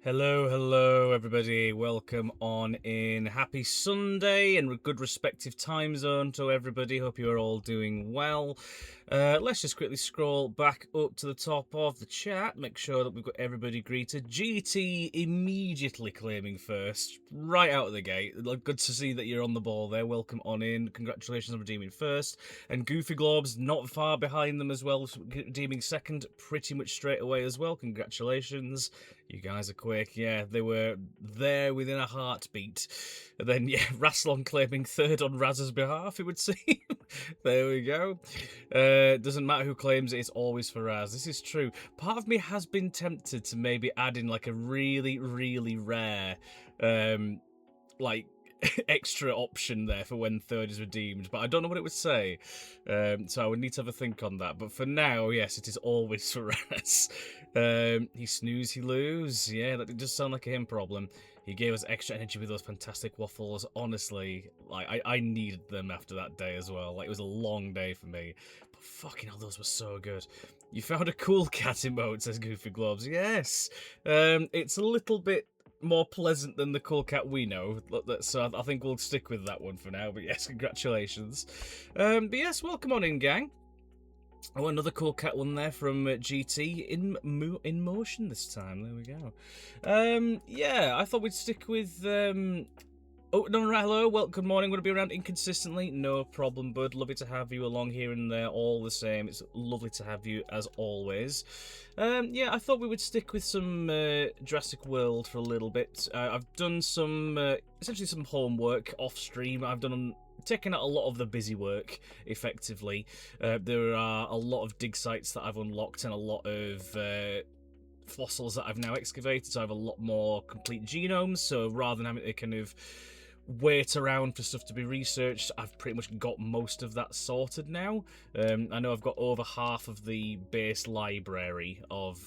Hello, everybody. Welcome on in. Happy Sunday and good respective time zone to everybody. Hope you are all doing well. Let's just quickly scroll back up to the top of the chat. Make sure that we've got everybody greeted. GT immediately claiming first, right out of the gate. Good to see that you're on the ball there. Welcome on in. Congratulations on redeeming first. And Goofy Glob's not far behind them as well, redeeming second pretty much straight away as well. Congratulations. You guys are quick. Yeah, they were there within a heartbeat. And then, yeah, Rasslon claiming third on Raz's behalf, it would seem. There we go. Doesn't matter who claims it, it's always for Raz. This is true. Part of me has been tempted to maybe add in, like, a really, really rare, extra option there for when third is redeemed, but I don't know what it would say, so I would need to have a think on that. But for now, yes, it is always for Raz. He snooze, he lose. Yeah, that does sound like a him problem. He gave us extra energy with those fantastic waffles. Honestly, like I needed them after that day as well. Like, it was a long day for me, but fucking hell, those were so good. You found a cool cat emote, says Goofy Globes. Yes, it's a little bit more pleasant than the cool cat we know, so I think we'll stick with that one for now. But yes, congratulations. But yes, welcome on in, gang. Oh, another cool cat one there from GT in motion this time. There we go. Yeah, I thought we'd stick with. Oh, no, right, hello, well, good morning. Going to be around inconsistently, no problem, bud. Lovely to have you along here and there, all the same. It's lovely to have you as always. Yeah, I thought we would stick with some Jurassic World for a little bit. I've done some, essentially some homework off stream. I've taken out a lot of the busy work, effectively. There are a lot of dig sites that I've unlocked and a lot of fossils that I've now excavated, so I have a lot more complete genomes. So rather than having to kind of wait around for stuff to be researched, I've pretty much got most of that sorted now. I know I've got over half of the base library of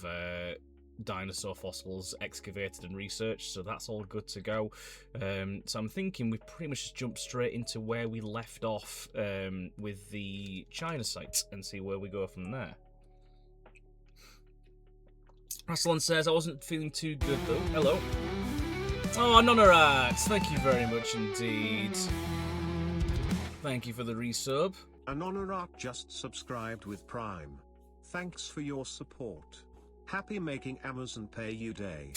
dinosaur fossils excavated and researched, so that's all good to go. So I'm thinking we pretty much just jump straight into where we left off with the China site and see where we go from there. Rasslon says, I wasn't feeling too good though. Hello. Oh, Anonarats, thank you very much indeed. Thank you for the resub. Anonarat just subscribed with Prime. Thanks for your support. Happy making Amazon pay you day.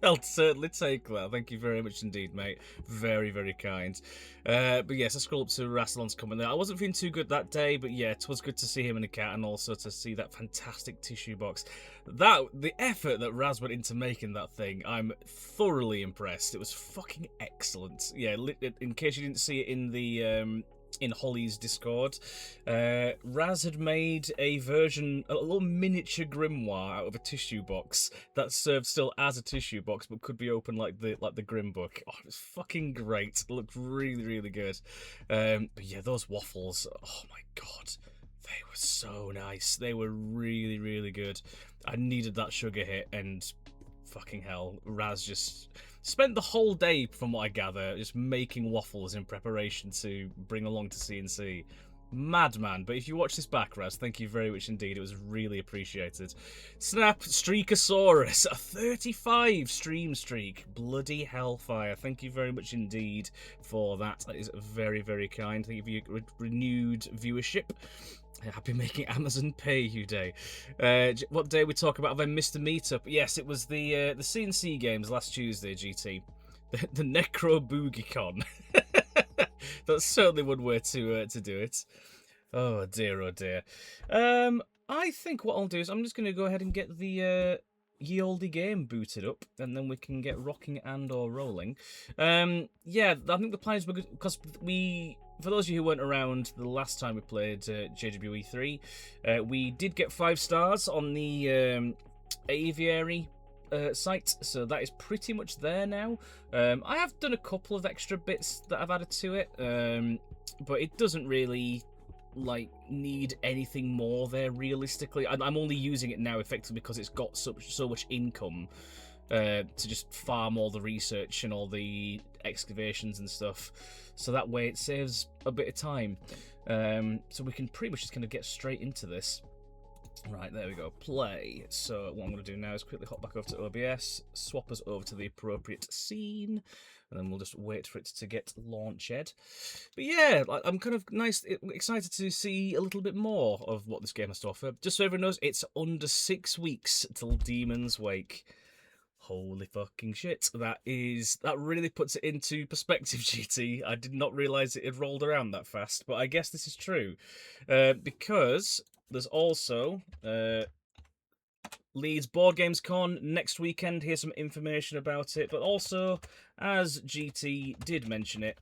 I'll certainly take that. Thank you very much indeed, mate. Very, very kind. But yes, I scroll up to Rasslon's comment there. I wasn't feeling too good that day, but yeah, it was good to see him and a cat, and also to see that fantastic tissue box. The effort that Raz went into making that thing, I'm thoroughly impressed. It was fucking excellent. Yeah, in case you didn't see it in the in Holly's Discord, Raz had made a little miniature grimoire out of a tissue box that served still as a tissue box, but could be opened like the Grim book. Oh, it was fucking great. It looked really, really good. But yeah, those waffles, oh my god, they were so nice. They were really, really good. I needed that sugar hit, and fucking hell, Raz just spent the whole day, from what I gather, just making waffles in preparation to bring along to CNC. Madman. But if you watch this back, Raz, thank you very much indeed. It was really appreciated. Snap Streakosaurus, a 35 stream streak. Bloody hellfire. Thank you very much indeed for that. That is very, very kind. Thank you for your renewed viewership. Happy making Amazon pay you day. What day we talk about? Have I missed the meetup? Yes, it was the CNC games last Tuesday, GT. The Necro Boogicon. That's certainly one way to do it. Oh dear, oh dear. I think what I'll do is I'm just going to go ahead and get the ye olde game booted up, and then we can get rocking and or rolling. Yeah, I think the plan is because for those of you who weren't around the last time we played JWE3, we did get 5 stars on the aviary site, so that is pretty much there now. I have done a couple of extra bits that I've added to it, but it doesn't really need anything more there realistically. I'm only using it now effectively because it's got so much income to just farm all the research and all the excavations and stuff, so that way it saves a bit of time. So we can pretty much just kind of get straight into this. Right, there we go. Play. So what I'm going to do now is quickly hop back over to OBS, swap us over to the appropriate scene, and then we'll just wait for it to get launched. But yeah, I'm kind of excited to see a little bit more of what this game has to offer. Just so everyone knows, it's under 6 weeks till Demon's Wake. Holy fucking shit. That really puts it into perspective, GT. I did not realise it had rolled around that fast, but I guess this is true. Because there's also Leeds Board Games Con next weekend. Here's some information about it. But also, as GT did mention it,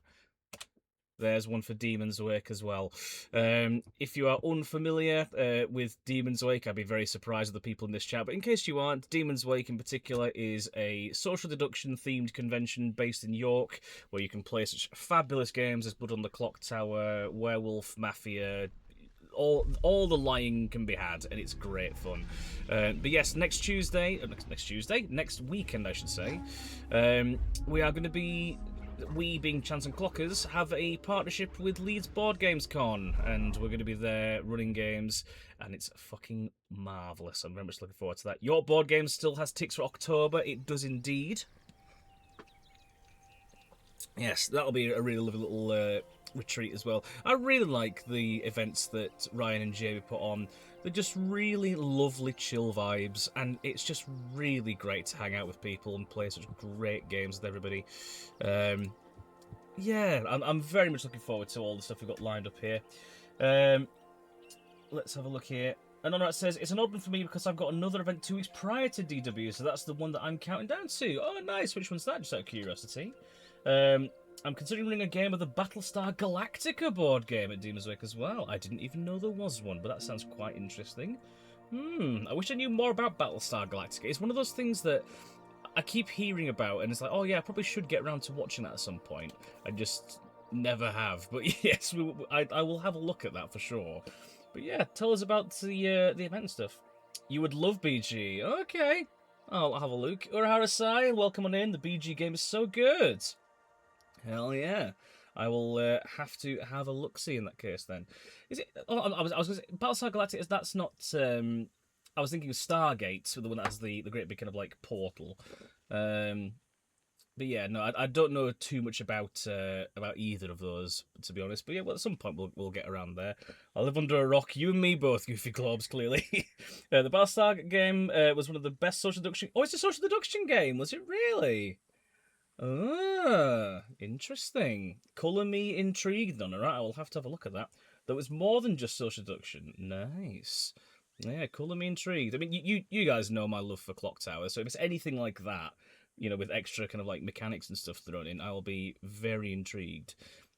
there's one for Demon's Wake as well. If you are unfamiliar with Demon's Wake, I'd be very surprised at the people in this chat. But in case you aren't, Demon's Wake in particular is a social deduction themed convention based in York, where you can play such fabulous games as Blood on the Clock Tower, Werewolf Mafia. All the lying can be had, and it's great fun. But yes, next weekend, I should say, we are going to be. We, being Chance and Clockers, have a partnership with Leeds Board Games Con, and we're going to be there running games, and it's fucking marvellous. I'm very much looking forward to that. Your Board Games still has ticks for October. It does indeed. Yes, that'll be a really lovely little retreat as well. I really like the events that Ryan and Jamie put on. They're just really lovely, chill vibes, and it's just really great to hang out with people and play such great games with everybody. Yeah, I'm very much looking forward to all the stuff we've got lined up here. Let's have a look here. And on that says, it's an odd one for me because I've got another event 2 weeks prior to DW, so that's the one that I'm counting down to. Oh, nice. Which one's that, just out of curiosity? I'm considering running a game of the Battlestar Galactica board game at Demon's Wake as well. I didn't even know there was one, but that sounds quite interesting. I wish I knew more about Battlestar Galactica. It's one of those things that I keep hearing about, and it's like, oh yeah, I probably should get around to watching that at some point. I just never have. But yes, I will have a look at that for sure. But yeah, tell us about the event and stuff. You would love BG. Okay, I'll have a look. Uraharasai, welcome on in. The BG game is so good. Hell yeah. I will have to have a look-see in that case then. Is it? Oh, I was going to say, Battlestar Galactica, that's not... I was thinking of Stargate, the one that has the great big kind of like portal. But yeah, no, I don't know too much about either of those, to be honest. But yeah, well, at some point we'll get around there. I live under a rock. You and me both, Goofy Globes, clearly. The Battlestar game was one of the best social deduction... Oh, it's a social deduction game, was it really? Ah, interesting. Colour me intrigued on it, right? I will have to have a look at that. There was more than just social deduction. Nice. Yeah, colour me intrigued. I mean, you guys know my love for Clock Tower, so if it's anything like that, you know, with extra kind of like mechanics and stuff thrown in, I will be very intrigued.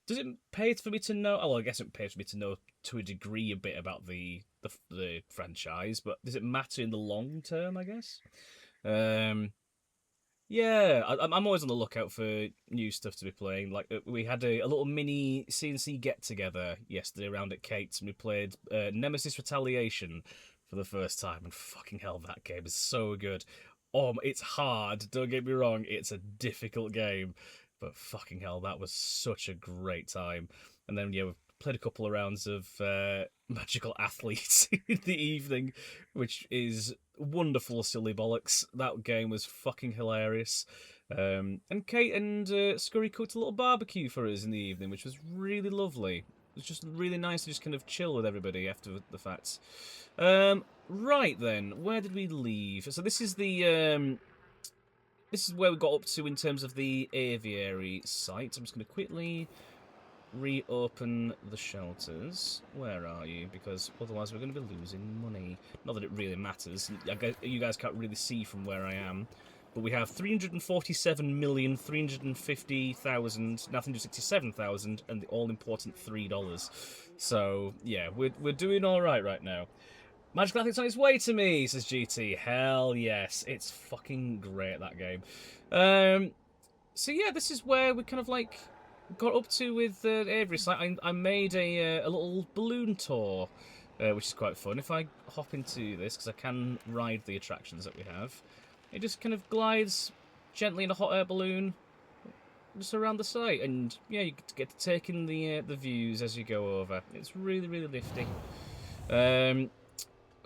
Does it pay for me to know? Oh, well, I guess it pays for me to know to a degree a bit about the franchise, but does it matter in the long term, I guess? Yeah, I'm always on the lookout for new stuff to be playing. Like, we had a little mini CNC get-together yesterday around at Kate's, and we played Nemesis Retaliation for the first time, and fucking hell, that game is so good. It's hard, don't get me wrong, it's a difficult game, but fucking hell, that was such a great time. And then, yeah, we've played a couple of rounds of Magical Athletes in the evening, which is wonderful silly bollocks. That game was fucking hilarious. And Kate and Scurry cooked a little barbecue for us in the evening, which was really lovely. It was just really nice to just kind of chill with everybody after the facts. Right then, where did we leave? So this is the this is where we got up to in terms of the aviary site. I'm just going to quickly reopen the shelters. Where are you? Because otherwise we're going to be losing money. Not that it really matters. You guys can't really see from where I am. But we have 347,350,967,000 and the all-important $3. So, yeah, we're doing alright right now. Magical Athlete's on its way to me, says GT. Hell yes. It's fucking great, that game. So yeah, this is where we kind of like got up to with Avery. So I made a little balloon tour, which is quite fun. If I hop into this, because I can ride the attractions that we have, it just kind of glides gently in a hot air balloon just around the site, and yeah, you get to take in the views as you go over. It's really, really nifty.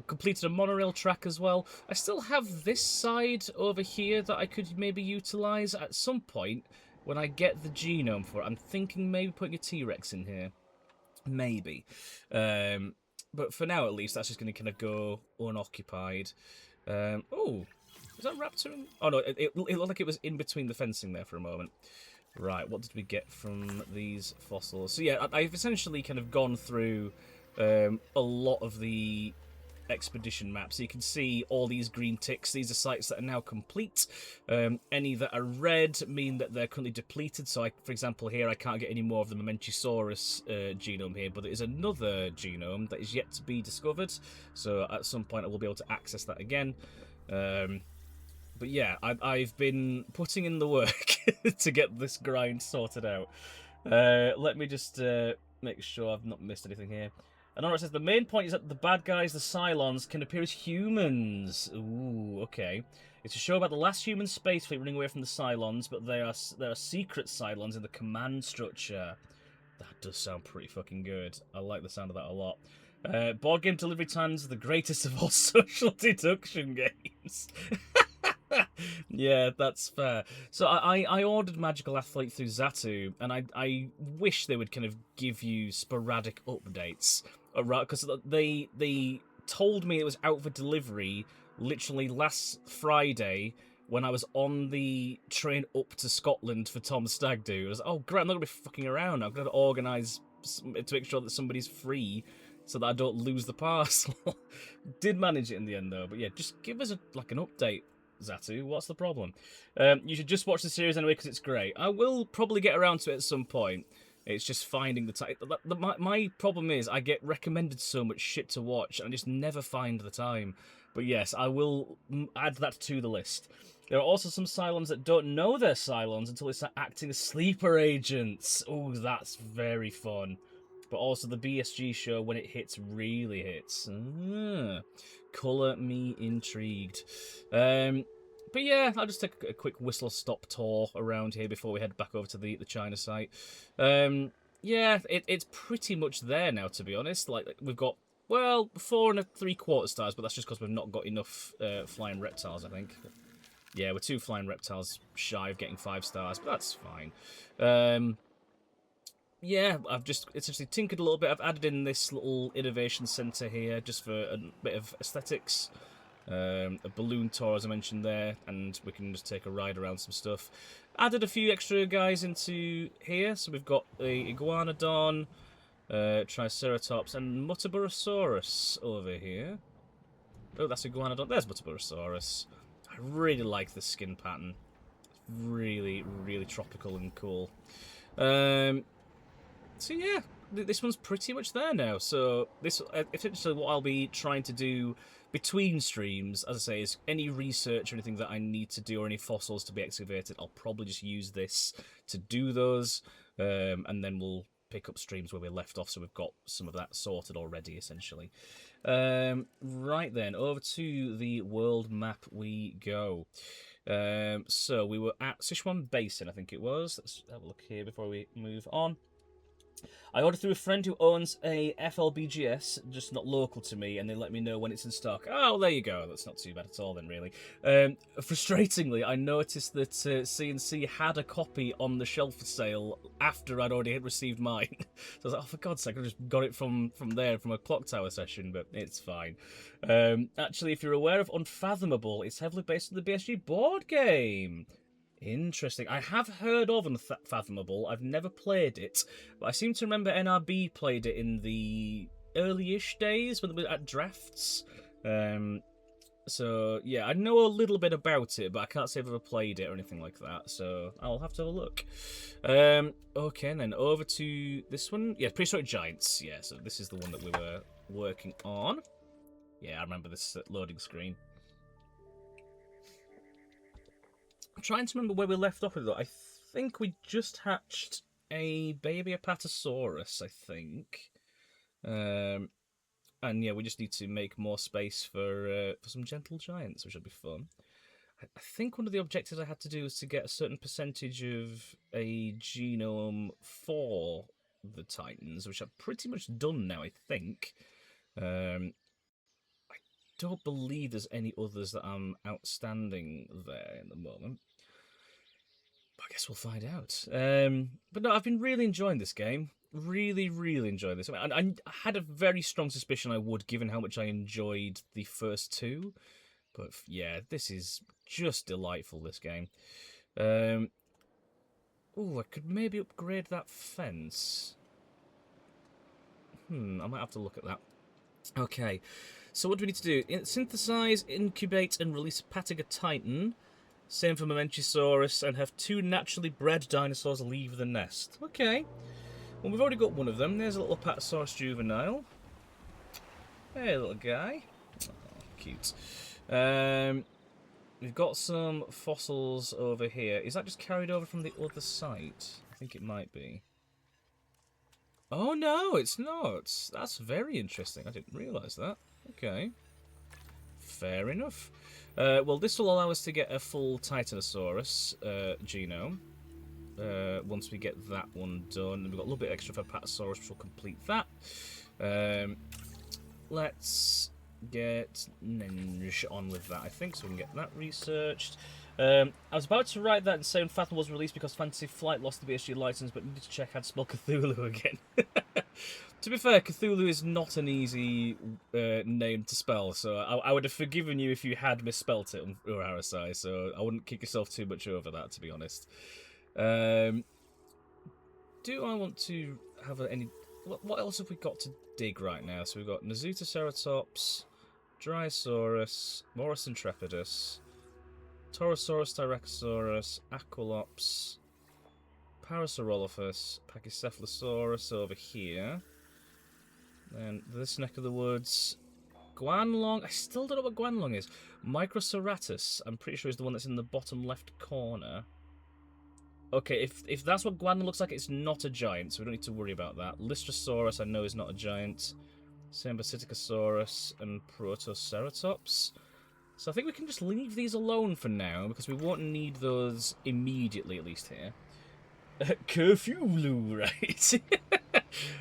completed a monorail track as well. I still have this side over here that I could maybe utilise at some point when I get the genome for it. I'm thinking maybe putting a T-Rex in here. Maybe. But for now, at least, that's just going to kind of go unoccupied. Oh, is that raptor in? Oh, no, it looked like it was in between the fencing there for a moment. Right, what did we get from these fossils? So yeah, I've essentially kind of gone through a lot of the expedition map. So you can see all these green ticks. These are sites that are now complete. Any that are red mean that they're currently depleted. So, for example, here I can't get any more of the Mamenchisaurus genome here, but there is another genome that is yet to be discovered. So at some point I will be able to access that again. But yeah, I've been putting in the work to get this grind sorted out. Let me just make sure I've not missed anything here. And it says the main point is that the bad guys, the Cylons, can appear as humans. Ooh, okay. It's a show about the last human space fleet running away from the Cylons, but there are secret Cylons in the command structure. That does sound pretty fucking good. I like the sound of that a lot. Board game delivery times are the greatest of all social deduction games. Yeah, that's fair. So I ordered Magical Athlete through Zatu, and I wish they would kind of give you sporadic updates, because they told me it was out for delivery literally last Friday when I was on the train up to Scotland for Tom's Stag Do. I was like, oh great, I'm not gonna be fucking around. I've got to organise to make sure that somebody's free so that I don't lose the parcel. Did manage it in the end though, but yeah, just give us an update. Zatu, what's the problem? You should just watch the series anyway because it's great. I will probably get around to it at some point. It's just finding the time. My problem is I get recommended so much shit to watch and I just never find the time. But yes, I will add that to the list. There are also some Cylons that don't know they're Cylons until they start acting as sleeper agents. Oh, that's very fun. But also the BSG show, when it hits, really hits. Colour me intrigued. But yeah, I'll just take a quick whistle-stop tour around here before we head back over to the China site. Yeah, it's pretty much there now, to be honest. Like, we've got, well, 4 3/4 stars, but that's just because we've not got enough flying reptiles, I think. Yeah, we're 2 flying reptiles shy of getting 5 stars, but that's fine. Yeah, I've just essentially tinkered a little bit. I've added in this little innovation centre here just for a bit of aesthetics. A balloon tour, as I mentioned there, and we can just take a ride around some stuff. Added a few extra guys into here, so we've got the Iguanodon, Triceratops, and Muttaburrasaurus over here. Oh, that's Iguanodon. There's Muttaburrasaurus. I really like the skin pattern. It's really, really tropical and cool. So yeah, this one's pretty much there now. So this essentially what I'll be trying to do between streams, as I say, is any research or anything that I need to do or any fossils to be excavated, I'll probably just use this to do those, and then we'll pick up streams where we left off, so we've got some of that sorted already, essentially. Right then, over to the world map we go. So we were at Sichuan Basin, I think it was. Let's have a look here before we move on. I ordered through a friend who owns a FLBGS, just not local to me, and they let me know when it's in stock. Oh, there you go. That's not too bad at all then, really. Frustratingly, I noticed that CNC had a copy on the shelf for sale after I'd already received mine. So I was like, oh, for God's sake, I just got it from there, from a Clock Tower session, but it's fine. Actually, if you're aware of Unfathomable, it's heavily based on the BSG board game. Interesting. I have heard of Unfathomable. I've never played it, but I seem to remember NRB played it in the early-ish days when they were at drafts. So yeah, I know a little bit about it, but I can't say I've ever played it or anything like that. So I'll have to have a look. Okay, then over to this one. Yeah, Prehistoric Giants. Yeah, so this is the one that we were working on. Yeah, I remember this loading screen. I'm trying to remember where we left off with it. I think we just hatched a baby Apatosaurus, I think. And yeah, we just need to make more space for some gentle giants, which will be fun. I think one of the objectives I had to do was to get a certain percentage of a genome for the Titans, which I've pretty much done now, I think. I don't believe there's any others that I'm outstanding there in the moment. But I guess we'll find out. But no, I've been really enjoying this game. Really, really enjoyed this. I had a very strong suspicion I would, given how much I enjoyed the first two. But yeah, this is just delightful, this game. I could maybe upgrade that fence. I might have to look at that. Okay, so what do we need to do? Synthesize, incubate, and release Pataga Titan. Same for Mamenchisaurus, and have 2 naturally bred dinosaurs leave the nest. Okay. Well, we've already got one of them. There's a little Apatosaurus juvenile. Hey, little guy. Oh, cute. We've got some fossils over here. Is that just carried over from the other site? I think it might be. Oh, no, it's not. That's very interesting. I didn't realise that. Okay. Fair enough. Well, this will allow us to get a full Titanosaurus genome. Once we get that one done. We've got a little bit extra for Apatosaurus, which will complete that. Let's get Ninja on with that, I think, so we can get that researched. I was about to write that and say Fathom was released because Fantasy Flight lost the BSG license, but needed to check how to spell Cthulhu again. To be fair, Cthulhu is not an easy name to spell, so I would have forgiven you if you had misspelt it on RSI, so I wouldn't kick yourself too much over that, to be honest. Do I want to have any... What else have we got to dig right now? So we've got Nazutoceratops, Dryosaurus, Morus intrepidus, Torosaurus Styracosaurus, Aquilops, Parasaurolophus, Pachycephalosaurus over here. Then this neck of the woods, Guanlong. I still don't know what Guanlong is. Microceratus, I'm pretty sure is the one that's in the bottom left corner. Okay, if that's what Guanlong looks like, it's not a giant, so we don't need to worry about that. Lystrosaurus, I know, is not a giant. Same Basiticosaurus and Protoceratops. So I think we can just leave these alone for now, because we won't need those immediately, at least here. Cthulhu, right?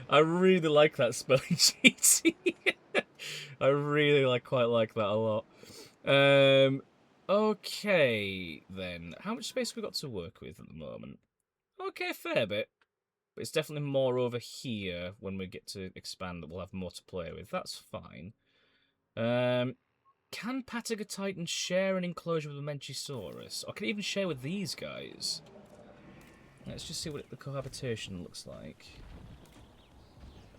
I really like that spelling sheet. I really quite like that a lot. Okay, then. How much space have we got to work with at the moment? Okay, a fair bit. But it's definitely more over here when we get to expand that we'll have more to play with. That's fine. Can Pataga Titan share an enclosure with Mamenchisaurus? Or can it even share with these guys? Let's just see what the cohabitation looks like.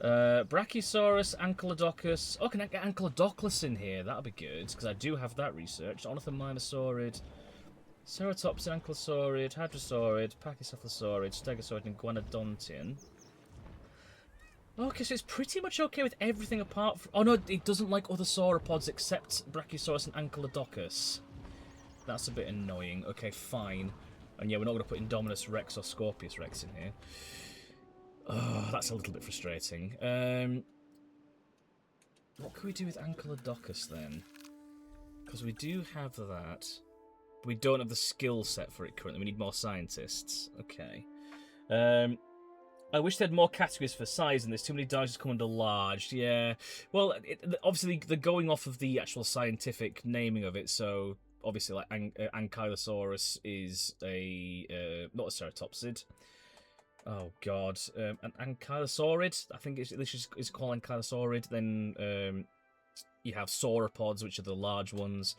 Brachiosaurus, Ankylodocus. Oh, can I get Ankylodocus in here? That'll be good, because I do have that researched. Ornithomimosaurid, Ceratopsid, Ankylosaurid, Hadrosaurid, Pachycephalosaurid, Stegosaurid, and Guanodontian. Okay, so it's pretty much okay with everything apart from... Oh, no, it doesn't like other sauropods except Brachiosaurus and Ankylodocus. That's a bit annoying. Okay, fine. And yeah, we're not going to put Indominus Rex or Scorpius Rex in here. Oh, that's a little bit frustrating. What can we do with Ankylodocus then? Because we do have that. But we don't have the skill set for it currently. We need more scientists. Okay. I wish they had more categories for size, and there's too many dinosaurs come under large. Yeah. Well, obviously, they're going off of the actual scientific naming of it, so... Obviously, like, Ankylosaurus is a... not a ceratopsid. Oh, God. An Ankylosaurid, I think it's called Ankylosaurid. Then you have sauropods, which are the large ones,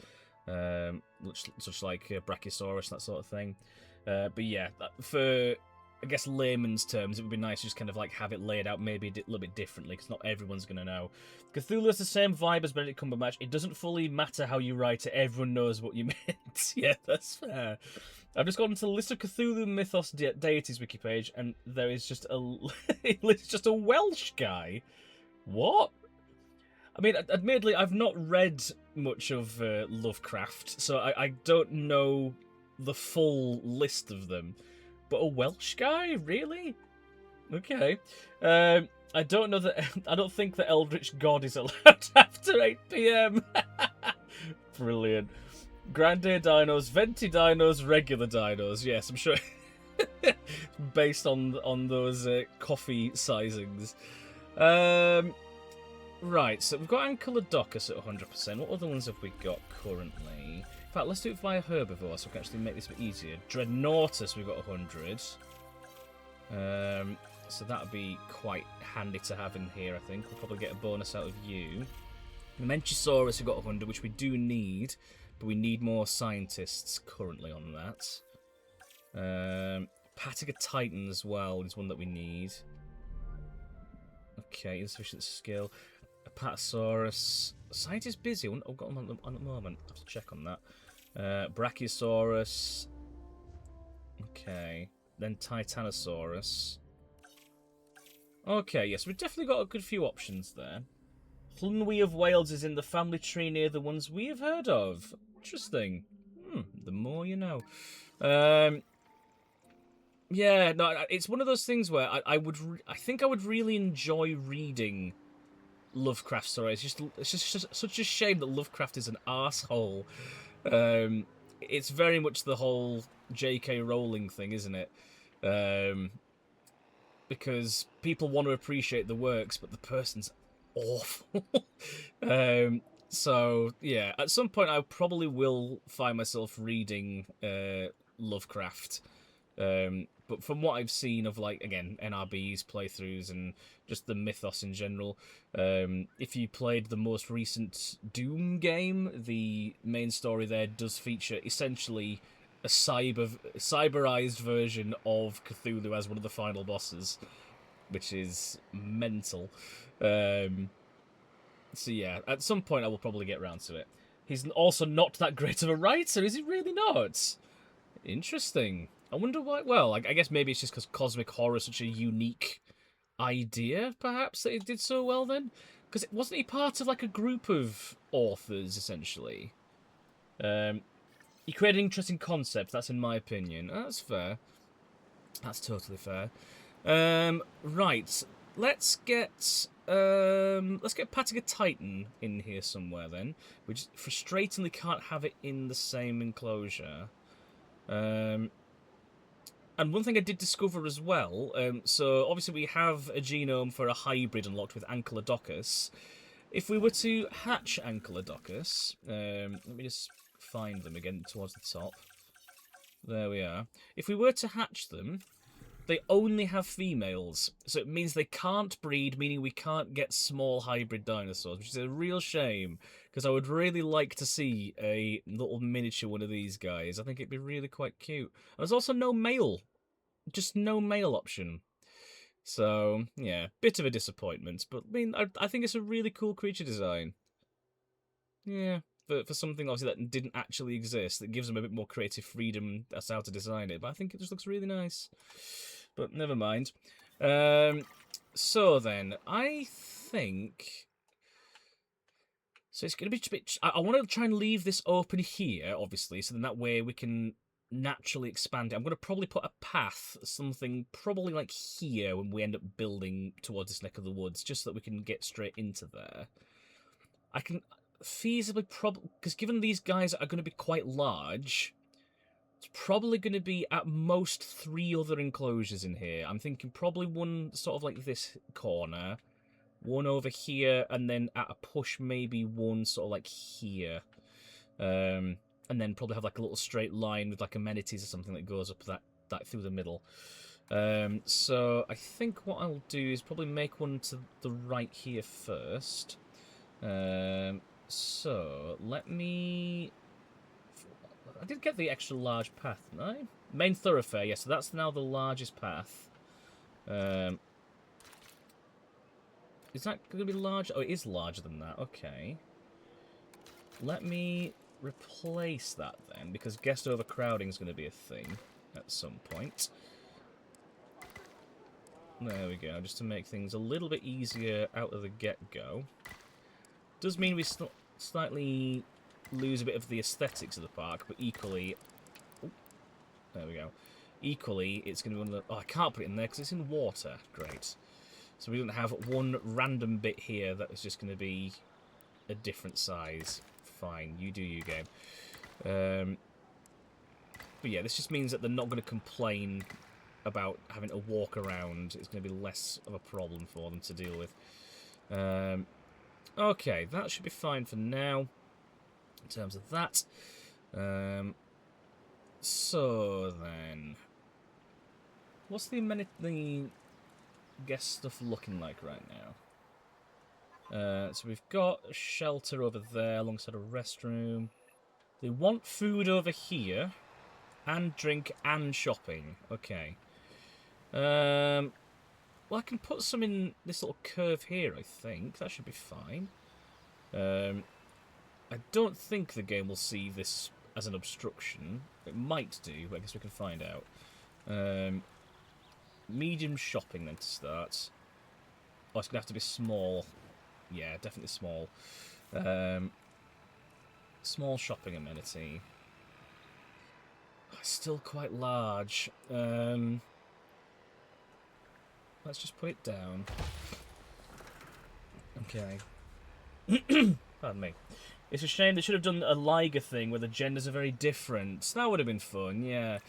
such like Brachiosaurus, that sort of thing. But yeah, for... I guess layman's terms, it would be nice to just kind of like have it laid out maybe a little bit differently, because not everyone's going to know. Cthulhu has the same vibe as Benedict Cumberbatch. It doesn't fully matter how you write it. Everyone knows what you meant. Yeah, that's fair. I've just gone into the list of Cthulhu Mythos Deities wiki page, and there is just it's just a Welsh guy. What? I mean, admittedly, I've not read much of Lovecraft, so I don't know the full list of them. But a Welsh guy? Really? Okay. I don't know that... I don't think the Eldritch God is allowed after 8 PM. Brilliant. Grande dinos, venti dinos, regular dinos. Yes, I'm sure... based on those coffee sizings. Right, so we've got Ankylodocus at 100%. What other ones have we got currently? In fact, let's do it via herbivore so we can actually make this a bit easier. Dreadnoughtus, we've got 100. So that would be quite handy to have in here, I think. We'll probably get a bonus out of you. Mamenchisaurus, we've got 100, which we do need, but we need more scientists currently on that. Patica Titan as well is one that we need. Okay, insufficient skill. Apatosaurus. Scientist busy. I've got one on the moment. I have to check on that. Brachiosaurus. Okay. Then Titanosaurus. Okay, yes, we've definitely got a good few options there. Llynwi of Wales is in the family tree near the ones we have heard of. Interesting. The more you know. Yeah, no, it's one of those things where I think I would really enjoy reading Lovecraft stories. It's just such a shame that Lovecraft is an arsehole. It's very much the whole J.K. Rowling thing, isn't it? Because people want to appreciate the works, but the person's awful. So, yeah, at some point I probably will find myself reading Lovecraft. But from what I've seen of, like, again, NRB's playthroughs and just the mythos in general, if you played the most recent Doom game, the main story there does feature essentially a cyberized version of Cthulhu as one of the final bosses, which is mental. So yeah, at some point I will probably get around to it. He's also not that great of a writer, is he really not? Interesting. I wonder why. Well, I guess maybe it's just because cosmic horror is such a unique idea, perhaps, that it did so well then? Because wasn't he part of, like, a group of authors, essentially? He created an interesting concept, that's in my opinion. That's fair. That's totally fair. Right, let's get Patica Titan in here somewhere then. We just frustratingly can't have it in the same enclosure. And one thing I did discover as well, so obviously we have a genome for a hybrid unlocked with Ankylodocus. If we were to hatch Ankylodocus, let me just find them again towards the top. There we are. If we were to hatch them, they only have females, so it means they can't breed, meaning we can't get small hybrid dinosaurs, which is a real shame, because I would really like to see a little miniature one of these guys. I think it'd be really quite cute. And there's also no male, just no male option. So, yeah, bit of a disappointment, but I mean, I think it's a really cool creature design. Yeah, for something obviously that didn't actually exist, that gives them a bit more creative freedom as to how to design it, but I think it just looks really nice. But never mind. So then, I think... So it's going to be a bit... I want to try and leave this open here, obviously, so then that way we can naturally expand it. I'm going to probably put a path, something probably like here when we end up building towards this neck of the woods, just so that we can get straight into there. I can feasibly probably... Because given these guys are going to be quite large... It's probably going to be at most 3 other enclosures in here. I'm thinking probably one sort of like this corner, one over here, and then at a push maybe one sort of like here. And then probably have like a little straight line with like amenities or something that goes up that through the middle. So I think what I'll do is probably make one to the right here first. So let me... I did get the extra large path, didn't I? Main thoroughfare, yes, so that's now the largest path. Is that going to be large? Oh, it is larger than that, okay. Let me replace that then, because guest overcrowding is going to be a thing at some point. There we go, just to make things a little bit easier out of the get-go. Does mean we slightly lose a bit of the aesthetics of the park, but equally... Oh, there we go. Equally, it's going to be one of the... Oh, I can't put it in there because it's in water. Great. So we don't have one random bit here that is just going to be a different size. Fine, you do you, game. But yeah, this just means that they're not going to complain about having to walk around. It's going to be less of a problem for them to deal with. Okay, that should be fine for now, in terms of that. So then, what's the guest stuff looking like right now? So we've got a shelter over there alongside a restroom. They want food over here, and drink and shopping. Okay. Well, I can put some in this little curve here, I think. That should be fine. I don't think the game will see this as an obstruction. It might do, but I guess we can find out. Medium shopping then to start. Oh, it's going to have to be small. Yeah, definitely small. Small shopping amenity. It's still quite large. Let's just put it down. Okay. Pardon me. It's a shame they should have done a Liga thing where the genders are very different. That would have been fun, yeah.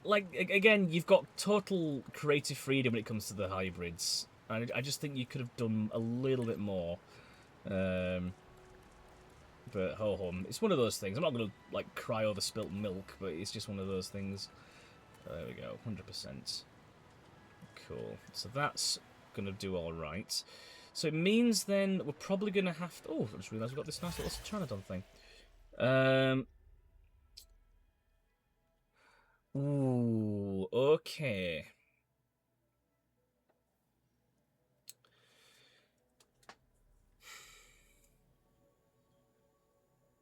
Like, again, you've got total creative freedom when it comes to the hybrids. I just think you could have done a little bit more. But ho-hum. It's one of those things. I'm not going to, like, cry over spilt milk, but it's just one of those things. There we go, 100%. Cool. So that's going to do all right. So it means then we're probably going to have to... Oh, I just realised we've got this nice little Pteranodon thing. Ooh, okay.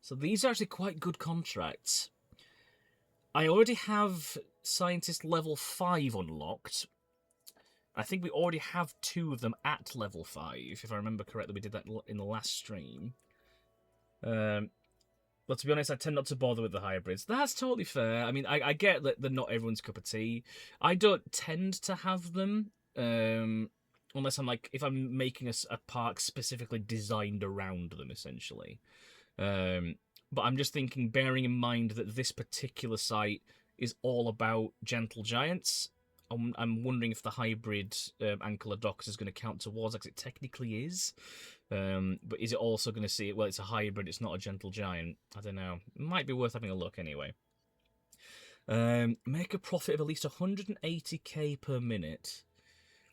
So these are actually quite good contracts. I already have Scientist level 5 unlocked. I think we already have 2 of them at level 5, if I remember correctly. We did that in the last stream. But to be honest, I tend not to bother with the hybrids. That's totally fair. I mean, I get that they're not everyone's cup of tea. I don't tend to have them, unless I'm like, if I'm making a park specifically designed around them, essentially. But I'm just thinking, bearing in mind that this particular site is all about gentle giants, I'm wondering if the hybrid Ankylodox is going to count towards, because it technically is. But is it also going to see it? Well, it's a hybrid, it's not a gentle giant. I don't know. It might be worth having a look anyway. Make a profit of at least 180k per minute.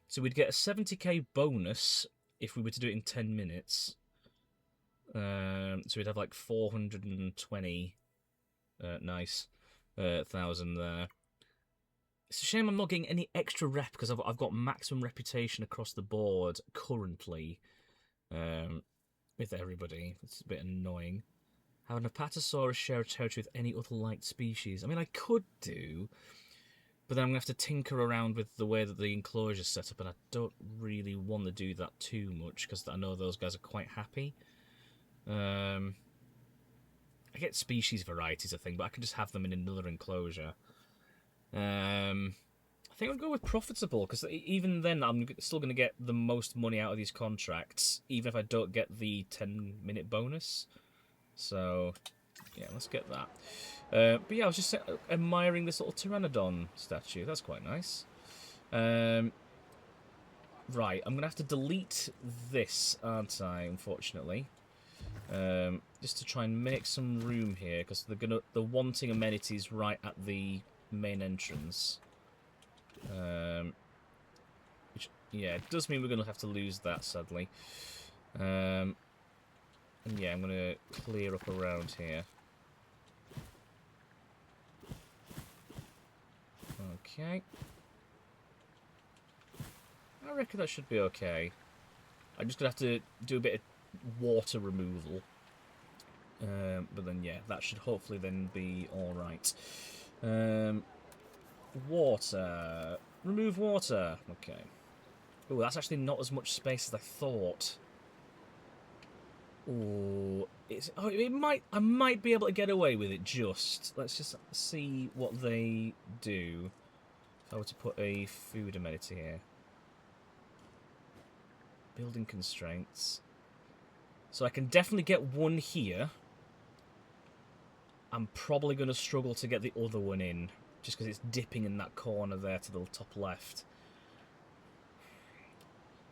So we'd get a 70k bonus if we were to do it in 10 minutes. So we'd have like 420 nice thousand there. It's a shame I'm not getting any extra rep because I've got maximum reputation across the board currently with everybody. It's a bit annoying. Have an Apatosaurus share a territory with any other light species? I mean, I could do, but then I'm going to have to tinker around with the way that the enclosure's set up, and I don't really want to do that too much because I know those guys are quite happy. I get species varieties, I think, but I can just have them in another enclosure. I think I'll go with profitable, because even then I'm still going to get the most money out of these contracts, even if I don't get the 10-minute bonus. So, yeah, let's get that. But yeah, I was just admiring this little Pteranodon statue. That's quite nice. Right, I'm going to have to delete this, aren't I, unfortunately. Just to try and make some room here, because they're wanting amenities right at the main entrance. Which, yeah, it does mean we're going to have to lose that, sadly. And yeah, I'm going to clear up around here. Okay. I reckon that should be okay. I'm just going to have to do a bit of water removal. But then, yeah, that should hopefully then be alright. Water. Remove water. Okay. Oh, that's actually not as much space as I thought. Oh, I might be able to get away with it just. Let's just see what they do. If I were to put a food amenity here. Building constraints. So I can definitely get one here. I'm probably going to struggle to get the other one in, just because it's dipping in that corner there to the top left.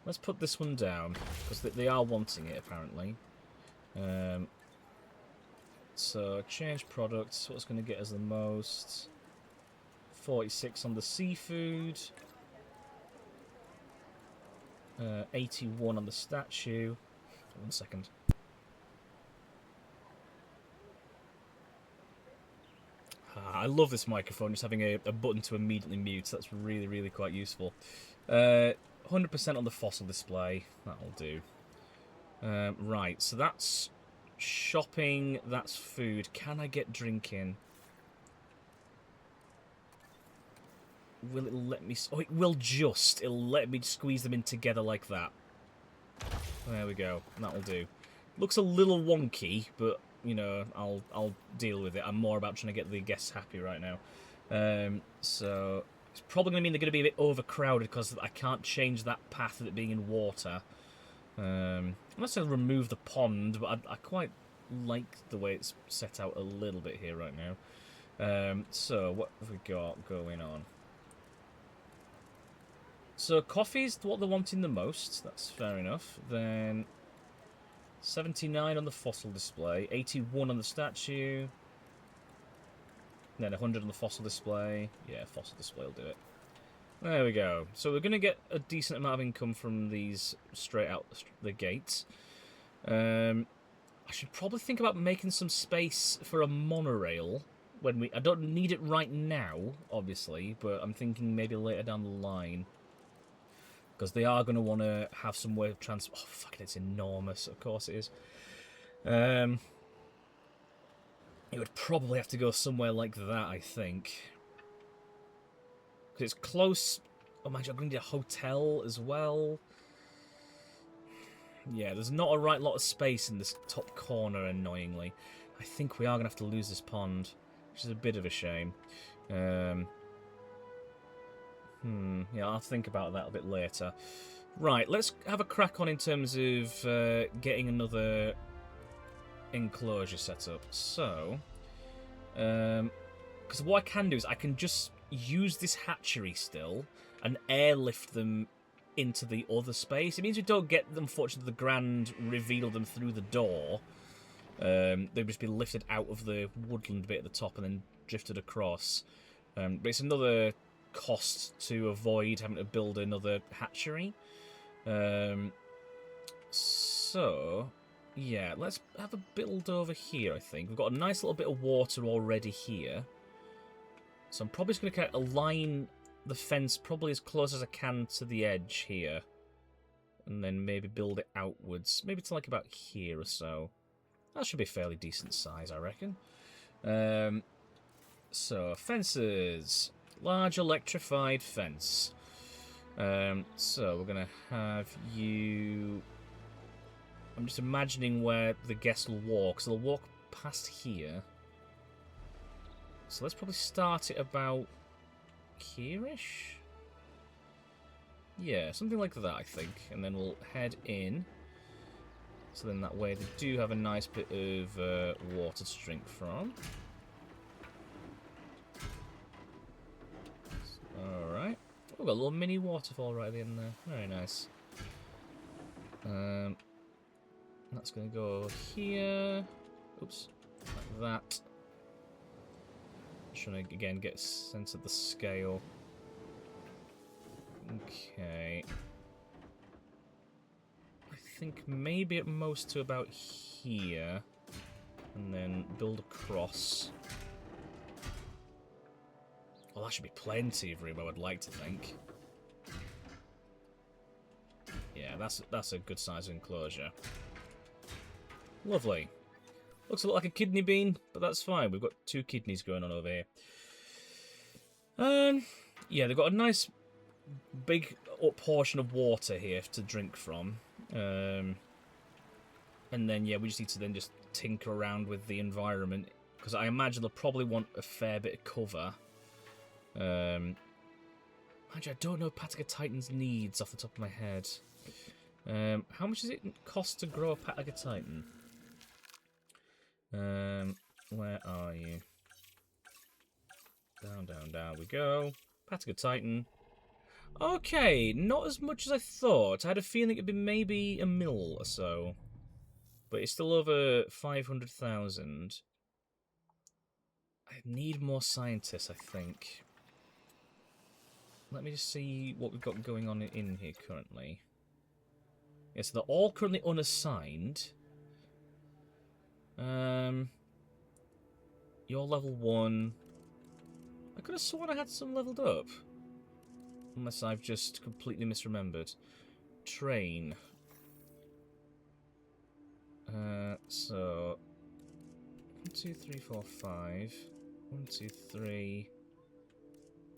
Let's put this one down, because they are wanting it, apparently. So, change products. What's going to get us the most? 46 on the seafood. 81 on the statue. 1 second. I love this microphone, just having a button to immediately mute. That's really, really quite useful. 100% on the fossil display. That'll do. Right, so that's shopping, that's food. Can I get drinking? Will it let me... Oh, it will just. It'll let me squeeze them in together like that. There we go. That'll do. Looks a little wonky, but, you know, I'll deal with it. I'm more about trying to get the guests happy right now. So, it's probably going to mean they're going to be a bit overcrowded because I can't change that path of it being in water. Unless I remove the pond, but I quite like the way it's set out a little bit here right now. So, what have we got going on? So, coffee's what they're wanting the most. That's fair enough. Then, 79 on the fossil display. 81 on the statue. Then 100 on the fossil display. Yeah, fossil display will do it. There we go. So, we're going to get a decent amount of income from these straight out the gates. I should probably think about making some space for a monorail. I don't need it right now, obviously, but I'm thinking maybe later down the line. Because they are going to want to have some way of transport. Oh, fuck it, it's enormous. Of course it is. It would probably have to go somewhere like that, I think. Because it's close. Oh, my God, I'm going to need a hotel as well. Yeah, there's not a right lot of space in this top corner, annoyingly. I think we are going to have to lose this pond, which is a bit of a shame. Yeah, I'll think about that a bit later. Right, let's have a crack on in terms of getting another enclosure set up. So, because what I can do is I can just use this hatchery still and airlift them into the other space. It means we don't get, unfortunately, the grand reveal of them through the door. They'll just be lifted out of the woodland bit at the top and then drifted across. But it's another cost to avoid having to build another hatchery. So, yeah, let's have a build over here, I think. We've got a nice little bit of water already here. So I'm probably just going to kind of align the fence probably as close as I can to the edge here. And then maybe build it outwards. Maybe to like about here or so. That should be a fairly decent size, I reckon. So, fences. Large electrified fence. So, we're going to have you... I'm just imagining where the guests will walk. So, they'll walk past here. So, let's probably start it about here-ish? Yeah, something like that, I think. And then we'll head in. So then that way they do have a nice bit of water to drink from. Alright. Oh, we've got a little mini waterfall right at the end there. Very nice. That's going to go here. Oops. Like that. Trying to, again, get a sense of the scale. Okay. I think maybe at most to about here. And then build across. Well, that should be plenty of room, I would like to think. Yeah, that's a good size enclosure. Lovely. Looks a lot like a kidney bean, but that's fine. We've got 2 kidneys going on over here. Yeah, they've got a nice big portion of water here to drink from. And then, yeah, we just need to then just tinker around with the environment. Because I imagine they'll probably want a fair bit of cover. Actually, I don't know Pataga Titan's needs off the top of my head. How much does it cost to grow a Pataga Titan? Where are you? Down, down, down we go. Pataga Titan. Okay, not as much as I thought. I had a feeling it'd be maybe a mil or so. But it's still over 500,000. I need more scientists, I think. Let me just see what we've got going on in here currently. Yes, they're all currently unassigned. You're level 1. I could have sworn I had some leveled up. Unless I've just completely misremembered. Train. So 1, 2, 3, 4, 5. 1, 2, 3.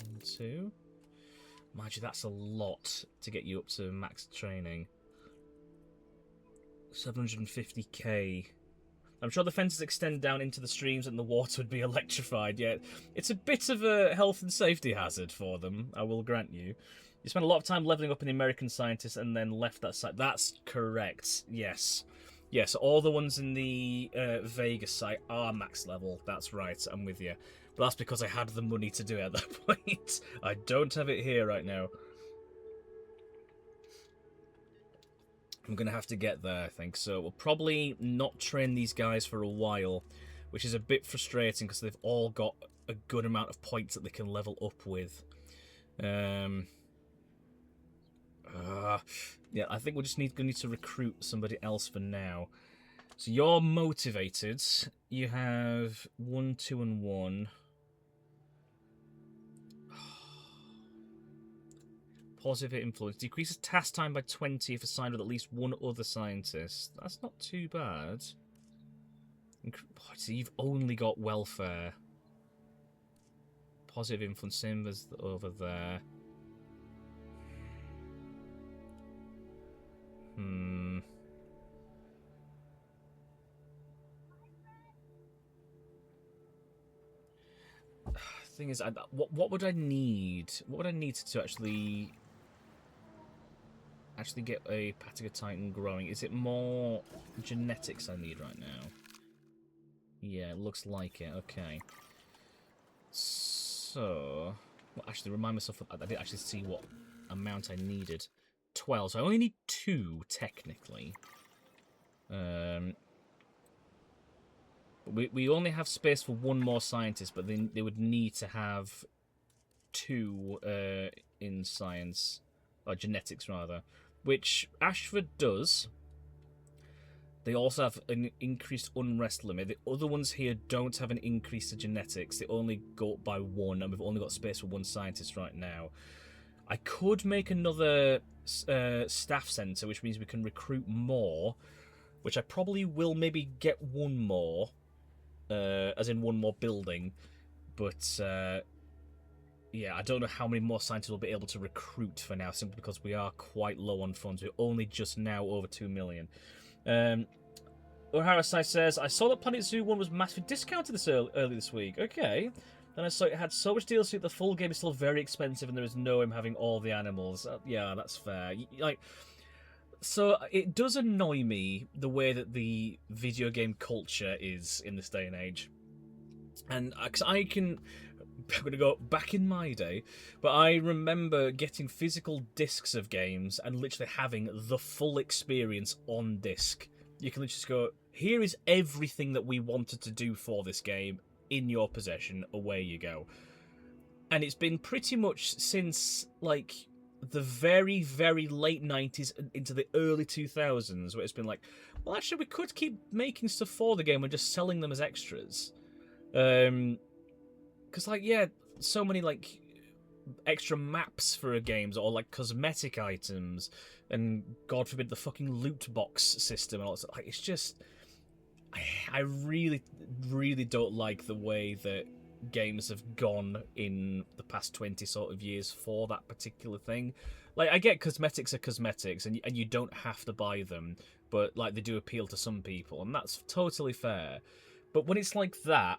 1, 2. Mind you, that's a lot to get you up to max training. 750k. I'm sure the fences extend down into the streams and the water would be electrified, yet it's a bit of a health and safety hazard for them, I will grant you. You spent a lot of time leveling up in the American scientist and then left that site. That's correct, yes. Yes, all the ones in the Vegas site are max level, that's right, I'm with you. But that's because I had the money to do it at that point. I don't have it here right now. I'm going to have to get there, I think. So we'll probably not train these guys for a while, which is a bit frustrating because they've all got a good amount of points that they can level up with. Yeah, I think we're just going to need to recruit somebody else for now. So you're motivated. You have 1, 2, and 1. Positive influence. Decreases task time by 20 if assigned with at least one other scientist. That's not too bad. So you've only got welfare. Positive influence, same as over there. Thing is, what would I need? What would I need to actually get a Pataga Titan growing? Is it more genetics I need right now? Yeah, it looks like it. Okay. So, well, actually, remind myself. I didn't actually see what amount I needed. 12. So I only need 2 technically. We only have space for 1 more scientist, but they would need to have 2 in science, or genetics rather, which Ashford does. They also have an increased unrest limit. The other ones here don't have an increase to genetics. They only go up by 1, and we've only got space for 1 scientist right now. I could make another staff centre, which means we can recruit more, which I probably will maybe get 1 more. As in 1 more building, but yeah, I don't know how many more scientists we'll be able to recruit for now, simply because we are quite low on funds. We're only just now over 2 million. O'Harasai says, I saw that Planet Zoo 1 was massively discounted early this week. Okay. Then I saw it had so much DLC that the full game is still very expensive and there is no him having all the animals. Yeah, that's fair. So it does annoy me the way that the video game culture is in this day and age. And I'm going to go back in my day, but I remember getting physical discs of games and literally having the full experience on disc. You can literally just go, here is everything that we wanted to do for this game in your possession, away you go. And it's been pretty much since, like, the very, very late 90s into the early 2000s, where it's been like, well, actually, we could keep making stuff for the game and just selling them as extras. Because, like, yeah, so many, like, extra maps for games, or, like, cosmetic items, and, God forbid, the fucking loot box system, and all that. Like, it's just... I really, really don't like the way that games have gone in the past 20 sort of years for that particular thing. Like, I get cosmetics are cosmetics, and you don't have to buy them, but, like, they do appeal to some people, and that's totally fair. But when it's like that,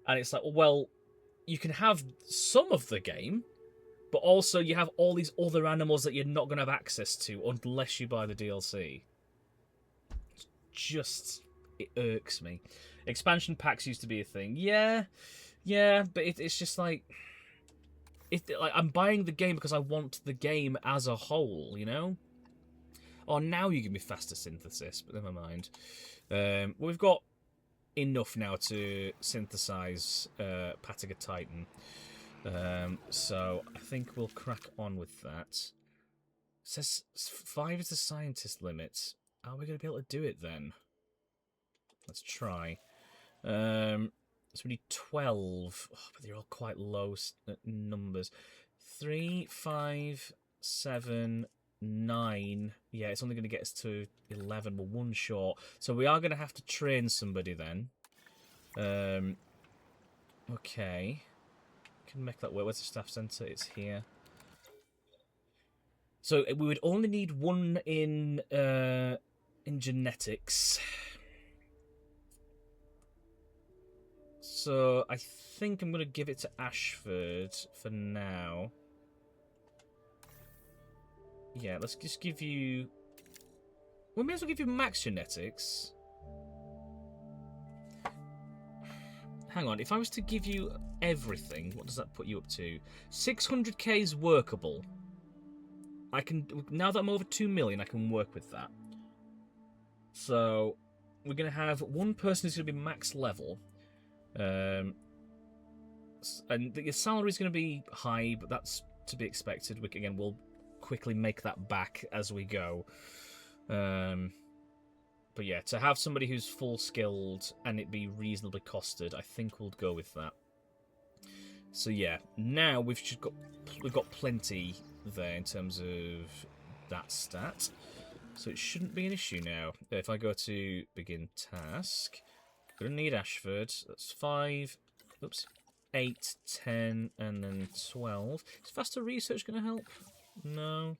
and it's like, well, you can have some of the game, but also you have all these other animals that you're not going to have access to unless you buy the DLC. It's just... it irks me. Expansion packs used to be a thing. Yeah, but it's just like... like I'm buying the game because I want the game as a whole, you know. Oh, now you give me faster synthesis, but never mind. We've got enough now to synthesize Pataga Titan. So I think we'll crack on with that. It says 5 is the scientist limit. Are we going to be able to do it then? Let's try. So we need 12. Oh, but they're all quite low numbers. 3, 5, 7, 9. Yeah, it's only going to get us to 11. We're 1 short. So we are going to have to train somebody then. Okay. Can make that work. Where's the staff centre? It's here. So we would only need 1 in genetics. So I think I'm going to give it to Ashford for now. Yeah, let's just give you... We may as well give you max genetics. Hang on, if I was to give you everything, what does that put you up to? 600k is workable. I can... Now that I'm over 2 million, I can work with that. So, we're going to have 1 person who's going to be max level. And your salary is going to be high, but that's to be expected. Again, we'll quickly make that back as we go. But yeah, to have somebody who's full skilled and it be reasonably costed, I think we'll go with that. So yeah, now we've got plenty there in terms of that stat. So it shouldn't be an issue now. If I go to begin task, I'm going to need Ashford. That's 5, oops, 8, 10, and then 12. Is faster research going to help? No.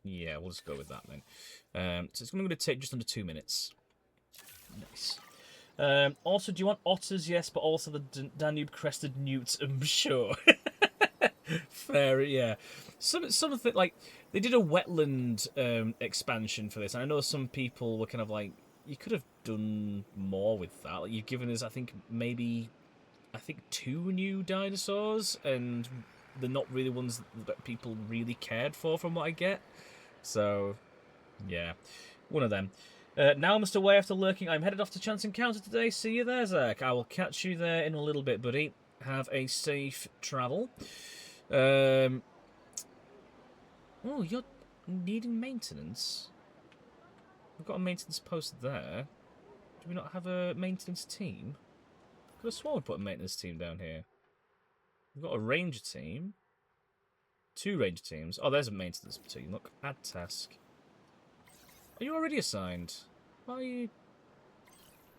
Yeah, we'll just go with that then. So it's going to take just under 2 minutes. Nice. Also, do you want otters? Yes, but also the Danube-crested newts, I'm sure. Fair, yeah. Some of it, like, they did a wetland expansion for this, and I know some people were kind of like, you could have done more with that. Like, you've given us, I think 2 new dinosaurs, and they're not really ones that people really cared for, from what I get. So, yeah, one of them. Now I must away after lurking. I'm headed off to Chance Encounter today. See you there, Zach. I will catch you there in a little bit, buddy. Have a safe travel. Oh, you're needing maintenance? We've got a maintenance post there. Do we not have a maintenance team? I could have sworn we'd put a maintenance team down here. We've got a ranger team. 2 ranger teams. Oh, there's a maintenance team. Look, add task. Are you already assigned? Why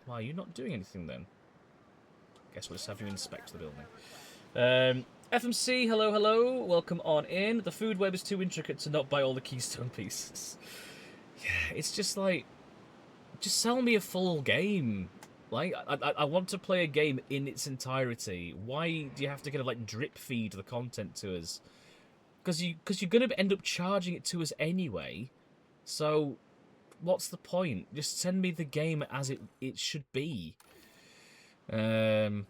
are you not doing anything then? Guess we'll just have you inspect the building. FMC, hello, hello. Welcome on in. The food web is too intricate to not buy all the keystone pieces. Yeah, it's just like, just sell me a full game. Like, I want to play a game in its entirety. Why do you have to kind of like drip feed the content to us? Because you're going to end up charging it to us anyway. So, what's the point? Just send me the game as it should be. I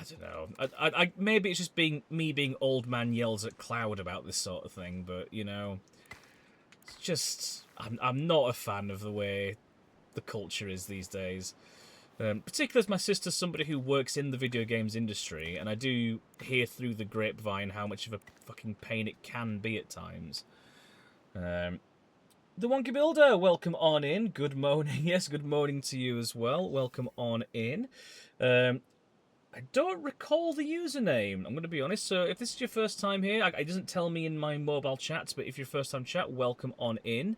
don't know. I maybe it's just me being old man yells at cloud about this sort of thing, but you know, it's just I'm not a fan of the way the culture is these days. Particularly as my sister's somebody who works in the video games industry, and I do hear through the grapevine how much of a fucking pain it can be at times. The Wonky Builder, welcome on in. Good morning. Yes, good morning to you as well. Welcome on in. I don't recall the username, I'm going to be honest. So if this is your first time here, it doesn't tell me in my mobile chats, but if you're first time chat, welcome on in.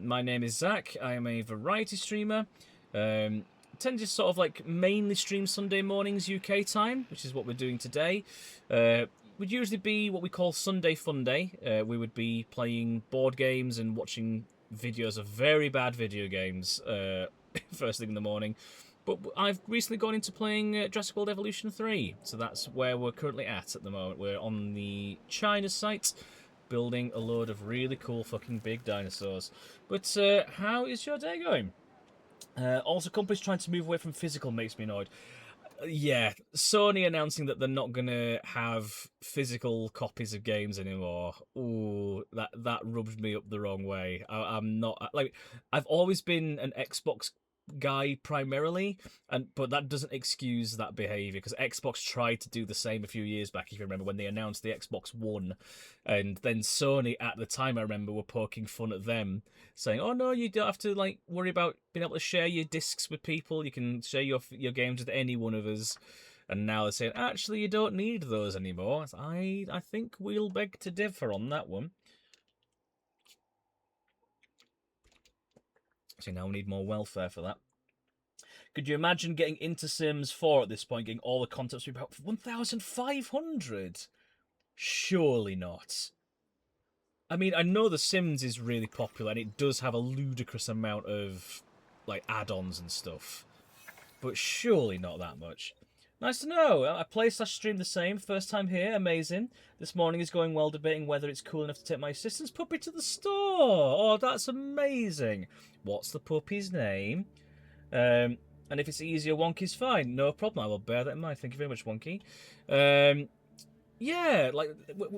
My name is Zach. I am a variety streamer. Tend to sort of like mainly stream Sunday mornings UK time, which is what we're doing today. Would usually be what we call Sunday Fun Day. We would be playing board games and watching videos of very bad video games first thing in the morning. But I've recently gone into playing Jurassic World Evolution 3, so that's where we're currently at the moment. We're on the China site, building a load of really cool fucking big dinosaurs. But how is your day going? Also, companies trying to move away from physical makes me annoyed. Yeah, Sony announcing that they're not gonna have physical copies of games anymore. Ooh, that rubbed me up the wrong way. I'm not like I've always been an Xbox guy primarily, but that doesn't excuse that behavior because Xbox tried to do the same a few years back. If you remember when they announced the Xbox One, and then Sony at the time I remember were poking fun at them, saying, "Oh no, you don't have to like worry about being able to share your discs with people. You can share your games with any one of us." And now they're saying, "Actually, you don't need those anymore." I think we'll beg to differ on that one. So now we need more welfare for that. Could you imagine getting into Sims 4 at this point, getting all the content for about 1,500? Surely not. I mean, I know The Sims is really popular and it does have a ludicrous amount of like add-ons and stuff, but surely not that much. Nice to know. I play/stream the same. First time here. Amazing. This morning is going well debating whether it's cool enough to take my assistant's puppy to the store. Oh, that's amazing. What's the puppy's name? And if it's easier, Wonky's fine. No problem. I will bear that in mind. Thank you very much, Wonky. Yeah, like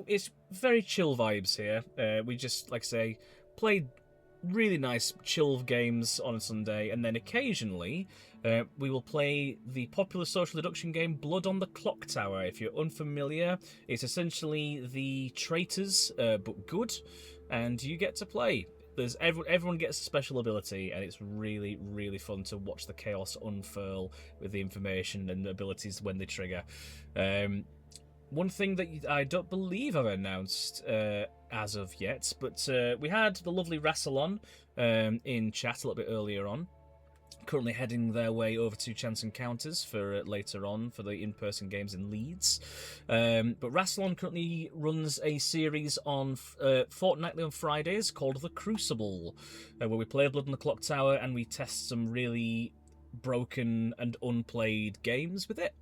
it's very chill vibes here. We just, like I say, played really nice chill games on a Sunday, and then occasionally we will play the popular social deduction game Blood on the Clock Tower. If you're unfamiliar, it's essentially the traitors, but good, and you get to play. There's everyone gets a special ability, and it's really, really fun to watch the chaos unfurl with the information and abilities when they trigger. One thing that I don't believe I've announced as of yet, but we had the lovely Rassilon in chat a little bit earlier on. Currently heading their way over to Chance Encounters for later on for the in-person games in Leeds. But Rassilon currently runs a series on fortnightly on Fridays called The Crucible, where we play Blood on the Clock Tower and we test some really broken and unplayed games with it.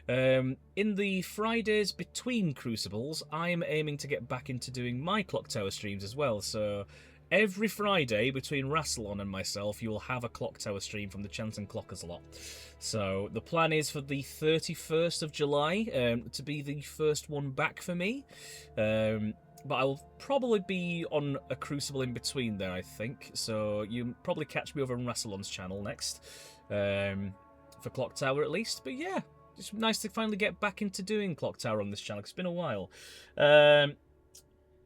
In the Fridays between Crucibles, I'm aiming to get back into doing my Clock Tower streams as well, so every Friday between Rassilon and myself, you will have a Clock Tower stream from the Chance and Clockers lot. So the plan is for the 31st of July to be the first one back for me. But I will probably be on a Crucible in between there, I think. So you probably catch me over on Rassilon's channel next. For Clock Tower at least. But yeah, it's nice to finally get back into doing Clock Tower on this channel. It's been a while.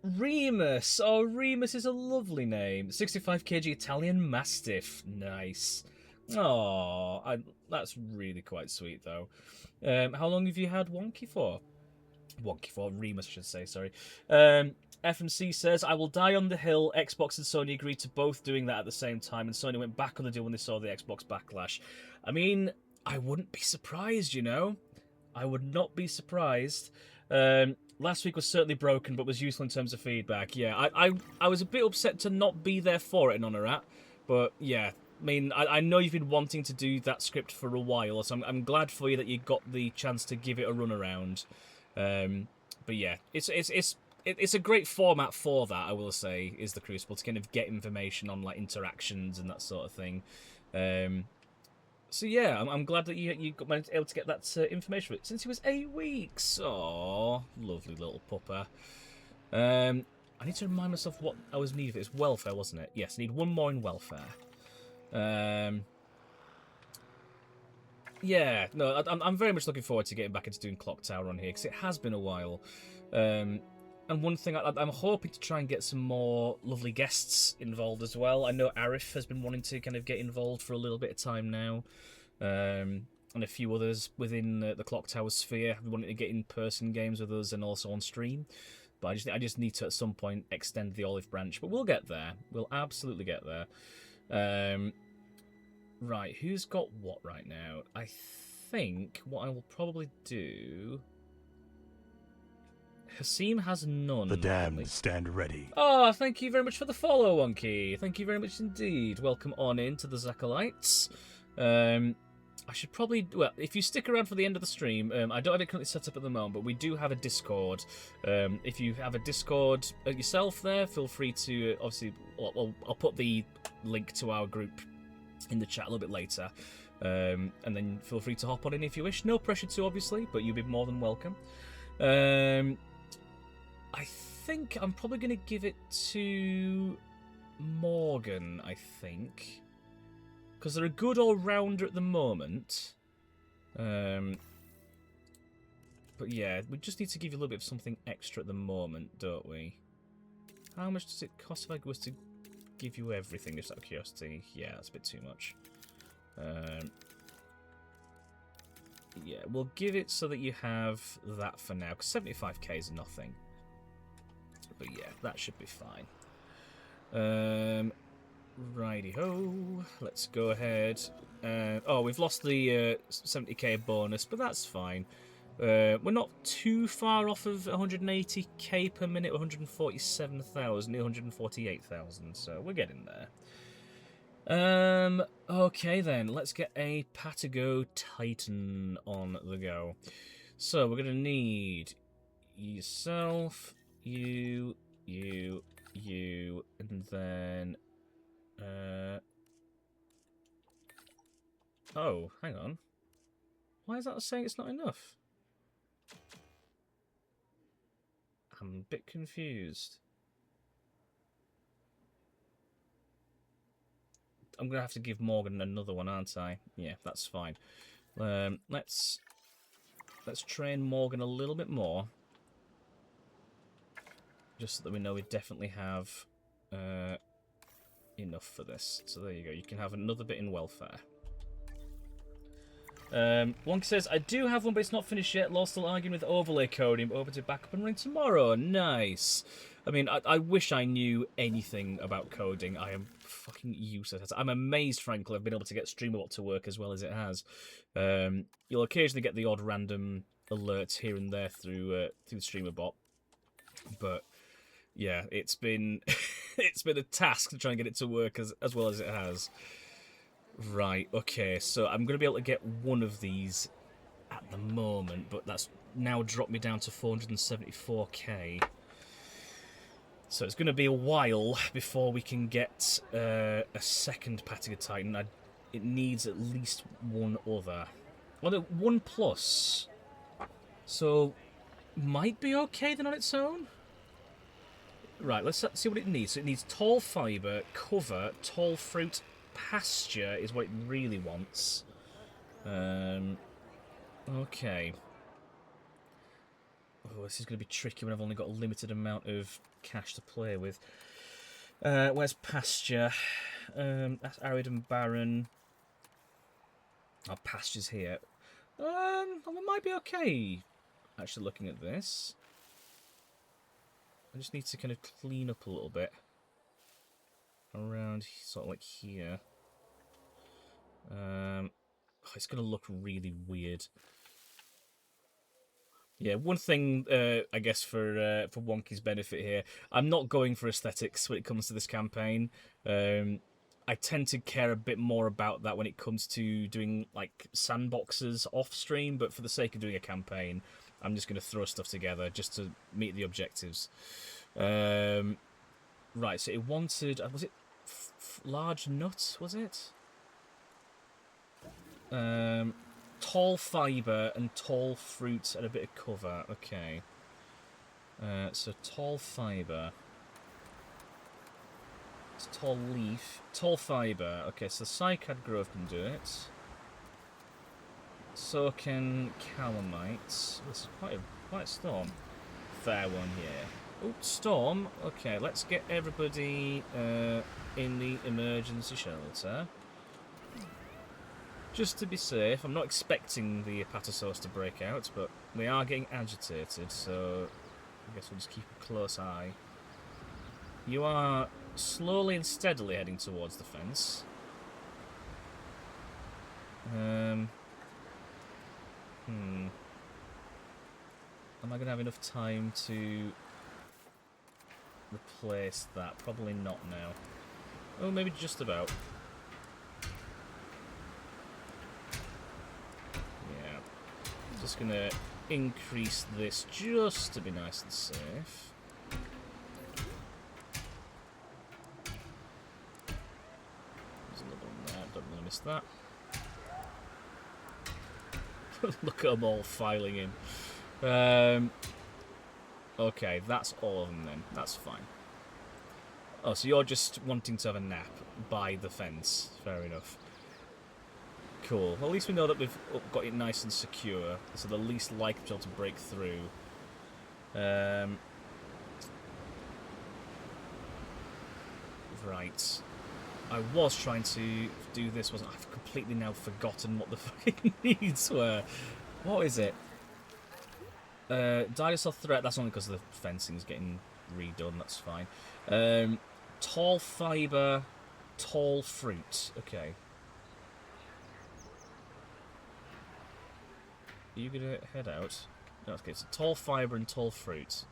Remus. Oh, Remus is a lovely name. 65 kg Italian Mastiff. Nice. Oh, that's really quite sweet, though. How long have you had Wonky for? Remus, I should say, sorry. FMC says, I will die on the hill. Xbox and Sony agreed to both doing that at the same time, and Sony went back on the deal when they saw the Xbox backlash. I mean, I wouldn't be surprised, you know? I would not be surprised. Last week was certainly broken, but was useful in terms of feedback. Yeah, I was a bit upset to not be there for it, Nonarat. But yeah, I mean, I know you've been wanting to do that script for a while, so I'm glad for you that you got the chance to give it a run around. But yeah, it's a great format for that, I will say, is the Crucible, to kind of get information on like interactions and that sort of thing. So yeah, I'm glad that you got able to get that information for it since he was 8 weeks. Oh, lovely little pupper. I need to remind myself what I was needing. It was welfare, wasn't it? Yes, I need one more in welfare. Yeah, no, I'm very much looking forward to getting back into doing Clock Tower on here because it has been a while. And one thing, I'm hoping to try and get some more lovely guests involved as well. I know Arif has been wanting to kind of get involved for a little bit of time now. And a few others within the Clock Tower sphere have been wanting to get in-person games with us and also on stream. But I just need to, at some point, extend the olive branch. But we'll get there. We'll absolutely get there. Right, who's got what right now? I think what I will probably do... Hasim has none. The damned stand ready. Oh, thank you very much for the follow, Wonky. Thank you very much indeed. Welcome on in to the ZaktallicA. I should probably... Well, if you stick around for the end of the stream, I don't have it currently set up at the moment, but we do have a Discord. If you have a Discord yourself there, feel free to... Obviously, I'll put the link to our group in the chat a little bit later. And then feel free to hop on in if you wish. No pressure to, obviously, but you'll be more than welcome. I think I'm probably going to give it to Morgan, I think. Because they're a good all-rounder at the moment. But yeah, we just need to give you a little bit of something extra at the moment, don't we? How much does it cost if I was to give you everything, just out of curiosity? Yeah, that's a bit too much. Yeah, we'll give it so that you have that for now, because 75k is nothing. But yeah, that should be fine. Righty-ho, let's go ahead. Oh, we've lost the 70k bonus, but that's fine. We're not too far off of 180k per minute, 147,000, 148,000, so we're getting there. Okay then, let's get a Patago Titan on the go. So we're gonna need yourself, you, and then oh, hang on. Why is that saying it's not enough? I'm a bit confused. I'm going to have to give Morgan another one, aren't I? Yeah, that's fine. Let's train Morgan a little bit more. Just so that we know we definitely have enough for this. So there you go. You can have another bit in welfare. Wonka says, I do have one, but it's not finished yet. Law still arguing with overlay coding, but over to back up and running tomorrow. Nice. I mean, I wish I knew anything about coding. I am fucking useless. I'm amazed, frankly, I've been able to get StreamerBot to work as well as it has. You'll occasionally get the odd random alerts here and there through StreamerBot, but yeah, it's been it's been a task to try and get it to work as well as it has. Right, okay, so I'm going to be able to get one of these at the moment, but that's now dropped me down to 474k. So it's going to be a while before we can get a second Patago Titan. It needs at least one other. Well, no, one plus. So, might be okay then on its own? Right, let's see what it needs. So it needs tall fibre, cover, tall fruit, pasture is what it really wants. Okay. Oh, this is going to be tricky when I've only got a limited amount of cash to play with. Where's pasture? That's arid and barren. Oh, pasture's here. We might be okay, actually, looking at this. I just need to kind of clean up a little bit. Around sort of like here. It's going to look really weird. Yeah, one thing, I guess, for Wonky's benefit here, I'm not going for aesthetics when it comes to this campaign. I tend to care a bit more about that when it comes to doing, like, sandboxes off-stream, but for the sake of doing a campaign, I'm just going to throw stuff together just to meet the objectives. Right, so it wanted... was it large nuts, was it? Tall fibre and tall fruit and a bit of cover. Okay. So tall fibre. It's tall leaf. Tall fibre. Okay, so Cycad Grove can do it. So can Calamite. This is quite a storm. Fair one here. Oh, storm. Okay, let's get everybody in the emergency shelter. Just to be safe. I'm not expecting the Apatosaurus to break out, but they are getting agitated, so I guess we'll just keep a close eye. You are slowly and steadily heading towards the fence. Am I going to have enough time to replace that? Probably not now. Oh, maybe just about. Just going to increase this just to be nice and safe. There's another one there, don't want to miss that. Look at them all filing in. Okay, that's all of them then. That's fine. Oh, so you're just wanting to have a nap by the fence. Fair enough. Cool. Well, at least we know that we've got it nice and secure, so the least likely to be able to break through. Right. I was trying to do this, wasn't I? I've completely now forgotten what the fucking needs were. What is it? Dinosaur threat, that's only because the fencing's getting redone, that's fine. Tall fibre, tall fruit. Okay. Are you going to head out? No, okay, so tall fibre and tall fruit.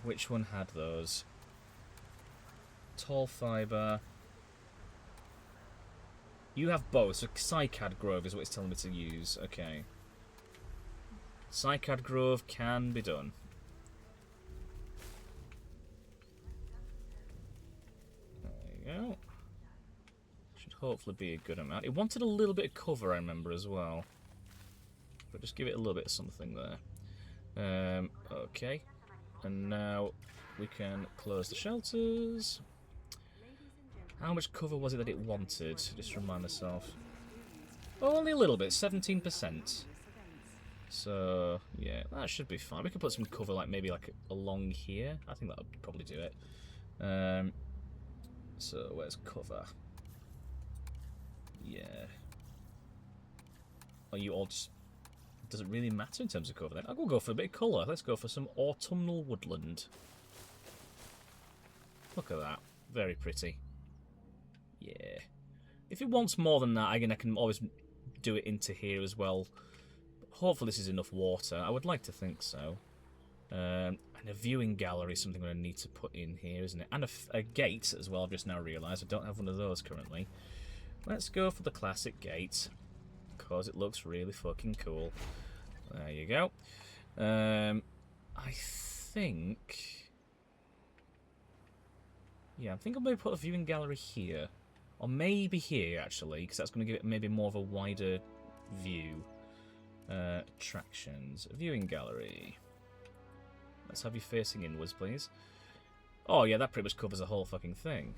Which one had those? Tall fibre. You have both, so Cycad Grove is what it's telling me to use. Okay. Cycad Grove can be done. There you go. Should hopefully be a good amount. It wanted a little bit of cover, I remember, as well. But just give it a little bit of something there. Okay. And now we can close the shelters. How much cover was it that it wanted? Just remind myself. Oh, only a little bit, 17%. So, yeah, that should be fine. We could put some cover, like maybe like along here. I think that would probably do it. So, where's cover? Yeah. Are you all just... Does it really matter in terms of cover then? I'll go for a bit of colour. Let's go for some autumnal woodland. Look at that. Very pretty. Yeah. If it wants more than that, again, I can always do it into here as well. Hopefully this is enough water. I would like to think so. And a viewing gallery is something I'm going to need to put in here, isn't it? And a gate as well, I've just now realised. I don't have one of those currently. Let's go for the classic gate, because it looks really fucking cool. There you go. I think... Yeah, I think I'll maybe put a viewing gallery here. Or maybe here, actually, because that's going to give it maybe more of a wider view. Attractions. Viewing gallery. Let's have you facing inwards, please. Oh, yeah, that pretty much covers the whole fucking thing.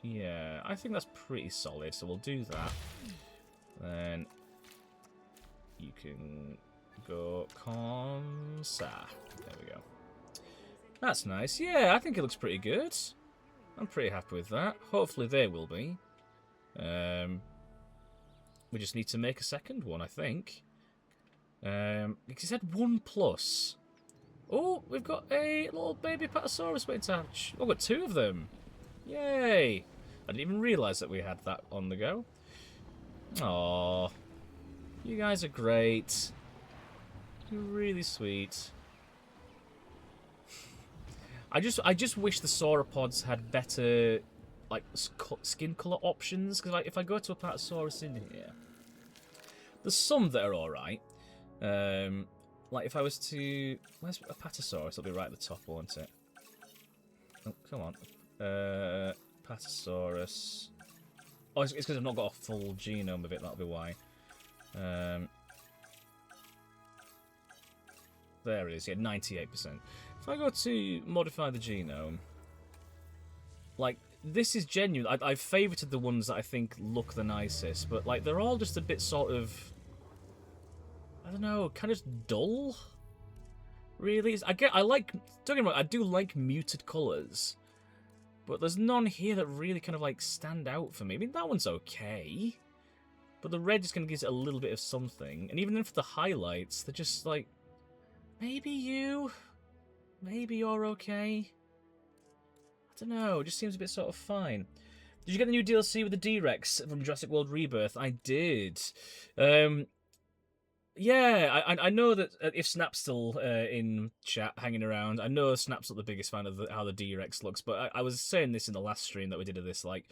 Yeah, I think that's pretty solid, so we'll do that. Then you can go Consa. There we go. That's nice. Yeah, I think it looks pretty good. I'm pretty happy with that. Hopefully they will be. We just need to make a second one, I think. Because it said 1+. Oh, we've got a little baby Patasaurus waiting to hatch. Oh, we've got 2 of them. Yay! I didn't even realise that we had that on the go. Aww. You guys are great. You're really sweet. I just wish the sauropods had better, like, skin colour options. Because like, if I go to a Patasaurus in here, there's some that are alright. Like, if I was to... Where's a Patasaurus? It'll be right at the top, won't it? Oh, come on. Patasaurus. Oh, it's because I've not got a full genome of it, that'll be why. There it is, yeah, 98%. If I go to modify the genome, like, this is genuine. I've favorited the ones that I think look the nicest, but, like, they're all just a bit sort of, I don't know, kind of dull, really. I like, don't get me wrong, I do like muted colours, but there's none here that really kind of, like, stand out for me. I mean, that one's okay, but the red just kind of gives it a little bit of something, and even then for the highlights, they're just, like, maybe you're okay. I don't know, it just seems a bit sort of fine. Did you get the new DLC with the D-Rex from Jurassic World Rebirth? I did. Yeah, I know that if Snap's still in chat hanging around, I know Snap's not the biggest fan of how the D-Rex looks, but I was saying this in the last stream that we did of this, like,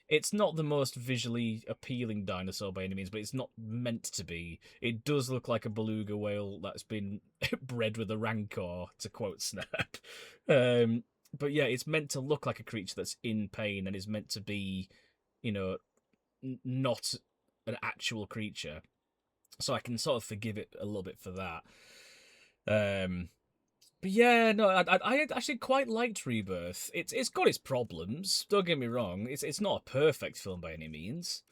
it's not the most visually appealing dinosaur by any means, but it's not meant to be. It does look like a beluga whale that's been bred with a rancor, to quote Snap. But yeah, it's meant to look like a creature that's in pain and is meant to be, you know, not an actual creature. So I can sort of forgive it a little bit for that. But yeah, no, I actually quite liked Rebirth. It's got its problems. Don't get me wrong. It's not a perfect film by any means,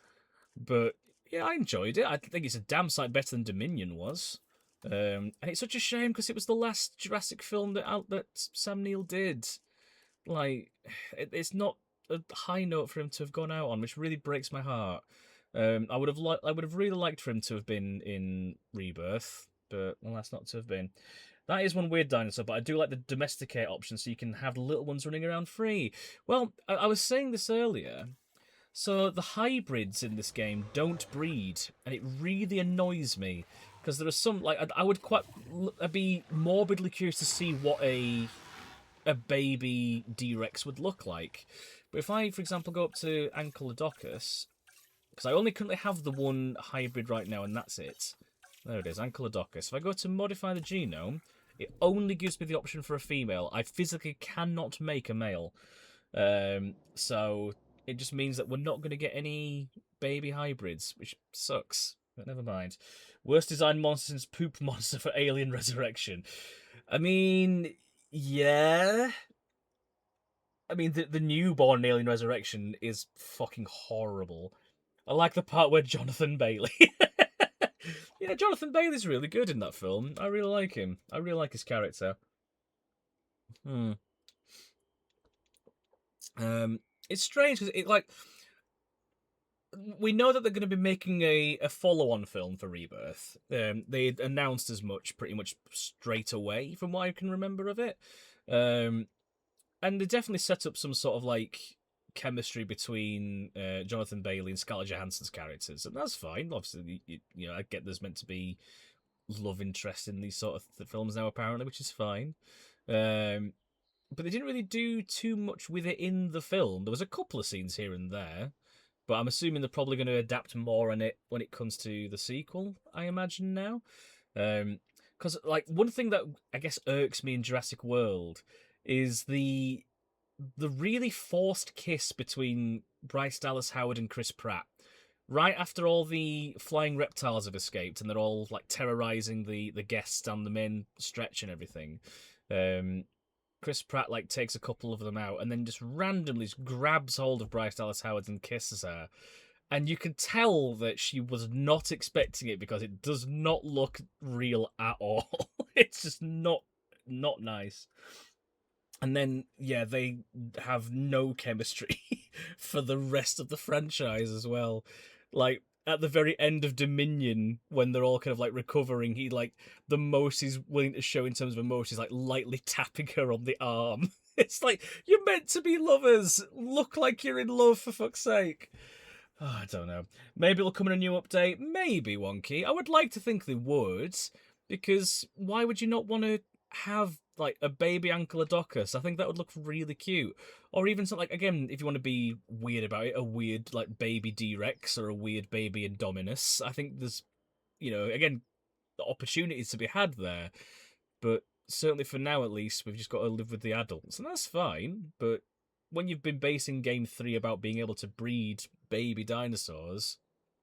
but yeah, I enjoyed it. I think it's a damn sight better than Dominion was. And it's such a shame because it was the last Jurassic film that Sam Neill did. Like, it's not a high note for him to have gone out on, which really breaks my heart. I would have really liked for him to have been in Rebirth, but alas, not to have been. That is one weird dinosaur, but I do like the domesticate option, so you can have little ones running around free. Well, I was saying this earlier. So the hybrids in this game don't breed, and it really annoys me because there are some like I would I'd be morbidly curious to see what a baby D-Rex would look like. But if I, for example, go up to Ankylodocus, because I only currently have the one hybrid right now, and that's it. There it is, Ankylodocus. If I go to modify the genome, it only gives me the option for a female. I physically cannot make a male. So it just means that we're not going to get any baby hybrids, which sucks. But never mind. Worst design monster since Poop Monster for Alien Resurrection. I mean, yeah. I mean, the newborn Alien Resurrection is fucking horrible. I like the part where Jonathan Bailey... Yeah, Jonathan Bailey's really good in that film. I really like him. I really like his character. It's strange because we know that they're going to be making a follow-on film for Rebirth. They announced as much pretty much straight away, from what I can remember of it. And they definitely set up some sort of like chemistry between Jonathan Bailey and Scarlett Johansson's characters, and that's fine. Obviously, you know, I get there's meant to be love interest in these sort of films now, apparently, which is fine. But they didn't really do too much with it in the film. There was a couple of scenes here and there, but I'm assuming they're probably going to adapt more on it when it comes to the sequel, I imagine now. Because like one thing that I guess irks me in Jurassic World is the really forced kiss between Bryce Dallas Howard and Chris Pratt. Right after all the flying reptiles have escaped and they're all like terrorizing the guests down the main stretch and everything. Chris Pratt like takes a couple of them out and then just randomly grabs hold of Bryce Dallas Howard and kisses her. And you can tell that she was not expecting it because it does not look real at all. It's just not nice. And then, yeah, they have no chemistry for the rest of the franchise as well. Like, at the very end of Dominion, when they're all kind of, like, recovering, he, like, the most he's willing to show in terms of emotion is, like, lightly tapping her on the arm. It's like, you're meant to be lovers! Look like you're in love, for fuck's sake! Oh, I don't know. Maybe it'll come in a new update. Maybe, Wonky. I would like to think they would, because why would you not want to have like a baby Ankylodocus? I think that would look really cute. Or even something like, again, if you want to be weird about it, a weird like baby D-Rex or a weird baby Indominus. I think there's, you know, again, the opportunities to be had there. But certainly for now, at least, we've just got to live with the adults, and that's fine. But when you've been basing Game 3 about being able to breed baby dinosaurs,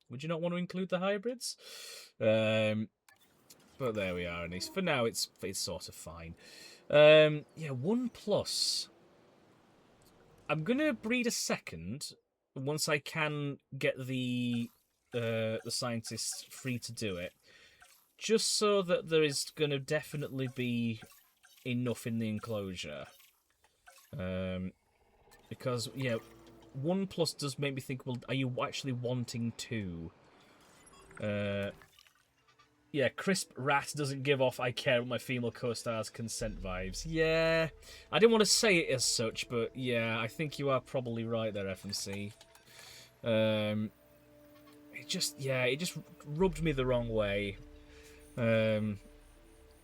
would you not want to include the hybrids? But there we are, at least. For now, it's sort of fine. Yeah, 1+. I'm going to breed a second once I can get the scientists free to do it. Just so that there is going to definitely be enough in the enclosure. Because, yeah, 1+ does make me think, well, are you actually wanting 2? Yeah, Crisp Rat doesn't give off I care what my female co-stars consent vibes. Yeah, I didn't want to say it as such, but yeah, I think you are probably right there, FMC. It just rubbed me the wrong way. And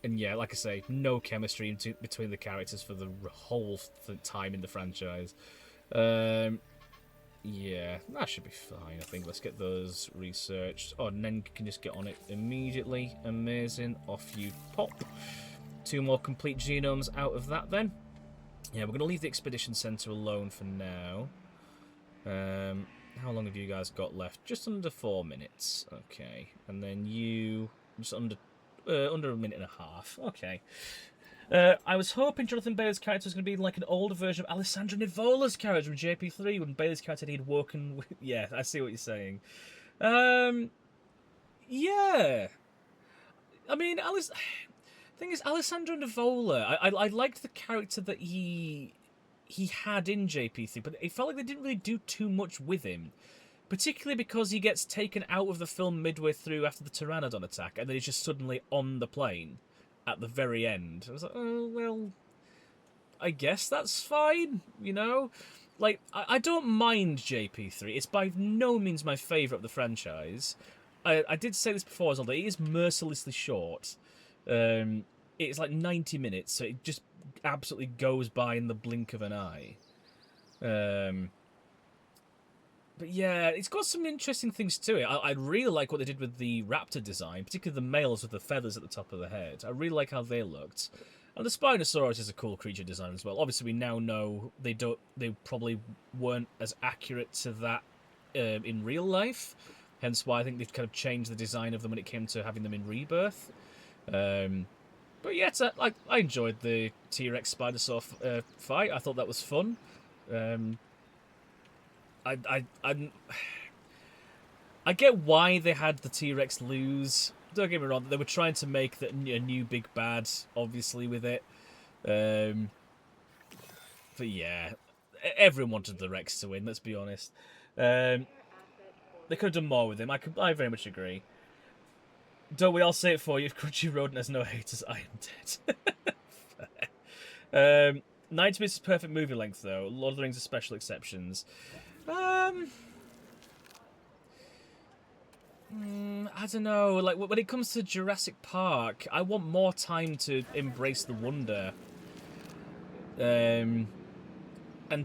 yeah, like I say, no chemistry between the characters for the whole time in the franchise. Yeah, that should be fine, I think. Let's get those researched. Oh, and then you can just get on it immediately. Amazing. Off you pop. 2 more complete genomes out of that, then. Yeah, we're going to leave the Expedition Centre alone for now. How long have you guys got left? Just under 4 minutes. Okay. And then you... just under a minute and a half. Okay. I was hoping Jonathan Bailey's character was going to be like an older version of Alessandro Nivola's character from JP3 when Bailey's character he'd woken with... Yeah, I see what you're saying. Yeah. I mean, thing is, Alessandro Nivola, I liked the character that he had in JP3, but it felt like they didn't really do too much with him. Particularly because he gets taken out of the film midway through after the Pteranodon attack, and then he's just suddenly on the plane at the very end. I was like, oh, well, I guess that's fine, you know? Like, I don't mind JP3. It's by no means my favourite of the franchise. I did say this before as well, that it is mercilessly short. It's like 90 minutes, so it just absolutely goes by in the blink of an eye. But yeah, it's got some interesting things to it. I really like what they did with the raptor design, particularly the males with the feathers at the top of the head. I really like how they looked. And the Spinosaurus is a cool creature design as well. Obviously, we now know they probably weren't as accurate to that in real life. Hence why I think they've kind of changed the design of them when it came to having them in Rebirth. But yeah, I enjoyed the T-Rex Spinosaur fight. I thought that was fun. I get why they had the T-Rex lose. Don't get me wrong, they were trying to make a new big bad, obviously, with it. But yeah, everyone wanted the Rex to win, let's be honest. They could have done more with him, I very much agree. Don't we all say it for you, if Crunchy Rodent has no haters, I am dead. 90 minutes is perfect movie length, though. Lord of the Rings are special exceptions. I don't know. Like when it comes to Jurassic Park, I want more time to embrace the wonder, and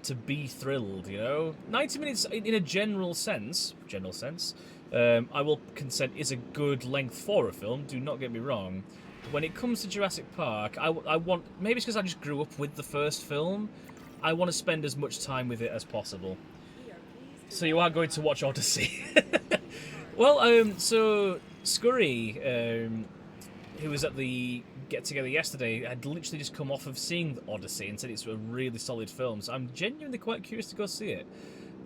to be thrilled. You know, 90 minutes in a general sense, I will consent is a good length for a film. Do not get me wrong. When it comes to Jurassic Park, I want, maybe it's because I just grew up with the first film. I want to spend as much time with it as possible. So you are going to watch Odyssey. Well, so Scurry, who was at the get-together yesterday, had literally just come off of seeing Odyssey and said it's a really solid film, so I'm genuinely quite curious to go see it.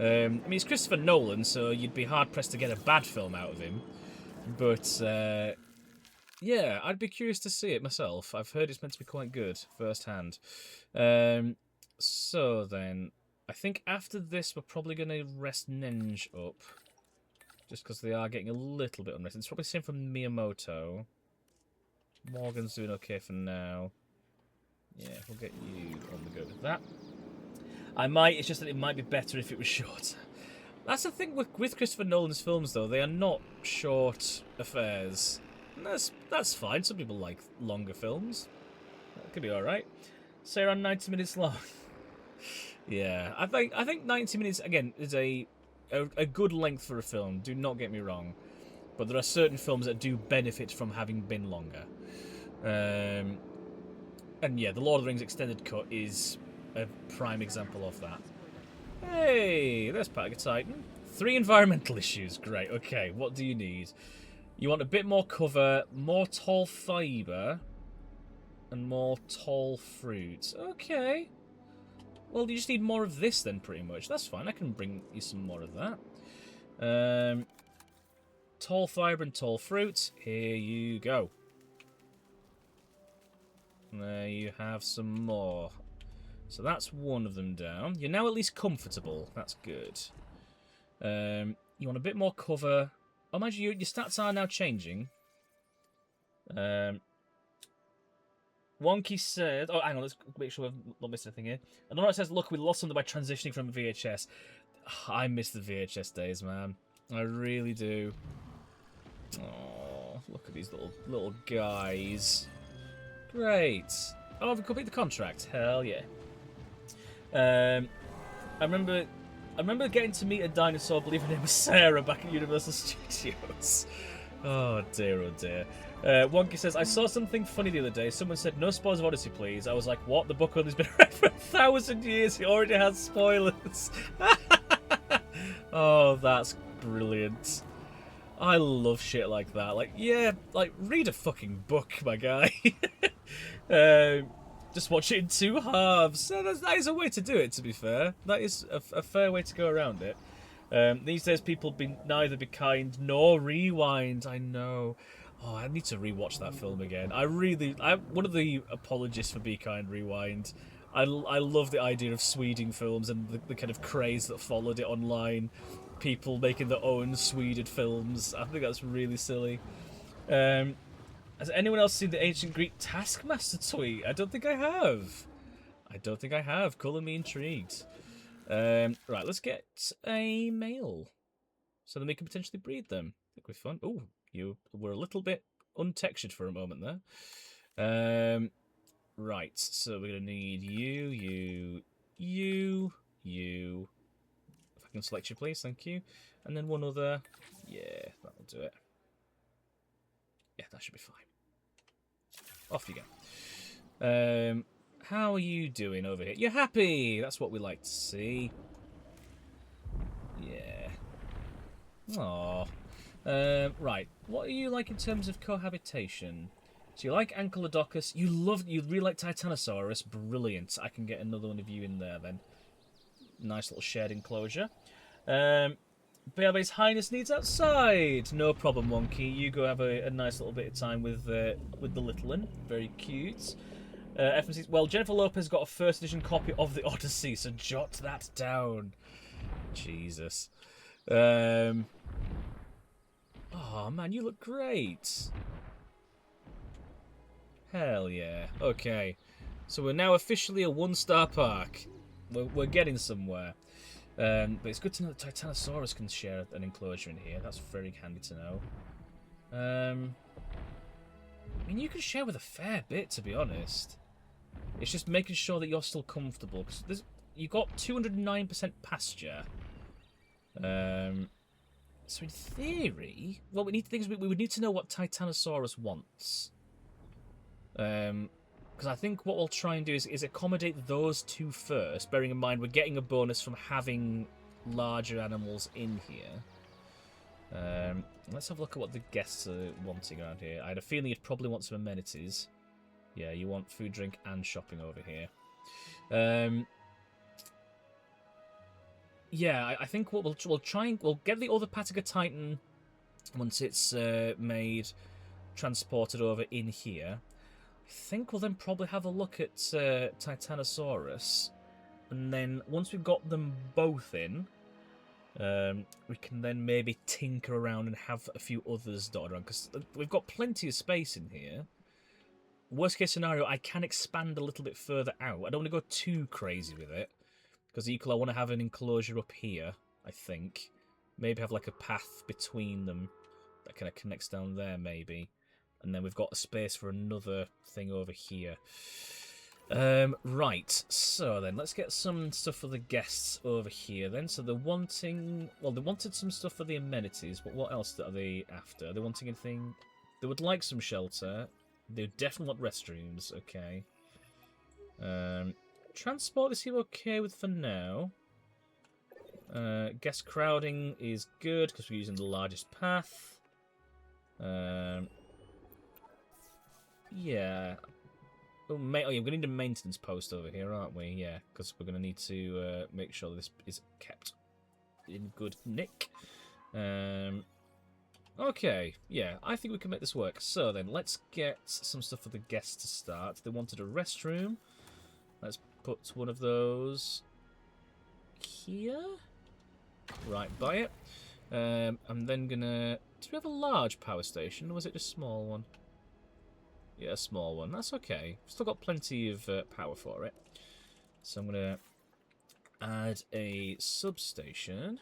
I mean, it's Christopher Nolan, so you'd be hard-pressed to get a bad film out of him. But, yeah, I'd be curious to see it myself. I've heard it's meant to be quite good, firsthand. So then, I think after this, we're probably going to rest Nenge up. Just because they are getting a little bit unrested. It's probably the same from Miyamoto. Morgan's doing okay for now. Yeah, we'll get you on the go with that. It's just that it might be better if it was shorter. That's the thing with Christopher Nolan's films, though. They are not short affairs. And that's fine. Some people like longer films. That could be alright. Say around 90 minutes long. Yeah, I think 90 minutes, again, is a good length for a film, do not get me wrong, but there are certain films that do benefit from having been longer. And yeah, the Lord of the Rings extended cut is a prime example of that. Hey, there's Patagon Titan. 3 environmental issues, great, okay, what do you need? You want a bit more cover, more tall fibre, and more tall fruit. Okay. Well, you just need more of this then, pretty much. That's fine. I can bring you some more of that. Tall fibre and tall fruit. Here you go. There you have some more. So that's one of them down. You're now at least comfortable. That's good. You want a bit more cover. Oh, mind you, your stats are now changing. Wonky said... Oh, hang on, let's make sure we've not missed anything here. And then it says, look, we lost something by transitioning from VHS. I miss the VHS days, man. I really do. Oh, look at these little guys. Great. Oh, we've completed the contract. Hell yeah. I remember getting to meet a dinosaur, I believe her name was Sarah, back at Universal Studios. Oh dear, oh dear. Wonky says, I saw something funny the other day. Someone said, no spoilers of Odyssey, please. I was like, what? The book only's been around for 1,000 years. It already has spoilers. Oh, that's brilliant. I love shit like that. Like, yeah, like, read a fucking book, my guy. Just watch it in two halves. So that is a way to do it, to be fair. That is a fair way to go around it. These days, people neither be kind nor rewind. I know. Oh, I need to rewatch that film again. I'm one of the apologists for Be Kind Rewind. I love the idea of Sweding films and the kind of craze that followed it online. People making their own Sweded films. I think that's really silly. Has anyone else seen the ancient Greek Taskmaster tweet? I don't think I have. I don't think I have. Colour me intrigued. Right, let's get a male. So then we can potentially breed them. That'd be fun. Oh, you were a little bit untextured for a moment there. Right, so we're going to need you. If I can select you, please, thank you. And then one other. Yeah, that'll do it. Yeah, that should be fine. Off you go. How are you doing over here? You're happy! That's what we like to see. Yeah. Aww. Right, what are you like in terms of cohabitation? So you like Ankylodocus, you really like Titanosaurus, brilliant. I can get another one of you in there then. Nice little shared enclosure. But His Highness needs outside. No problem, Wonky. You go have a nice little bit of time with the little one. Very cute. FMC. Well, Jennifer Lopez got a first edition copy of the Odyssey, so jot that down. Jesus. Oh man, you look great. Hell yeah. Okay. So we're now officially a one-star park. We're getting somewhere. But it's good to know that Titanosaurus can share an enclosure in here. That's very handy to know. I mean, you can share with a fair bit, to be honest. It's just making sure that you're still comfortable. Because you got 209% pasture. So in theory, what we need to think is we would need to know what Titanosaurus wants. Because I think what we'll try and do is accommodate those two first, bearing in mind we're getting a bonus from having larger animals in here. Let's have a look at what the guests are wanting around here. I had a feeling you'd probably want some amenities. Yeah, you want food, drink, and shopping over here. Yeah, I think what we'll try and we'll get the other Pataga Titan once it's made, transported over in here. I think we'll then probably have a look at Titanosaurus, and then once we've got them both in, we can then maybe tinker around and have a few others dotted around, because we've got plenty of space in here. Worst case scenario, I can expand a little bit further out. I don't want to go too crazy with it, because equally I want to have an enclosure up here, I think. Maybe have like a path between them that kind of connects down there, maybe. And then we've got a space for another thing over here. Right, so then let's get some stuff for the guests over here then. So they're wanting... Well, they wanted some stuff for the amenities, but what else are they after? Are they wanting anything? They would like some shelter. They definitely want restrooms, okay. Transport they seem okay with for now. Guest crowding is good because we're using the largest path. Yeah. Oh, yeah, we're going to need a maintenance post over here, aren't we? Yeah, because we're going to need to make sure this is kept in good nick. Okay, yeah, I think we can make this work. So then, let's get some stuff for the guests to start. They wanted a restroom. Let's put one of those here. Right by it. I'm then going to... Do we have a large power station, or was it just a small one? Yeah, a small one. That's okay. Still got plenty of power for it. So I'm going to add a substation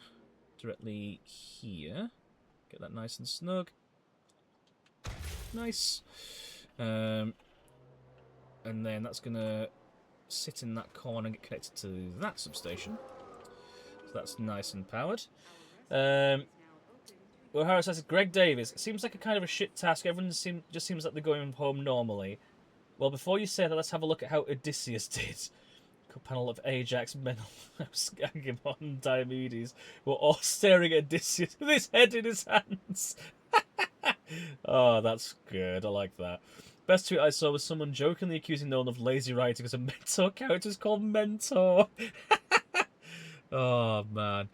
directly here. Get that nice and snug. Nice. And then that's going to sit in that corner and get connected to that substation. So that's nice and powered. Well, Harris says, Greg Davis, it seems like a kind of a shit task. Everyone just seems like they're going home normally. Well, before you say that, let's have a look at how Odysseus did. panel of Ajax, Menelaus, Agamemnon, and Diomedes were all staring at Odysseus with his head in his hands. Oh, that's good. I like that. Best tweet I saw was someone jokingly accusing Nolan of lazy writing because a Mentor character is called Mentor. Oh, man.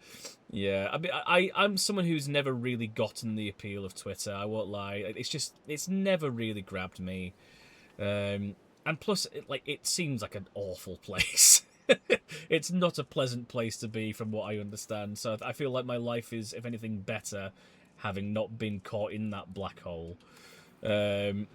Yeah, I mean, I'm someone who's never really gotten the appeal of Twitter, I won't lie. It's never really grabbed me. And plus, it seems like an awful place. It's not a pleasant place to be, from what I understand. So I feel like my life is, if anything, better, having not been caught in that black hole. But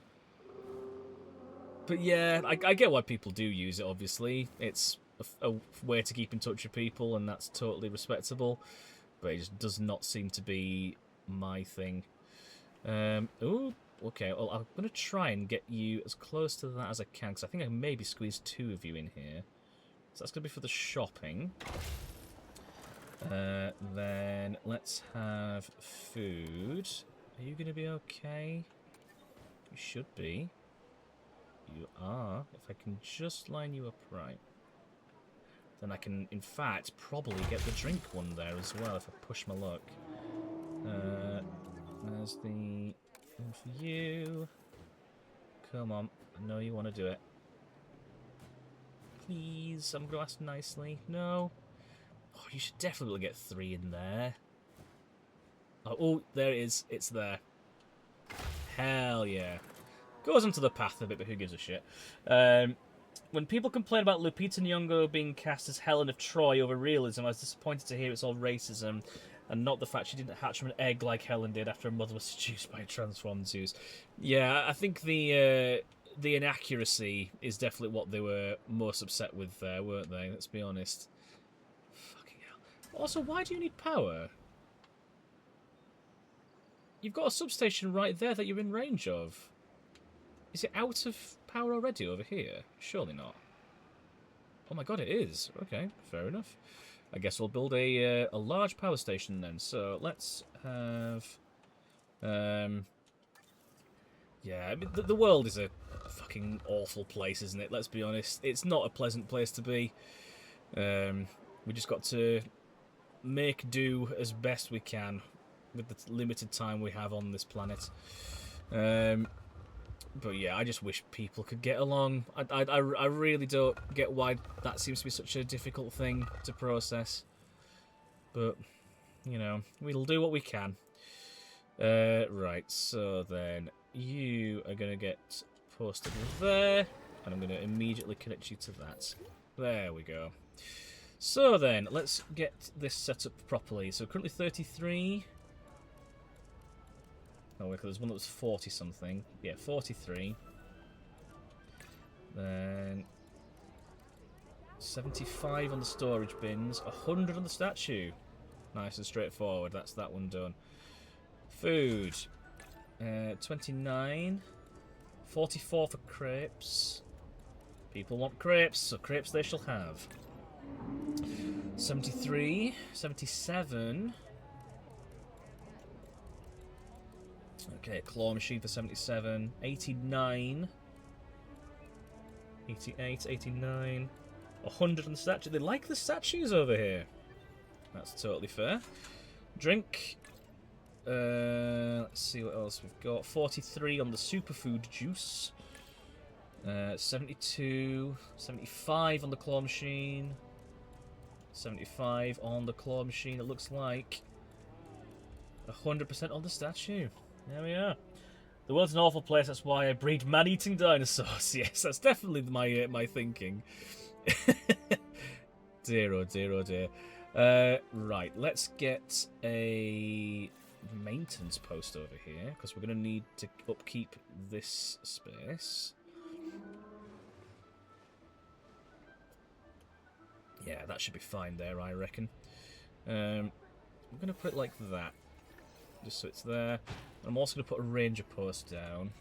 yeah, I get why people do use it, obviously. It's a way to keep in touch with people, and that's totally respectable. But it just does not seem to be my thing. Oh, okay. Well, I'm going to try and get you as close to that as I can, because I think I can maybe squeeze 2 of you in here. So that's going to be for the shopping. Then let's have food. Are you going to be okay? You should be. You are. If I can just line you up right. Then I can, in fact, probably get the drink one there as well if I push my luck. There's the one for you. Come on. I know you want to do it. Please, I'm going to ask nicely. No. Oh, you should definitely get 3 in there. Oh, there it is. It's there. Hell yeah. Goes onto the path a bit, but who gives a shit? When people complain about Lupita Nyong'o being cast as Helen of Troy over realism, I was disappointed to hear it's all racism, and not the fact she didn't hatch from an egg like Helen did after her mother was seduced by a transformed Zeus. Yeah, I think the inaccuracy is definitely what they were most upset with there, weren't they? Let's be honest. Fucking hell. Also, why do you need power? You've got a substation right there that you're in range of. Is it out of power already over here? Surely not. Oh my god, it is. Okay, fair enough. I guess we'll build a large power station then. So let's have... yeah, I mean, the world is a fucking awful place, isn't it? Let's be honest. It's not a pleasant place to be. We just got to make do as best we can with the limited time we have on this planet. But yeah, I just wish people could get along. I really don't get why that seems to be such a difficult thing to process. But, you know, we'll do what we can. Right, so then you are going to get posted there. And I'm going to immediately connect you to that. There we go. So then, let's get this set up properly. So currently 33... Oh, wait, there's one that was 40-something. Yeah, 43. Then 75 on the storage bins. 100 on the statue. Nice and straightforward. That's that one done. Food. 29. 44 for crepes. People want crepes, so crepes they shall have. 73. 77. Okay, claw machine for 77, 89, 88, 89, 100 on the statue. They like the statues over here. That's totally fair. Drink. Let's see what else we've got. 43 on the superfood juice. 72, 75 on the claw machine. 75 on the claw machine, it looks like. 100% on the statue. There we are. The world's an awful place, that's why I breed man-eating dinosaurs. Yes, that's definitely my thinking. Dear, oh dear, oh dear. Right, let's get a maintenance post over here, because we're going to need to upkeep this space. Yeah, that should be fine there, I reckon. I'm going to put it like that, just so it's there. I'm also going to put a ranger post down.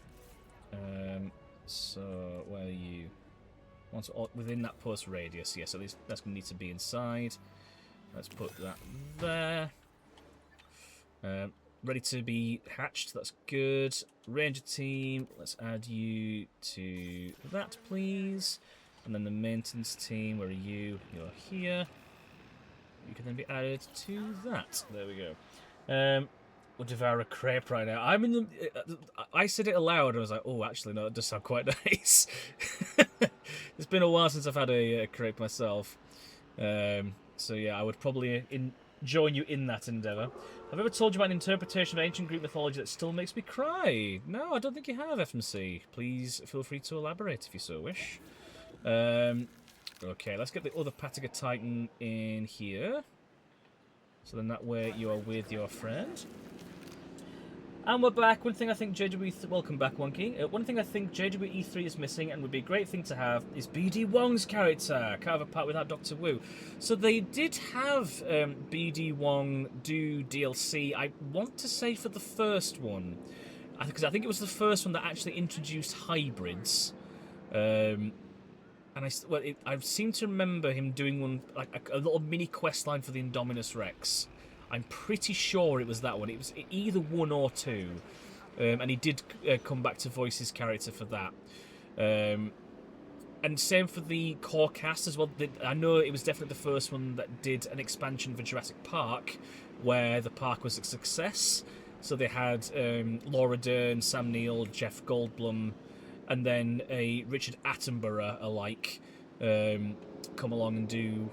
So, where are you? Within that post radius, yeah, so that's going to need to be inside. Let's put that there. Ready to be hatched, that's good. Ranger team, let's add you to that, please. And then the maintenance team, where are you? You're here. You can then be added to that. There we go. We'll devour a crepe right now. I'm in the. I said it aloud. I was like, oh, actually, no, it does sound quite nice. It's been a while since I've had a crepe myself. So yeah, I would probably join you in that endeavour. Have I ever told you about an interpretation of ancient Greek mythology that still makes me cry? No, I don't think you have, FMC. Please feel free to elaborate if you so wish. Okay, let's get the other Pataga Titan in here. So then that way you are with your friend. And we're back. One thing I think JWE... Welcome back, Wonky. One thing I think JWE3 is missing and would be a great thing to have is BD Wong's character. Can't have a part without Dr. Wu. So they did have BD Wong do DLC, I want to say for the first one. Because I think it was the first one that actually introduced hybrids. And I seem to remember him doing one, like a little mini quest line for the Indominus Rex. I'm pretty sure it was that one. It was either 1 or 2. And he did come back to voice his character for that. And same for the core cast as well. I know it was definitely the first one that did an expansion for Jurassic Park, where the park was a success. So they had Laura Dern, Sam Neill, Jeff Goldblum, and then a Richard Attenborough alike come along and do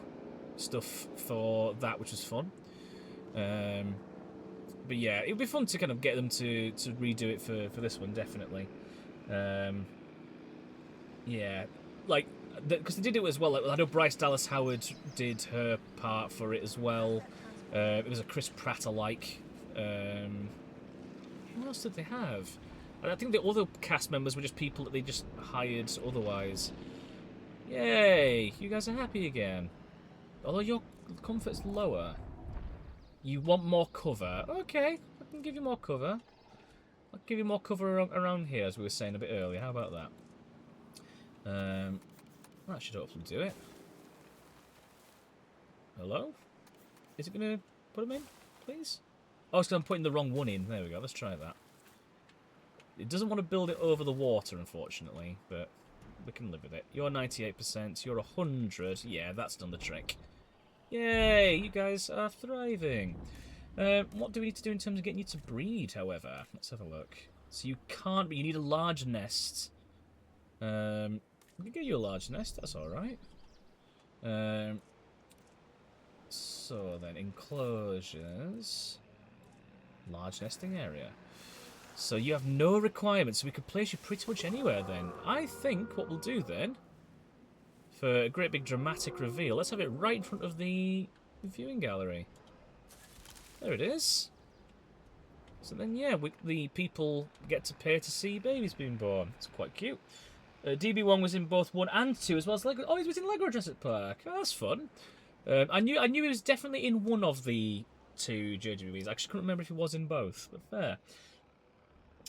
stuff for that, which was fun. But yeah, it would be fun to kind of get them to redo it for this one, definitely. Yeah, like, because they did it as well. Like, I know Bryce Dallas Howard did her part for it as well. It was a Chris Pratt alike. What else did they have? I think the other cast members were just people that they just hired otherwise. Yay! You guys are happy again. Although your comfort's lower. You want more cover. Okay, I can give you more cover. I'll give you more cover around here, as we were saying a bit earlier. How about that? That should hopefully do it. Hello? Is it going to put them in, please? Oh, it's I'm putting the wrong one in. There we go. Let's try that. It doesn't want to build it over the water, unfortunately, but we can live with it. You're 98%. You're 100. Yeah, that's done the trick. Yay! You guys are thriving. What do we need to do in terms of getting you to breed, however? Let's have a look. So you can't, but you need a large nest. We can get you a large nest. That's all right. So then, enclosures. Large nesting area. So you have no requirements, so we could place you pretty much anywhere then. I think what we'll do then, for a great big dramatic reveal, let's have it right in front of the viewing gallery. There it is. So then, yeah, the people get to pay to see babies being born. It's quite cute. DB Wong was in both 1 and 2 as well as Lego. Oh, he was in Lego Jurassic Park. Oh, that's fun. I knew he was definitely in one of the 2 JWBs. I just couldn't remember if he was in both, but fair.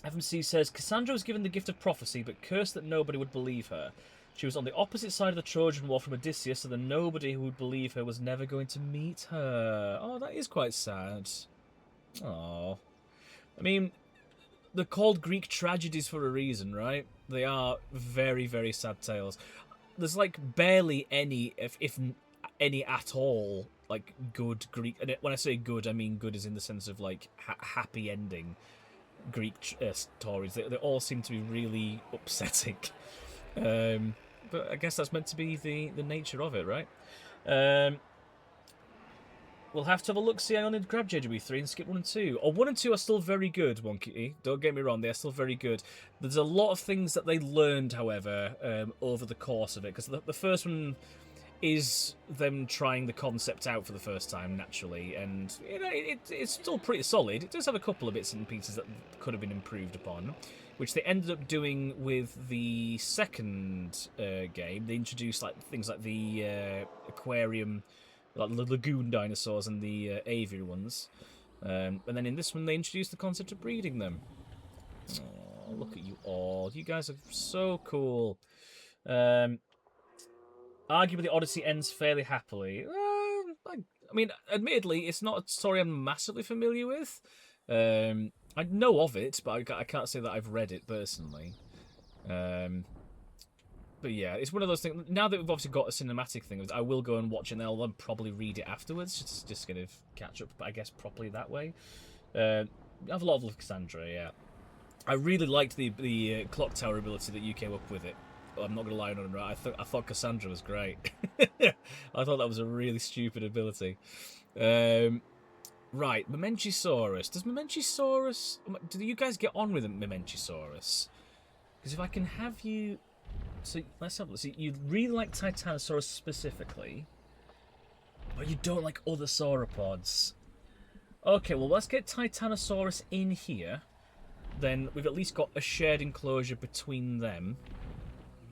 FMC says, Cassandra was given the gift of prophecy, but cursed that nobody would believe her. She was on the opposite side of the Trojan War from Odysseus, so that nobody who would believe her was never going to meet her. Oh, that is quite sad. Oh. I mean, they're called Greek tragedies for a reason, right? They are very, very sad tales. There's, like, barely any, if any at all, like, good Greek... And when I say good, I mean good as in the sense of, like, happy ending Greek stories. They all seem to be really upsetting. But I guess that's meant to be the nature of it, right? We'll have to have a look. See, I only grab JW3 and skip 1 and 2. Or 1 and 2 are still very good, Wonky. Don't get me wrong, they are still very good. There's a lot of things that they learned, however, over the course of it. Because the first one is them trying the concept out for the first time, naturally. And, you know, it's still pretty solid. It does have a couple of bits and pieces that could have been improved upon, which they ended up doing with the second game. They introduced like things like the aquarium, like the lagoon dinosaurs and the aviary ones. And then in this one, they introduced the concept of breeding them. Oh, look at you all. You guys are so cool. Arguably, the Odyssey ends fairly happily. I mean, admittedly, it's not a story I'm massively familiar with. I know of it, but I can't say that I've read it personally. But yeah, it's one of those things. Now that we've obviously got a cinematic thing, I will go and watch it, and I'll then probably read it afterwards, just kind of catch up. But I guess properly that way. I have a lot of Cassandra. Yeah, I really liked the clock tower ability that you came up with. It. I'm not gonna lie on it. I thought Cassandra was great. I thought that was a really stupid ability. Right, Memenchisaurus. Does Memenchisaurus... Do you guys get on with Memenchisaurus? Because if I can have you... So, let's have a look. So, you really like Titanosaurus specifically, but you don't like other sauropods. Okay, well, let's get Titanosaurus in here. Then we've at least got a shared enclosure between them.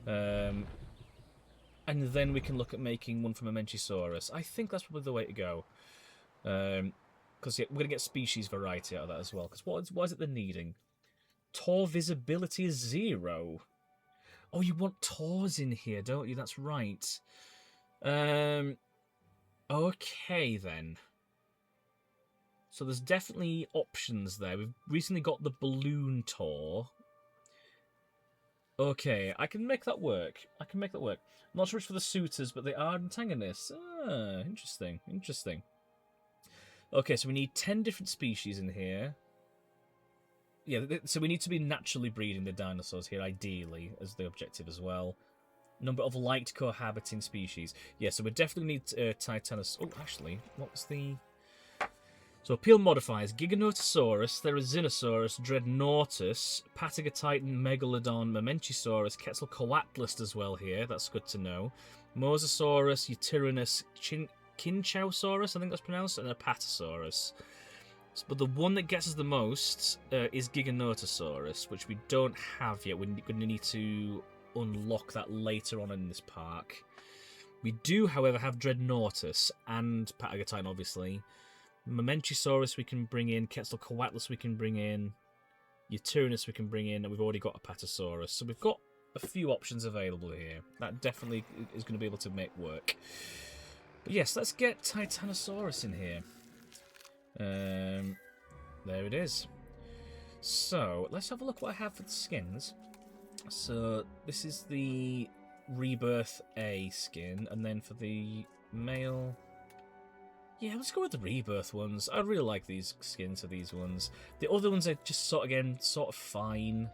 And then we can look at making one for Memenchisaurus. I think that's probably the way to go. Because yeah, we're going to get species variety out of that as well. Because what is it they're needing? Tor visibility is 0. Oh, you want Tors in here, don't you? That's right. Okay, then. So there's definitely options there. We've recently got the balloon Tor. Okay, I can make that work. I'm not sure it's for the suitors, but they are antagonists. Ah, interesting. Okay, so we need 10 different species in here. Yeah, so we need to be naturally breeding the dinosaurs here, ideally, as the objective as well. Number of light cohabiting species. Yeah, so we definitely need Titanos... Oh, actually, what's the... So appeal modifiers: Giganotosaurus, Therizinosaurus, Dreadnoughtus, Patagotitan, Megalodon, Memenchisaurus, Quetzalcoatlus as well here. That's good to know. Mosasaurus, Utyrannus, Kinchausaurus, I think that's pronounced, and Apatosaurus. But the one that gets us the most is Giganotosaurus, which we don't have yet. We're going to need to unlock that later on in this park. We do, however, have Dreadnoughtus and Patagotitan, obviously. Memenchisaurus we can bring in, Quetzalcoatlus we can bring in, Utyrannus we can bring in, and we've already got Apatosaurus. So we've got a few options available here. That definitely is going to be able to make work. But yes, let's get Titanosaurus in here. There it is. So, let's have a look what I have for the skins. So, this is the Rebirth A skin, and then for the male... Yeah, let's go with the Rebirth ones. I really like these skins for these ones. The other ones are just sort of fine.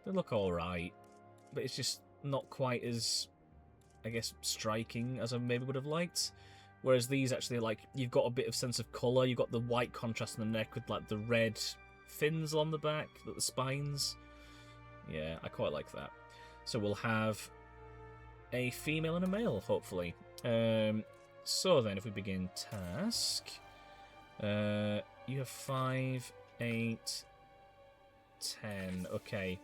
They look alright, but it's just not quite as, I guess, striking as I maybe would have liked. Whereas these actually, like, you've got a bit of sense of colour. You've got the white contrast on the neck with, like, the red fins on the back, the spines. Yeah, I quite like that. So we'll have a female and a male, hopefully. So then, if we begin task, you have 5, 8, 10. Okay.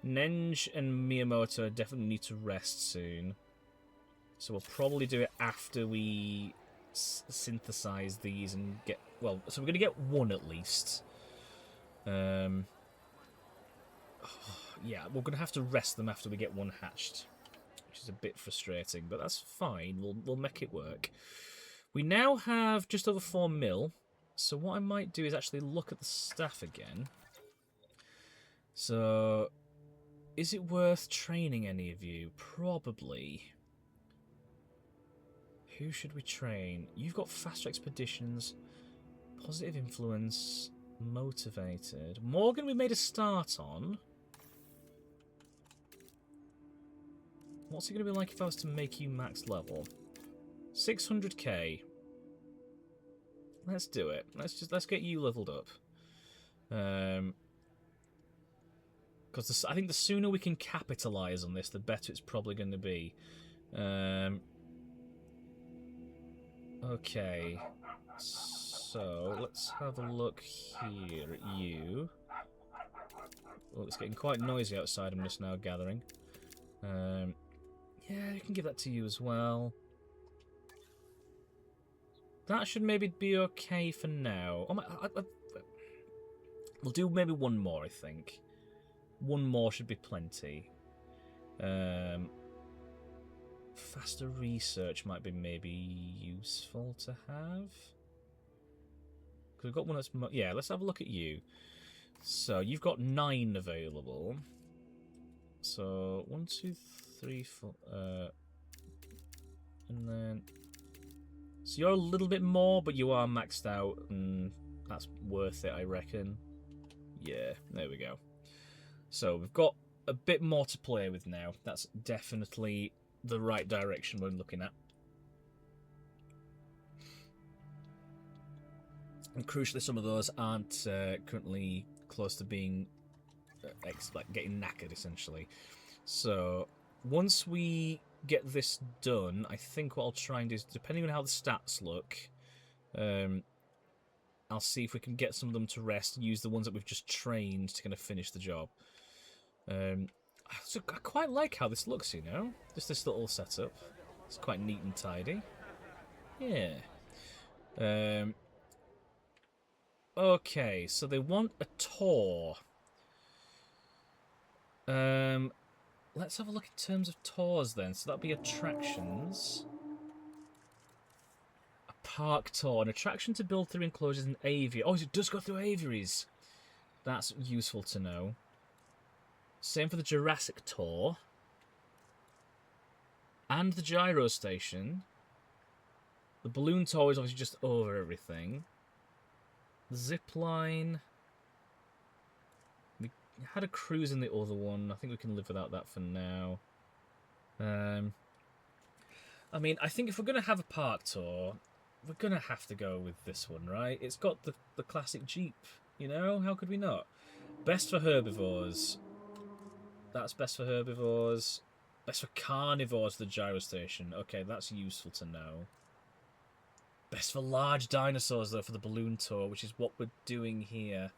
Nenj and Miyamoto definitely need to rest soon. So we'll probably do it after we synthesize these and get... Well, so we're going to get one at least. Yeah, we're going to have to rest them after we get one hatched, which is a bit frustrating, but that's fine. We'll make it work. We now have just over 4 mil, so what I might do is actually look at the staff again. So, is it worth training any of you? Probably. Who should we train? You've got faster expeditions, positive influence, motivated. Morgan we made a start on. What's it going to be like if I was to make you max level? 600k. Let's do it. Let's get you leveled up. Because I think the sooner we can capitalize on this, the better it's probably going to be. Okay. So let's have a look here at you. Oh, it's getting quite noisy outside. I'm just now gathering. Yeah, you can give that to you as well. That should maybe be okay for now. We'll do maybe one more, I think. One more should be plenty. Faster research might be maybe useful to have. Because we've got one that's... Yeah, let's have a look at you. So, you've got 9 available. So, 1, 2, 3, 4, and then... So you're a little bit more, but you are maxed out, and that's worth it, I reckon. Yeah, there we go. So we've got a bit more to play with now. That's definitely the right direction we're looking at. And crucially, some of those aren't currently close to being like getting knackered, essentially. So once we get this done, I think what I'll try and do is, depending on how the stats look, I'll see if we can get some of them to rest and use the ones that we've just trained to kind of finish the job. So I quite like how this looks, you know? Just this little setup. It's quite neat and tidy. Yeah. Okay, so they want a tour. Let's have a look in terms of tours then. So that'd be attractions. A park tour. An attraction to build through enclosures and aviaries. Oh, it does go through aviaries. That's useful to know. Same for the Jurassic tour. And the gyro station. The balloon tour is obviously just over everything. The zip line. We had a cruise in the other one. I think we can live without that for now. I mean, I think if we're going to have a park tour, we're going to have to go with this one, right? It's got the classic Jeep, you know? How could we not? Best for herbivores. That's best for herbivores. Best for carnivores, the gyro station. Okay, that's useful to know. Best for large dinosaurs, though, for the balloon tour, which is what we're doing here.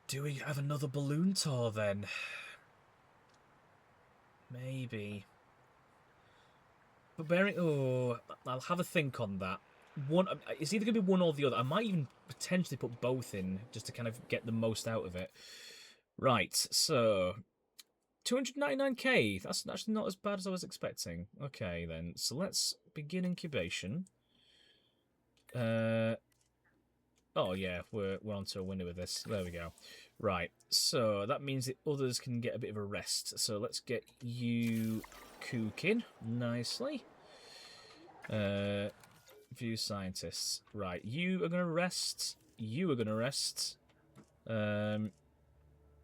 Do we have another balloon tour, then? Maybe. But bearing... Oh, I'll have a think on that. One, it's either going to be one or the other. I might even potentially put both in, just to kind of get the most out of it. Right, so... 299k. That's actually not as bad as I was expecting. Okay, then. So let's begin incubation. Oh, yeah, we're onto a winner with this. There we go. Right, so that means that others can get a bit of a rest. So let's get you cooking nicely. View scientists. Right, you are going to rest. You are going to rest.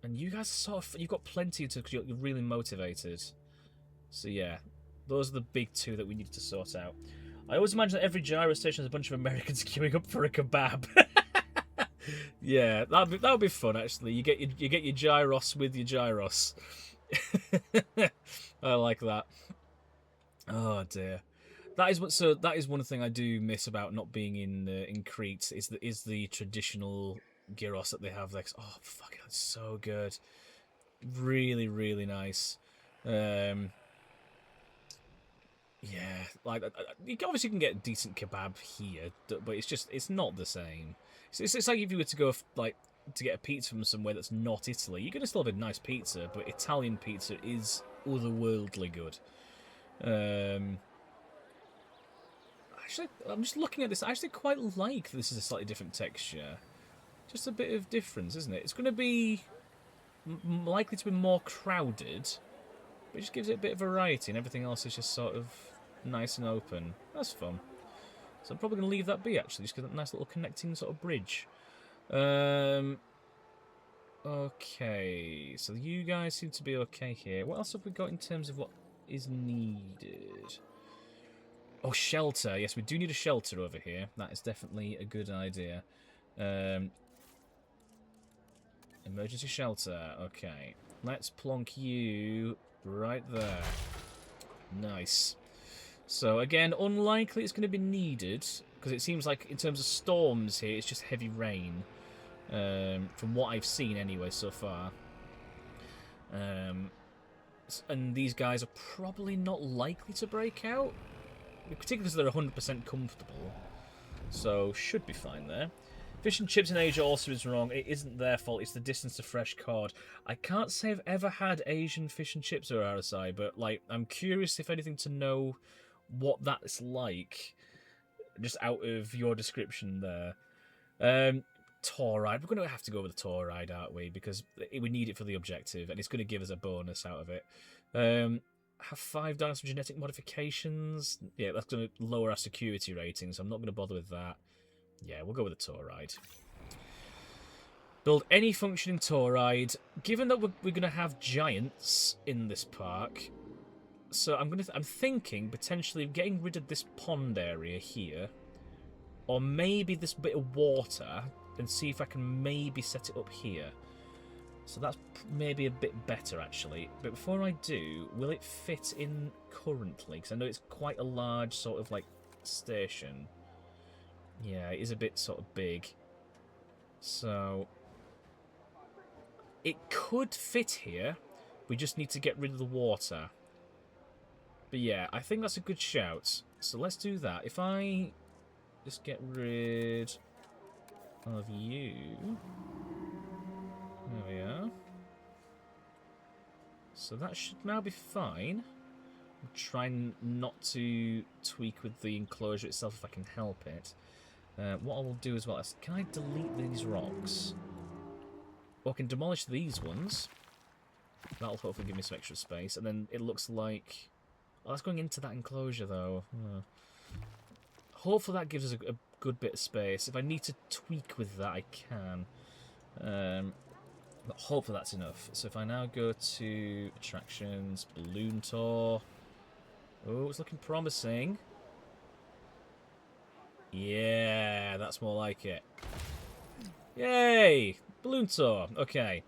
And you guys sort of, you've got plenty to, because you're really motivated. So yeah, those are the big two that we need to sort out. I always imagine that every gyro station has a bunch of Americans queuing up for a kebab. Yeah, that would be fun actually. You get your gyros with your gyros. I like that. Oh dear. That is one thing I do miss about not being in Crete is the traditional gyros that they have there. Oh fuck, that's so good. Really, really nice. Yeah, like you obviously can get decent kebab here, but it's not the same. It's like if you were to go to get a pizza from somewhere that's not Italy, you're gonna still have a nice pizza, but Italian pizza is otherworldly good. Actually, I'm just looking at this. I actually quite like this is a slightly different texture. Just a bit of difference, isn't it? It's going to be likely to be more crowded, but it just gives it a bit of variety, and everything else is just sort of nice and open. That's fun. So I'm probably going to leave that be, actually, just because that nice little connecting sort of bridge. Okay, so you guys seem to be okay here. What else have we got in terms of what is needed? Oh, shelter. Yes, we do need a shelter over here. That is definitely a good idea. Emergency shelter. Okay. Let's plonk you right there. Nice. So, again, unlikely it's going to be needed, because it seems like in terms of storms here, it's just heavy rain. From what I've seen anyway so far. And these guys are probably not likely to break out, particularly because they're 100% comfortable. So, should be fine there. Fish and chips in Asia also is wrong. It isn't their fault. It's the distance to fresh cod. I can't say I've ever had Asian fish and chips or RSI, but like I'm curious if anything to know what that's like, just out of your description there. Tauride. We're going to have to go with the Tauride, aren't we? Because we need it for the objective, and it's going to give us a bonus out of it. Have 5 dinosaur genetic modifications. Yeah, that's going to lower our security rating, so I'm not going to bother with that. Yeah, we'll go with the Tauride. Build any functioning Tauride. Given that we're going to have giants in this park, so I'm thinking potentially of getting rid of this pond area here, or maybe this bit of water, and see if I can maybe set it up here. So that's maybe a bit better, actually. But before I do, will it fit in currently? Because I know it's quite a large sort of, like, station. Yeah, it is a bit sort of big. So it could fit here. We just need to get rid of the water. But yeah, I think that's a good shout. So let's do that. If I just get rid of you... There we are. So that should now be fine. I'm trying not to tweak with the enclosure itself if I can help it. What I will do as well is, can I delete these rocks? Or I can demolish these ones. That'll hopefully give me some extra space. And then it looks like... Oh, that's going into that enclosure, though. Hopefully that gives us a good bit of space. If I need to tweak with that, I can. But hopefully that's enough. So if I now go to attractions, balloon tour. Oh, it's looking promising. Yeah, that's more like it. Yay! Balloon tour. Okay.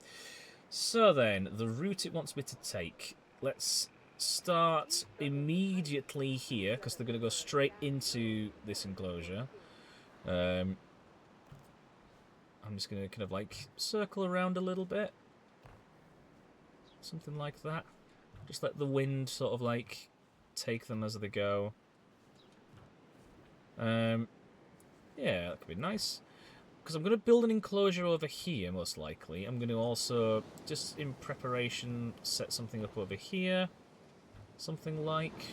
So then, the route it wants me to take. Let's start immediately here, because they're going to go straight into this enclosure. I'm just going to kind of like circle around a little bit. Something like that. Just let the wind sort of like take them as they go. Yeah, that could be nice. Because I'm going to build an enclosure over here, most likely. I'm going to also, just in preparation, set something up over here. Something like...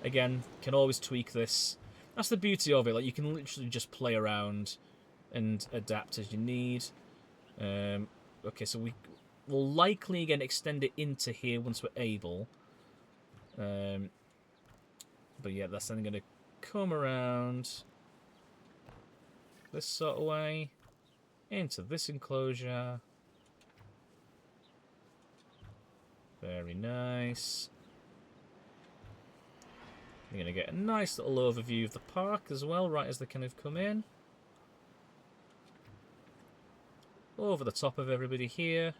Again, can always tweak this. That's the beauty of it. Like, you can literally just play around and adapt as you need. Okay, so we'll likely again extend it into here once we're able. But yeah, that's then going to come around this sort of way into this enclosure. Very nice. You're going to get a nice little overview of the park as well, right as they kind of come in. Over the top of everybody here.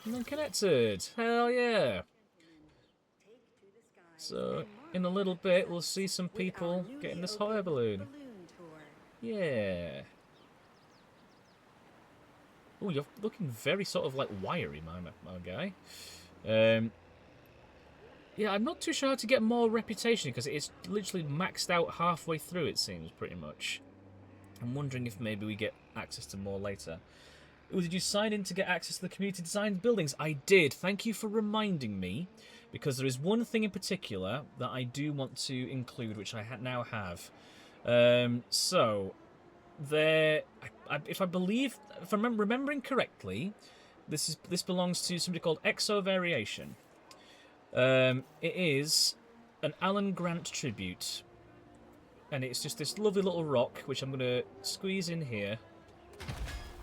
And then connected. Hell yeah. So, in a little bit, we'll see some people getting this hot air balloon. Yeah. Oh, you're looking very sort of like wiry, my guy. Yeah, I'm not too sure how to get more reputation because it's literally maxed out halfway through, it seems, pretty much. I'm wondering if maybe we get access to more later. Oh, did you sign in to get access to the community designed buildings? I did. Thank you for reminding me, because there is one thing in particular that I do want to include, which I now have. So, there, if I'm remembering correctly, this belongs to somebody called Exo Variation. It is an Alan Grant tribute. And it's just this lovely little rock, which I'm going to squeeze in here.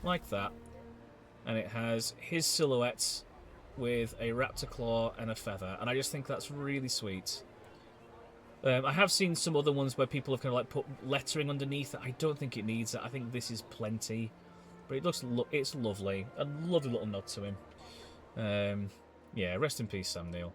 Like that. And it has his silhouette with a raptor claw and a feather. And I just think that's really sweet. I have seen some other ones where people have kind of like put lettering underneath it. I don't think it needs it. I think this is plenty. But it looks, it's lovely. A lovely little nod to him. Yeah, rest in peace, Sam Neill.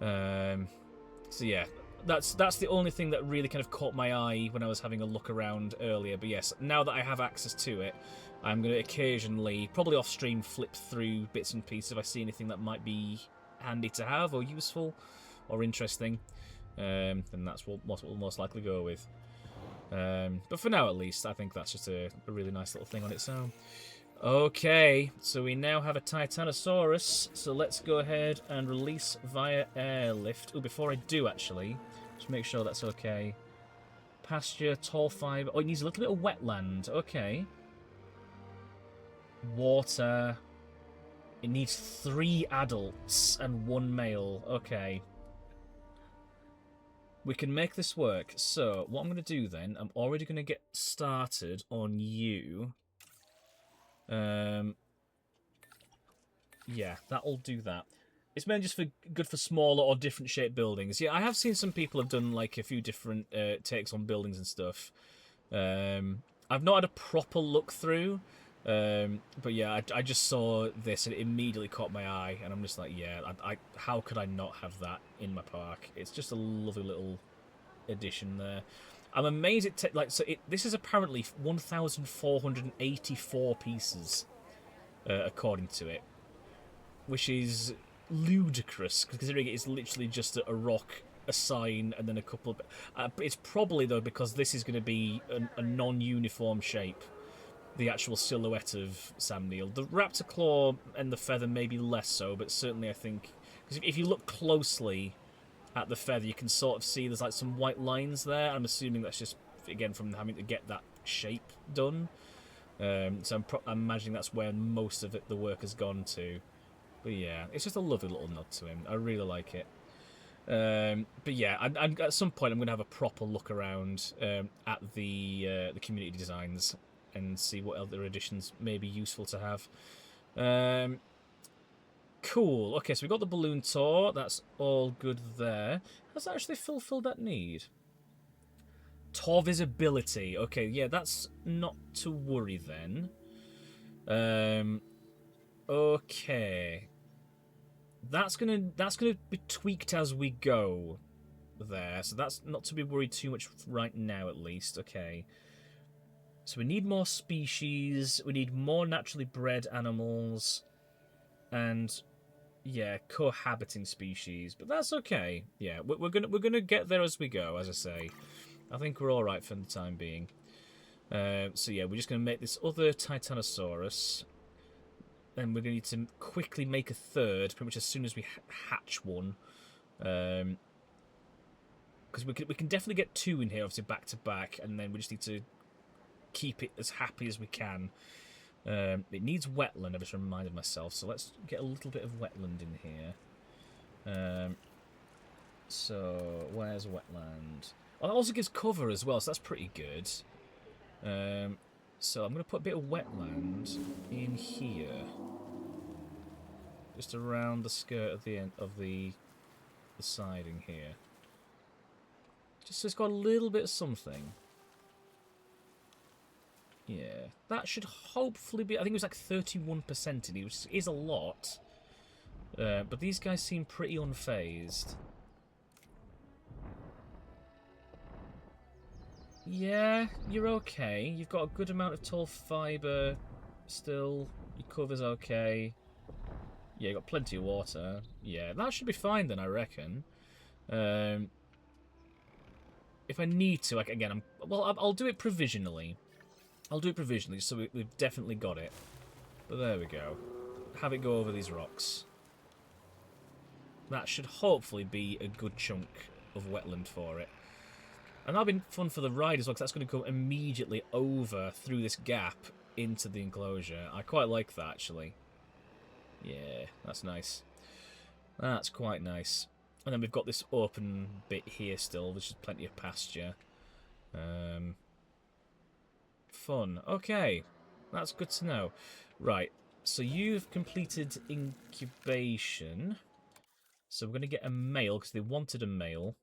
So yeah. That's the only thing that really kind of caught my eye when I was having a look around earlier. But yes, now that I have access to it, I'm going to occasionally, probably off stream, flip through bits and pieces if I see anything that might be handy to have or useful or interesting. Then that's what we'll most likely go with. But for now, at least, I think that's just a really nice little thing on its own. Okay, so we now have a Titanosaurus, so let's go ahead and release via airlift. Oh, before I do, actually, just make sure that's okay. pasture, tall fibre. Oh, it needs a little bit of wetland. Okay. Water. It needs 3 adults and 1 male. Okay. We can make this work. So, what I'm going to do then, I'm already going to get started on you. Yeah, that'll do that. It's mainly just good for smaller or different shaped buildings. Yeah, I have seen some people have done like a few different takes on buildings and stuff. I've not had a proper look through, but yeah, I just saw this and it immediately caught my eye, and I'm just like, yeah, how could I not have that in my park? It's just a lovely little addition there. I'm amazed this is apparently 1,484 pieces, according to it, which is ludicrous considering it's literally just a rock, a sign, and then a couple of... it's probably, though, because this is going to be a non-uniform shape, the actual silhouette of Sam Neill. The raptor claw and the feather may be less so, but certainly I think... Because if you look closely at the feather, you can sort of see there's like some white lines there. I'm assuming that's just, again, from having to get that shape done. So I'm imagining that's where most of the work has gone to. But yeah, it's just a lovely little nod to him. I really like it. But yeah, at some point I'm going to have a proper look around at the community designs and see what other additions may be useful to have. Cool. Okay, so we got the balloon tour. That's all good there. Has that actually fulfilled that need? Tour visibility. Okay, yeah, that's not to worry then. Okay. That's gonna be tweaked as we go there, so that's not to be worried too much right now, at least. Okay. So we need more species, we need more naturally bred animals, and yeah, cohabiting species. But that's okay. Yeah, we're gonna get there as we go. As I say, I think we're all right for the time being. So yeah, we're just gonna make this other Titanosaurus. And we're going to need to quickly make a third, pretty much as soon as we hatch one. Because we can definitely get 2 in here, obviously, back to back, and then we just need to keep it as happy as we can. It needs wetland, I've just reminded myself, so let's get a little bit of wetland in here. So, where's wetland? Oh, that also gives cover as well, so that's pretty good. So I'm going to put a bit of wetland in here. Just around the skirt of the end of the siding here. Just so it's got a little bit of something. Yeah. That should hopefully be... I think it was like 31% in it, which is a lot. But these guys seem pretty unfazed. Yeah, you're okay. You've got a good amount of tall fibre still. Your cover's okay. Yeah, you've got plenty of water. Yeah, that should be fine then, I reckon. If I need to, like, again, I'll do it provisionally. I'll do it provisionally, so we've definitely got it. But there we go. Have it go over these rocks. That should hopefully be a good chunk of wetland for it. And that'll be fun for the ride as well, because that's going to go immediately over through this gap into the enclosure. I quite like that, actually. Yeah, that's nice. That's quite nice. And then we've got this open bit here still, which is plenty of pasture. Fun. Okay, that's good to know. Right, so you've completed incubation. So we're going to get a male, because they wanted a male.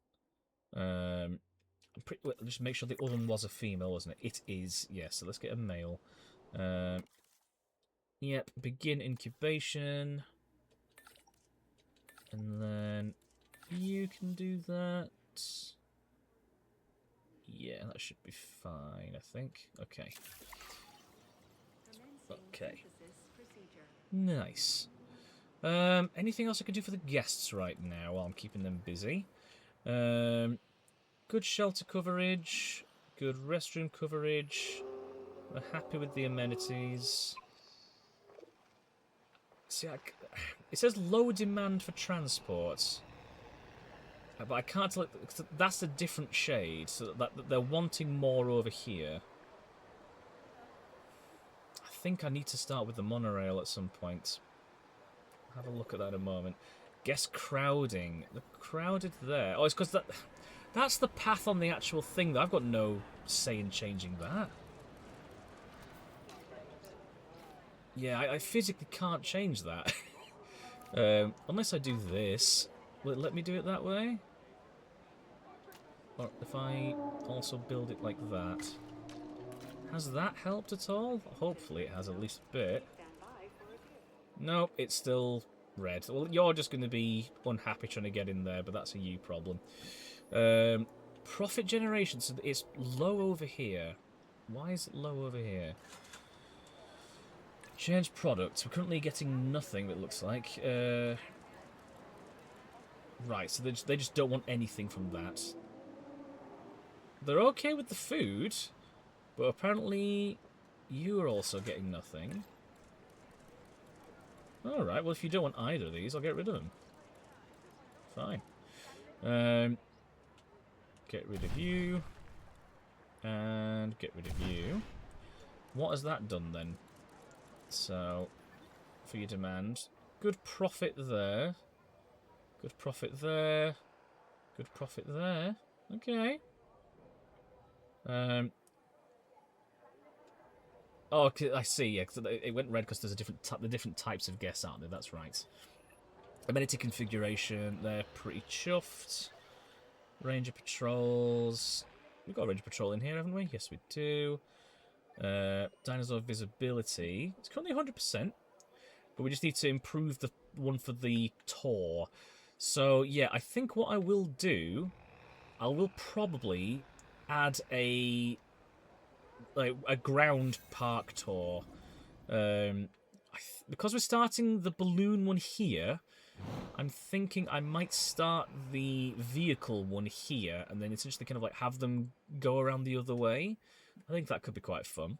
Just make sure the other one was a female, wasn't it? It is, yeah, so let's get a male. Yep, begin incubation. And then you can do that. Yeah, that should be fine, I think. Okay. Okay. Nice. Anything else I can do for the guests right now while I'm keeping them busy? Good shelter coverage, good restroom coverage. We're happy with the amenities. See, it says low demand for transport. But I can't tell it, 'cause that's a different shade, so that they're wanting more over here. I think I need to start with the monorail at some point. Have a look at that in a moment. Guess crowding. They're crowded there. Oh, it's because that's the path on the actual thing. I've got no say in changing that. Yeah, I physically can't change that. Unless I do this. Will it let me do it that way? Or if I also build it like that. Has that helped at all? Hopefully it has at least a bit. Nope, it's still red. Well, you're just going to be unhappy trying to get in there, but that's a you problem. Profit generation, so it's low over here. Why is it low over here? Change products. We're currently getting nothing, it looks like. Right, so they just don't want anything from that. They're okay with the food, but apparently you are also getting nothing. Alright, well if you don't want either of these, I'll get rid of them. Fine. Get rid of you. And get rid of you. What has that done then? So, for your demand. Good profit there. Good profit there. Good profit there. Okay. Oh, okay, I see. Yeah, cause it went red because there's the different types of guests, aren't there? That's right. Amenity configuration. They're pretty chuffed. Ranger patrols. We've got a ranger patrol in here, haven't we? Yes, we do. Dinosaur visibility. It's currently 100%, but we just need to improve the one for the tour. So yeah, I think what I will do, I will probably add a ground park tour. Because we're starting the balloon one here, I'm thinking I might start the vehicle one here, and then essentially kind of like have them go around the other way. I think that could be quite fun.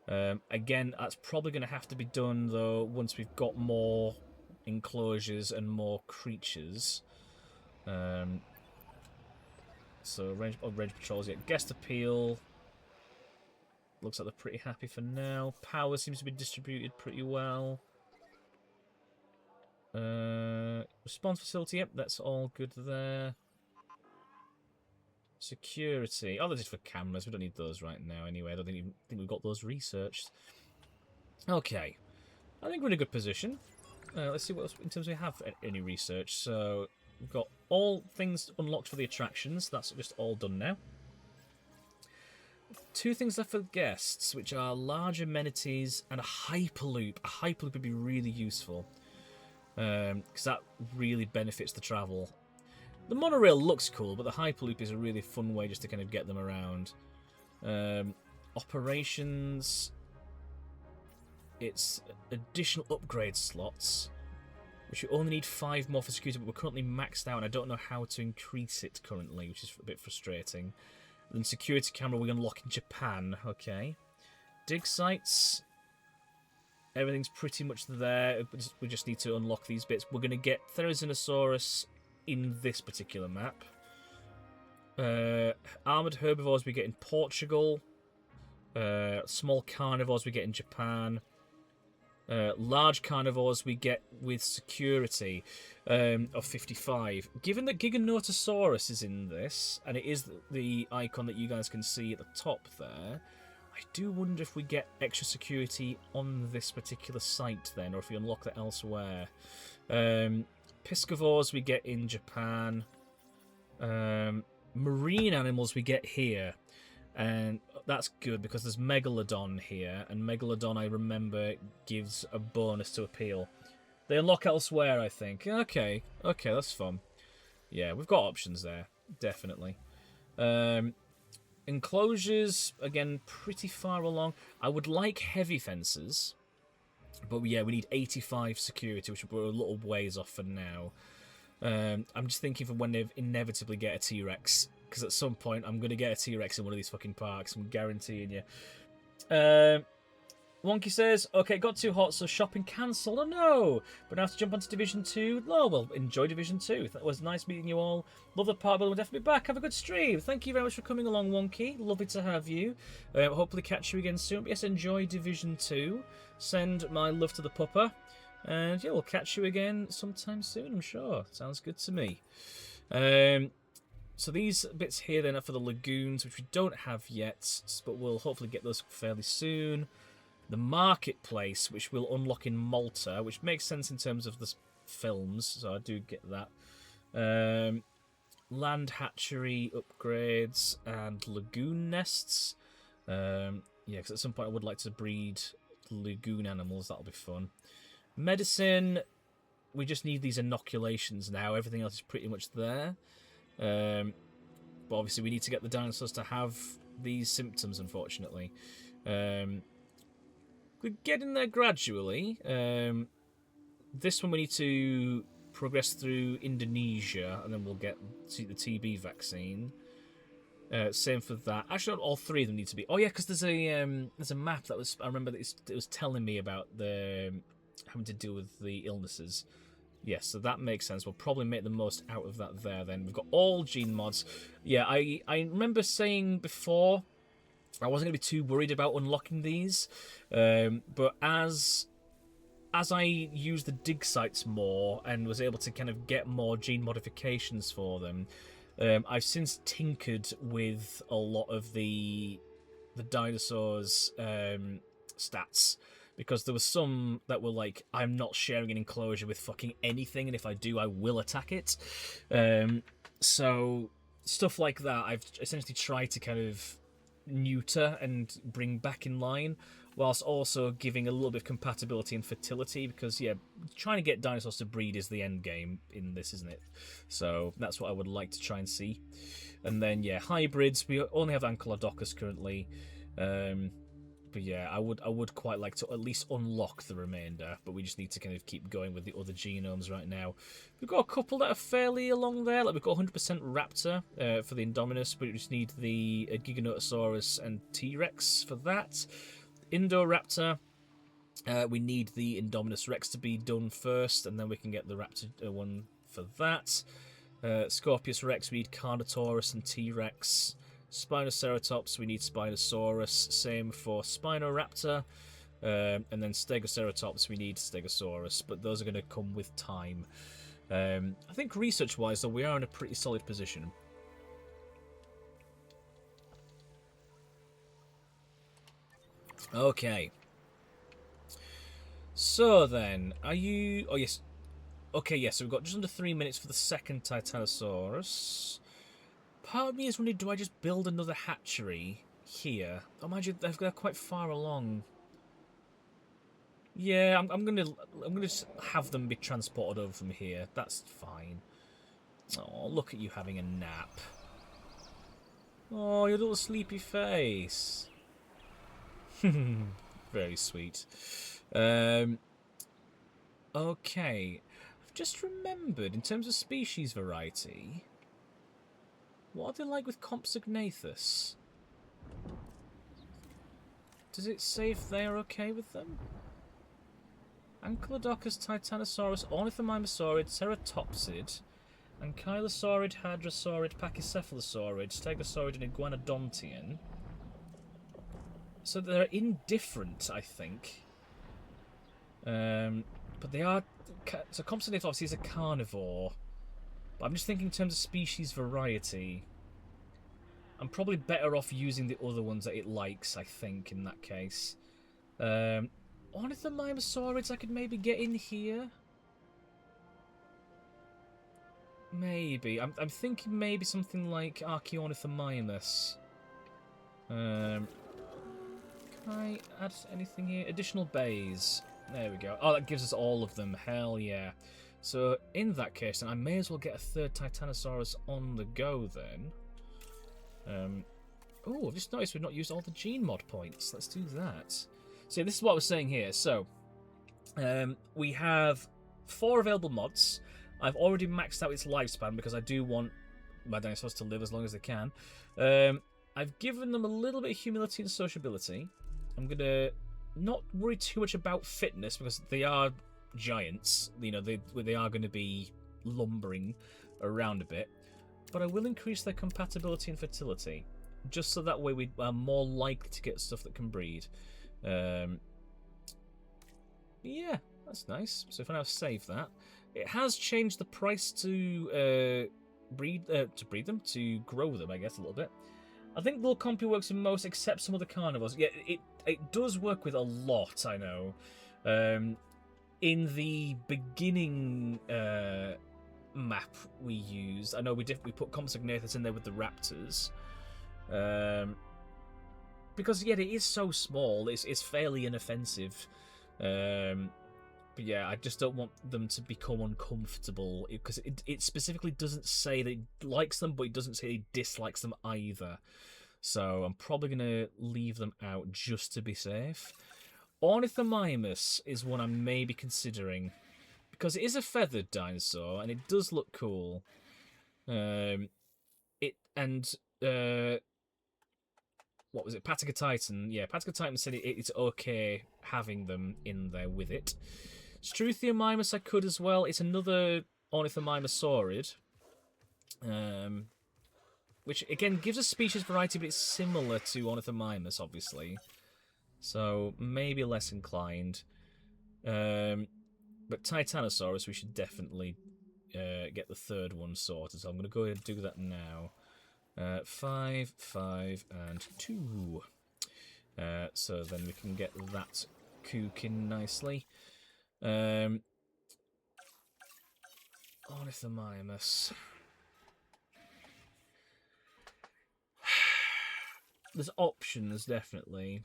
Again, that's probably going to have to be done, though, once we've got more enclosures and more creatures. So, range patrols, yeah. Guest appeal. Looks like they're pretty happy for now. Power seems to be distributed pretty well. Response facility, yep, that's all good there. Security. Oh, they're just for cameras. We don't need those right now anyway. I don't think we've got those researched. Okay. I think we're in a good position. Let's see what else, in terms of we have any research. So, we've got all things unlocked for the attractions. That's just all done now. 2 things left for guests, which are large amenities and a hyperloop. A hyperloop would be really useful. Because that really benefits the travel. The monorail looks cool, but the Hyperloop is a really fun way just to kind of get them around. Operations. It's additional upgrade slots, which you only need 5 more for security, but we're currently maxed out, and I don't know how to increase it currently, which is a bit frustrating. And then security camera we unlock in Japan. Okay. Dig sites. Everything's pretty much there. We just need to unlock these bits. We're going to get Therizinosaurus in this particular map. Armoured herbivores we get in Portugal. Small carnivores we get in Japan. Large carnivores we get with security of 55. Given that Giganotosaurus is in this, and it is the icon that you guys can see at the top there, I do wonder if we get extra security on this particular site then, or if we unlock that elsewhere. Piscivores we get in Japan. Marine animals we get here. And that's good because there's Megalodon here. And Megalodon, I remember, gives a bonus to appeal. They unlock elsewhere, I think. Okay, that's fun. Yeah, we've got options there. Definitely. Enclosures, again, pretty far along. I would like heavy fences. But yeah, we need 85 security, which we're a little ways off for now. I'm just thinking for when they inevitably get a T-Rex. Because at some point, I'm going to get a T-Rex in one of these fucking parks. I'm guaranteeing you. Wonky says, okay, it got too hot, so shopping cancelled. Oh no! But now to jump onto Division 2. Oh, well, enjoy Division 2. That was nice meeting you all. Love the part, but we'll definitely be back. Have a good stream. Thank you very much for coming along, Wonky. Lovely to have you. Hopefully catch you again soon. But yes, enjoy Division 2. Send my love to the pupper. And yeah, we'll catch you again sometime soon, I'm sure. Sounds good to me. So these bits here then are for the lagoons, which we don't have yet, but we'll hopefully get those fairly soon. The marketplace, which we'll unlock in Malta, which makes sense in terms of the films, so I do get that. Land hatchery upgrades and lagoon nests. Yeah, because at some point I would like to breed lagoon animals. That'll be fun. Medicine, we just need these inoculations now. Everything else is pretty much there. But obviously we need to get the dinosaurs to have these symptoms, unfortunately. We're getting there gradually. This one we need to progress through Indonesia, and then we'll get to the TB vaccine. Same for that. Actually, not all three of them need to be. Oh yeah, because there's a map that was. I remember that it was telling me about the having to deal with the illnesses. Yes, so that makes sense. We'll probably make the most out of that there. Then we've got all gene mods. Yeah, I remember saying before I wasn't going to be too worried about unlocking these, but as I used the dig sites more and was able to kind of get more gene modifications for them, I've since tinkered with a lot of the dinosaurs' stats, because there were some that were like, I'm not sharing an enclosure with fucking anything, and if I do, I will attack it. So stuff like that, I've essentially tried to kind of neuter and bring back in line, whilst also giving a little bit of compatibility and fertility, because yeah, trying to get dinosaurs to breed is the end game in this, isn't it? So that's what I would like to try and see. And then yeah, hybrids, we only have Ankylodocus currently, but yeah, I would quite like to at least unlock the remainder, but we just need to kind of keep going with the other genomes right now. We've got a couple that are fairly along there. Like we've got 100% Raptor for the Indominus, but we just need the Giganotosaurus and T-Rex for that. Indoraptor, we need the Indominus Rex to be done first, and then we can get the Raptor one for that. Scorpius Rex, we need Carnotaurus and T-Rex. Spinoceratops, we need Spinosaurus. Same for Spinoraptor. And then Stegoceratops, we need Stegosaurus. But those are going to come with time. I think research-wise, though, we are in a pretty solid position. Okay. So then, are you... Oh, yes. Okay, yes, so we've got just under 3 minutes for the second Titanosaurus. Part of me is wondering, do I just build another hatchery here? Oh, mind you, they're quite far along. Yeah, I'm gonna have them be transported over from here. That's fine. Oh, look at you having a nap. Oh, your little sleepy face. Very sweet. Okay. I've just remembered, in terms of species variety, what are they like with Compsognathus? Does it say if they are okay with them? Ankylodocus, Titanosaurus, Ornithomimosaurid, Ceratopsid, Ankylosaurid, Hadrosaurid, Pachycephalosaurid, Stegosaurid, and Iguanodontian. So they're indifferent, I think. But they are... So Compsognathus obviously is a carnivore. But I'm just thinking in terms of species variety. I'm probably better off using the other ones that it likes, I think, in that case. Ornithomimosaurids I could maybe get in here. Maybe. I'm thinking maybe something like Archaeornithomimus. Can I add anything here? Additional bays. There we go. Oh, that gives us all of them. Hell yeah. So, in that case, then I may as well get a third Titanosaurus on the go, then. Oh, I've just noticed we've not used all the gene mod points. Let's do that. So, this is what I was saying here. So, we have 4 available mods. I've already maxed out its lifespan because I do want my dinosaurs to live as long as they can. I've given them a little bit of humility and sociability. I'm going to not worried too much about fitness because they are giants. You know, they are going to be lumbering around a bit. But I will increase their compatibility and fertility, just so that way we are more likely to get stuff that can breed. Yeah, that's nice. So if I now save that, it has changed the price to grow them, I guess, a little bit. I think the compy works in most, except some of the carnivores. Yeah, it does work with a lot, I know. In the beginning map we used, I know we put Compsognathus in there with the raptors. Because, yeah, it is so small, it's fairly inoffensive. But yeah, I just don't want them to become uncomfortable, because it specifically doesn't say that it likes them, but it doesn't say it dislikes them either. So I'm probably going to leave them out just to be safe. Ornithomimus is one I may be considering, because it is a feathered dinosaur, and it does look cool. What was it? Patagotitan. Yeah, Patagotitan said it's okay having them in there with it. Struthiomimus I could as well. It's another Ornithomimosaurid. Which, again, gives a species variety, but it's similar to Ornithomimus, obviously. So, maybe less inclined. But Titanosaurus, we should definitely get the third one sorted. So I'm going to go ahead and do that now. 5, 5, and 2. So then we can get that cooking nicely. Ornithomimus. There's options, definitely.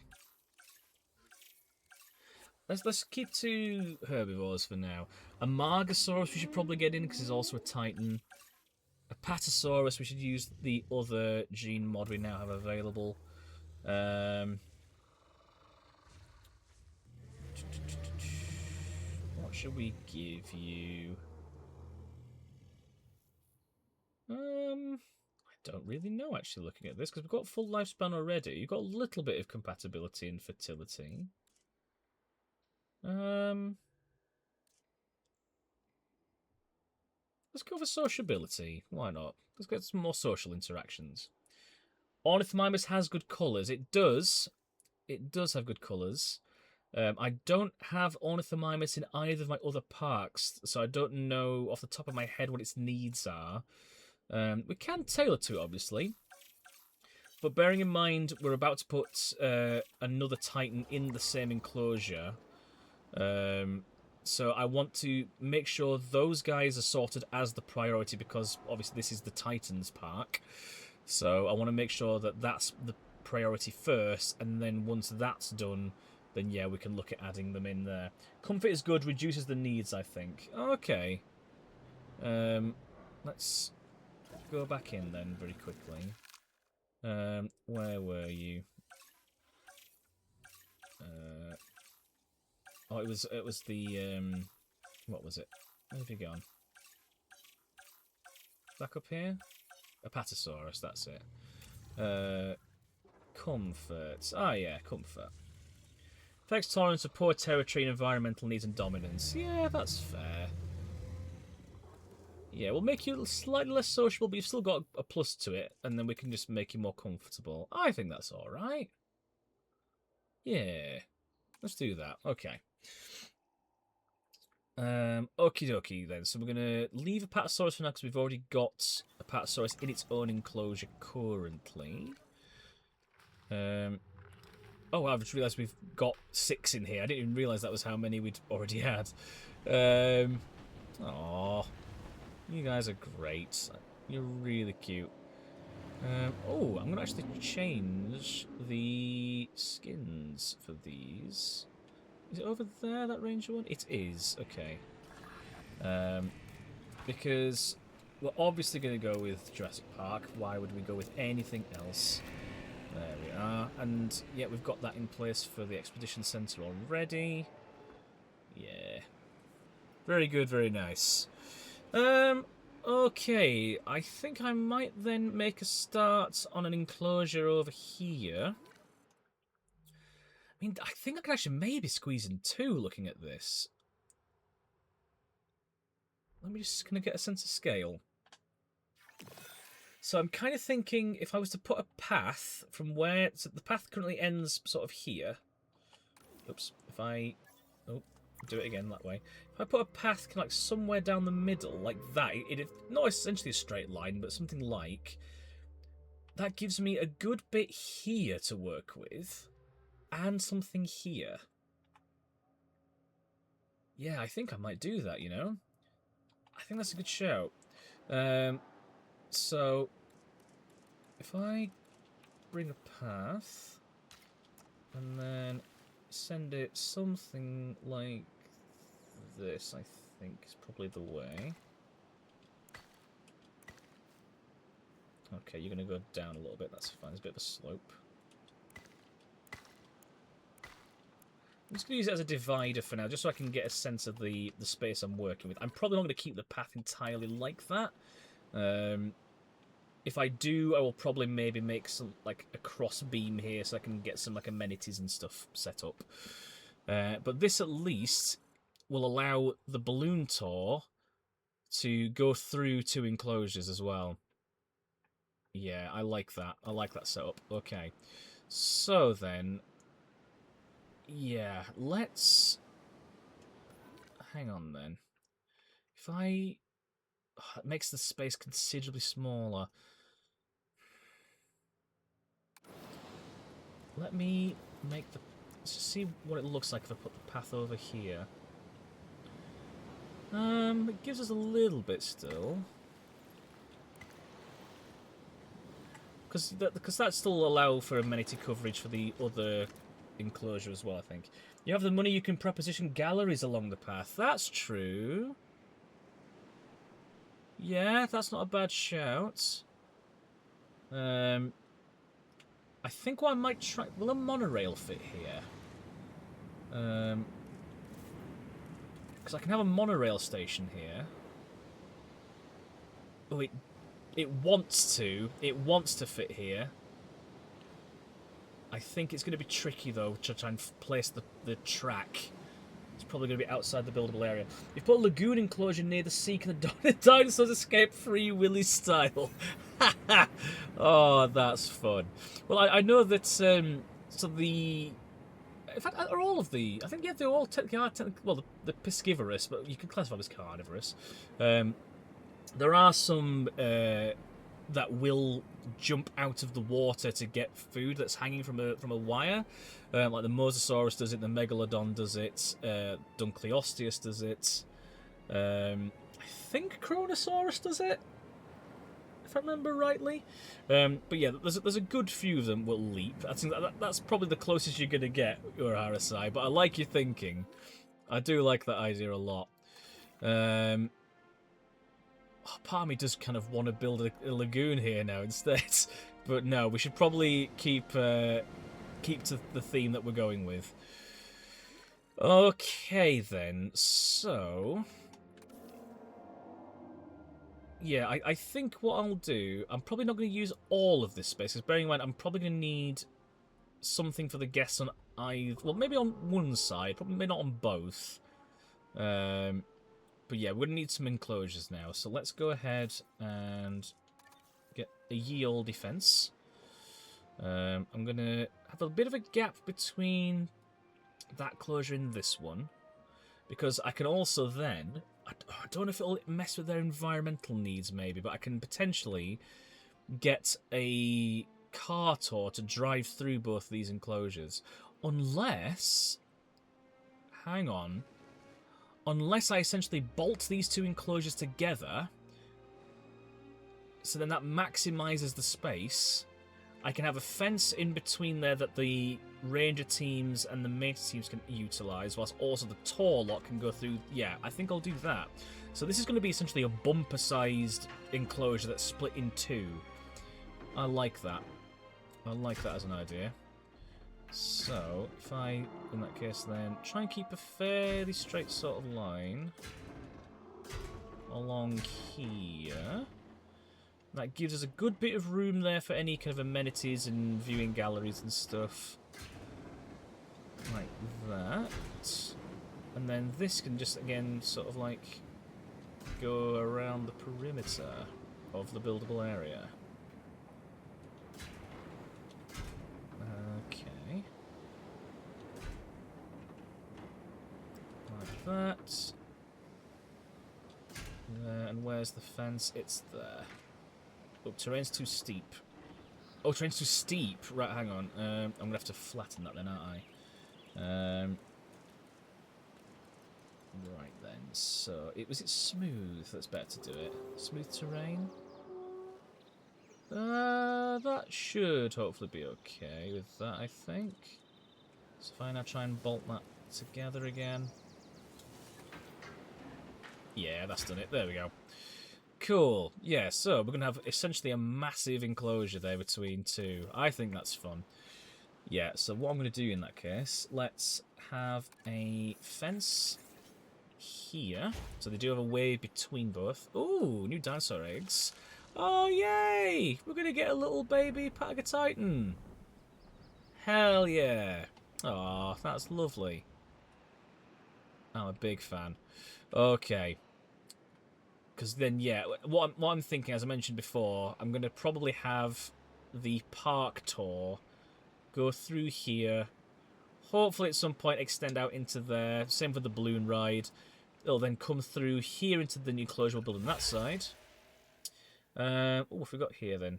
Let's keep 2 herbivores for now. A Margosaurus we should probably get in because he's also a Titan. A Patasaurus, we should use the other gene mod we now have available. What should we give you? I don't really know, actually, looking at this, because we've got full lifespan already. You've got a little bit of compatibility and fertility. Let's go for sociability. Why not? Let's get some more social interactions. Ornithomimus has good colours. It does. It does have good colours. I don't have Ornithomimus in either of my other parks, so I don't know off the top of my head what its needs are. We can tailor to it, obviously. But bearing in mind we're about to put another Titan in the same enclosure, so I want to make sure those guys are sorted as the priority, because obviously this is the Titans park. So I want to make sure that that's the priority first, and then once that's done, then yeah, we can look at adding them in there. Comfort is good, reduces the needs, I think. Okay. Let's go back in then very quickly. Where were you? Oh, it was the what was it? Where have you gone? Back up here? Apatosaurus, that's it. Comfort. Ah, yeah, comfort. Affects tolerance of poor territory and environmental needs and dominance. Yeah, that's fair. Yeah, we'll make you slightly less sociable, but you've still got a plus to it, and then we can just make you more comfortable. I think that's alright. Yeah. Let's do that. Okay. Okie dokie then. So we're going to leave Apatosaurus for now because we've already got Apatosaurus in its own enclosure currently. Oh, I've just realised we've got 6 in here. I didn't even realise that was how many we'd already had. Aww. You guys are great. You're really cute. Oh, I'm going to actually change the skins for these. Is it over there, that ranger one? It is, okay. Because we're obviously going to go with Jurassic Park. Why would we go with anything else? There we are. And, yeah, we've got that in place for the Expedition Centre already. Yeah. Very good, very nice. Okay. I think I might then make a start on an enclosure over here. mean, I think I can actually maybe squeeze in 2 looking at this. Let me just kind of get a sense of scale. So I'm kind of thinking if I was to put a path from where... So the path currently ends sort of here. Oops. If I... Oh, do it again that way. If I put a path kind of like somewhere down the middle, like that, it's not essentially a straight line, but something like... That gives me a good bit here to work with. And something here. Yeah, I think I might do that, you know? I think that's a good shout. So, if I bring a path, and then send it something like this, I think is probably the way. Okay, you're going to go down a little bit, that's fine, there's a bit of a slope. I'm just going to use it as a divider for now, just so I can get a sense of the space I'm working with. I'm probably not going to keep the path entirely like that. If I do, I will probably maybe make some like a cross beam here so I can get some like amenities and stuff set up. But this at least will allow the balloon tour to go through 2 enclosures as well. Yeah, I like that. I like that setup. Okay. So then... Yeah, let's... Hang on then. If I... Oh, it makes the space considerably smaller. Let me make the... Let's just see what it looks like if I put the path over here. It gives us a little bit still. Because that still allow for amenity coverage for the other enclosure as well, I think. You have the money, you can preposition galleries along the path. That's true. Yeah, that's not a bad shout. I think what I might try... Will a monorail fit here? Because I can have a monorail station here. Oh, it wants to. It wants to fit here. I think it's going to be tricky, though, to try and place the track. It's probably going to be outside the buildable area. You've put a lagoon enclosure near the sea. Can the dinosaurs escape Free Willy style? Oh, that's fun. Well, I know that... so the... In fact, are all of the... I think, yeah, they're all technically are... Well, the piscivorous, but you can classify them as carnivorous. There are some that will jump out of the water to get food that's hanging from a wire. Like the Mosasaurus does it, the Megalodon does it, Dunkleosteus does it. I think Kronosaurus does it, if I remember rightly. But yeah, there's a good few of them will leap. I think that's probably the closest you're going to get, Urharasai, but I like your thinking. I do like that idea a lot. Part of me does kind of want to build a lagoon here now instead. But no, we should probably keep to the theme that we're going with. Okay, then. So... Yeah, I think what I'll do... I'm probably not going to use all of this space, because bearing in mind, I'm probably going to need something for the guests on either... Well, maybe on one side, probably not on both. But yeah, we're going to need some enclosures now. So let's go ahead and get a ye olde defense. I'm going to have a bit of a gap between that closure and this one. Because I can also then... I don't know if it'll mess with their environmental needs, maybe, but I can potentially get a car tour to drive through both of these enclosures. Unless... Hang on. Unless I essentially bolt these 2 enclosures together, so then that maximises the space. I can have a fence in between there that the ranger teams and the maintenance teams can utilise, whilst also the tour lot can go through. Yeah, I think I'll do that. So this is going to be essentially a bumper-sized enclosure that's split in 2. I like that. I like that as an idea. So, if I, in that case then, try and keep a fairly straight sort of line along here. That gives us a good bit of room there for any kind of amenities and viewing galleries and stuff. like that. And then this can just, again, sort of like go around the perimeter of the buildable area. Okay. Like that. There, and where's the fence? It's there. Oh, terrain's too steep. Oh, terrain's too steep. Right, hang on. I'm going to have to flatten that then, aren't I? Right then, so was it smooth that's better to do it? Smooth terrain? That should hopefully be okay with that, I think. So if I now try and bolt that together again. Yeah, that's done it. There we go. Cool. Yeah, so we're going to have essentially a massive enclosure there between two. I think that's fun. Yeah, so what I'm going to do in that case, let's have a fence here. So they do have a way between both. Ooh, new dinosaur eggs. Oh, yay! We're going to get a little baby Patagotitan. Hell yeah. Oh, that's lovely. I'm a big fan. Okay. Because then, yeah, what I'm thinking, as I mentioned before, I'm going to probably have the park tour go through here. Hopefully at some point extend out into there. Same for the balloon ride. It'll then come through here into the new enclosure we're building that side. Oh, what have we got here then?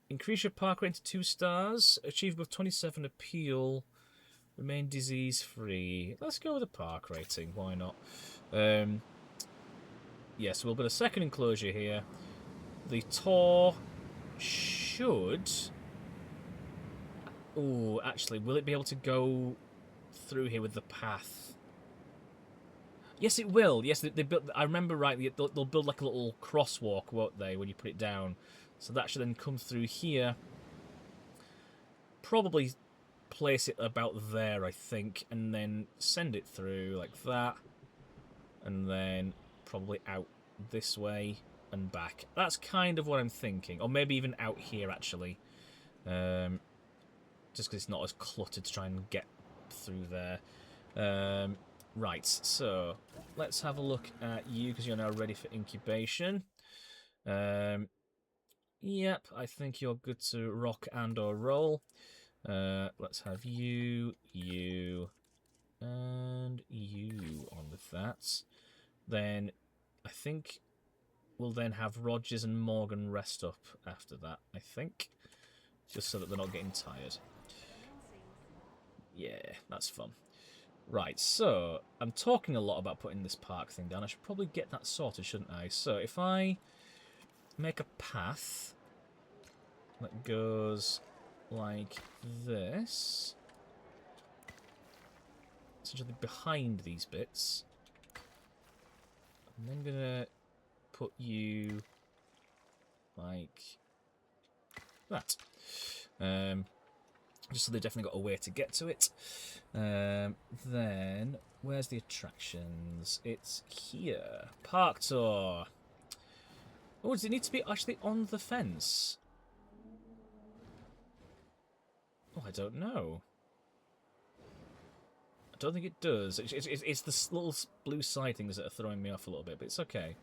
Increase your park rate to 2 stars. Achieve above 27 appeal. Remain disease-free. Let's go with a park rating. Why not? Yeah, so we'll put a second enclosure here. The tour should... Oh, actually, will it be able to go through here with the path? Yes, it will. Yes, they built. I remember rightly. They'll build like a little crosswalk, won't they, when you put it down? So that should then come through here. Probably place it about there, I think, and then send it through like that, and then probably out this way and back. That's kind of what I'm thinking, or maybe even out here actually. Just because it's not as cluttered to try and get through there. Right, so let's have a look at you because you're now ready for incubation. Yep, I think you're good to rock and or roll. Let's have you, and you on with that. Then I think we'll then have Rogers and Morgan rest up after that, I think. Just so that they're not getting tired. Yeah, that's fun. Right, so I'm talking a lot about putting this park thing down. I should probably get that sorted, shouldn't I? So if I make a path that goes like this, essentially behind these bits, I'm then gonna put you like that. Just so they've definitely got a way to get to it. Then, where's the attractions? It's here. Park tour. Oh, does it need to be actually on the fence? Oh, I don't know. I don't think it does. It's the little blue sightings that are throwing me off a little bit, but it's okay.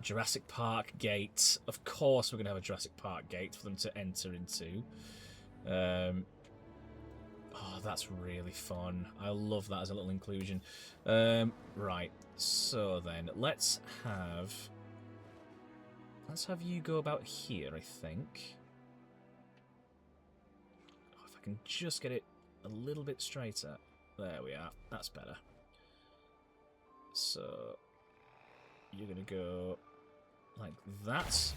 Jurassic Park gate. Of course we're going to have a Jurassic Park gate for them to enter into. Oh, that's really fun. I love that as a little inclusion. Right, so then let's have you go about here, I think. Oh, if I can just get it a little bit straighter. There we are. That's better. So you're going to go like that.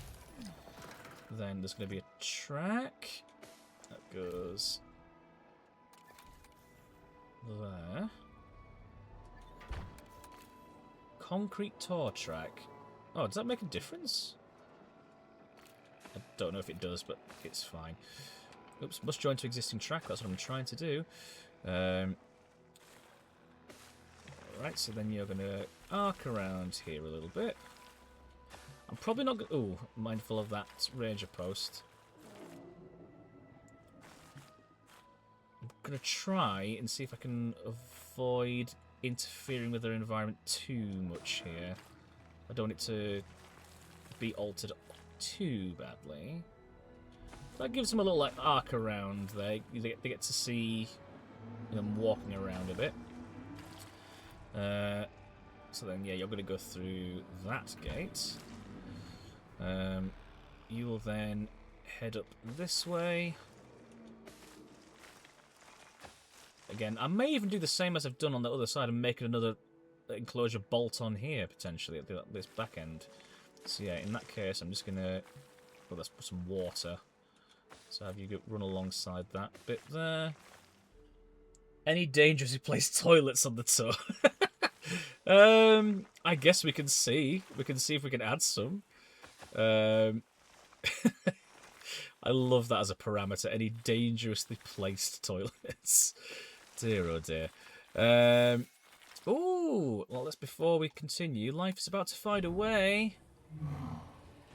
Then there's going to be a track that goes there. Concrete tour track. Oh, does that make a difference? I don't know if it does, but it's fine. Oops, must join to existing track. That's what I'm trying to do. Alright, so then you're going to arc around here a little bit. I'm probably not going to... Ooh, mindful of that ranger post. I'm going to try and see if I can avoid interfering with their environment too much here. I don't want it to be altered too badly. That gives them a little like arc around there. They get to see them walking around a bit. So then, yeah, you're going to go through that gate. You will then head up this way. Again, I may even do the same as I've done on the other side and make another enclosure bolt on here, potentially, at this back end. So yeah, in that case, I'm just going to... Well, let's put some water. So have you run alongside that bit there. Any dangerously placed toilets on the tour? I guess we can see. We can see if we can add some. I love that as a parameter. Any dangerously placed toilets. Dear oh dear. Oh, well, that's before we continue. Life is about to find a way.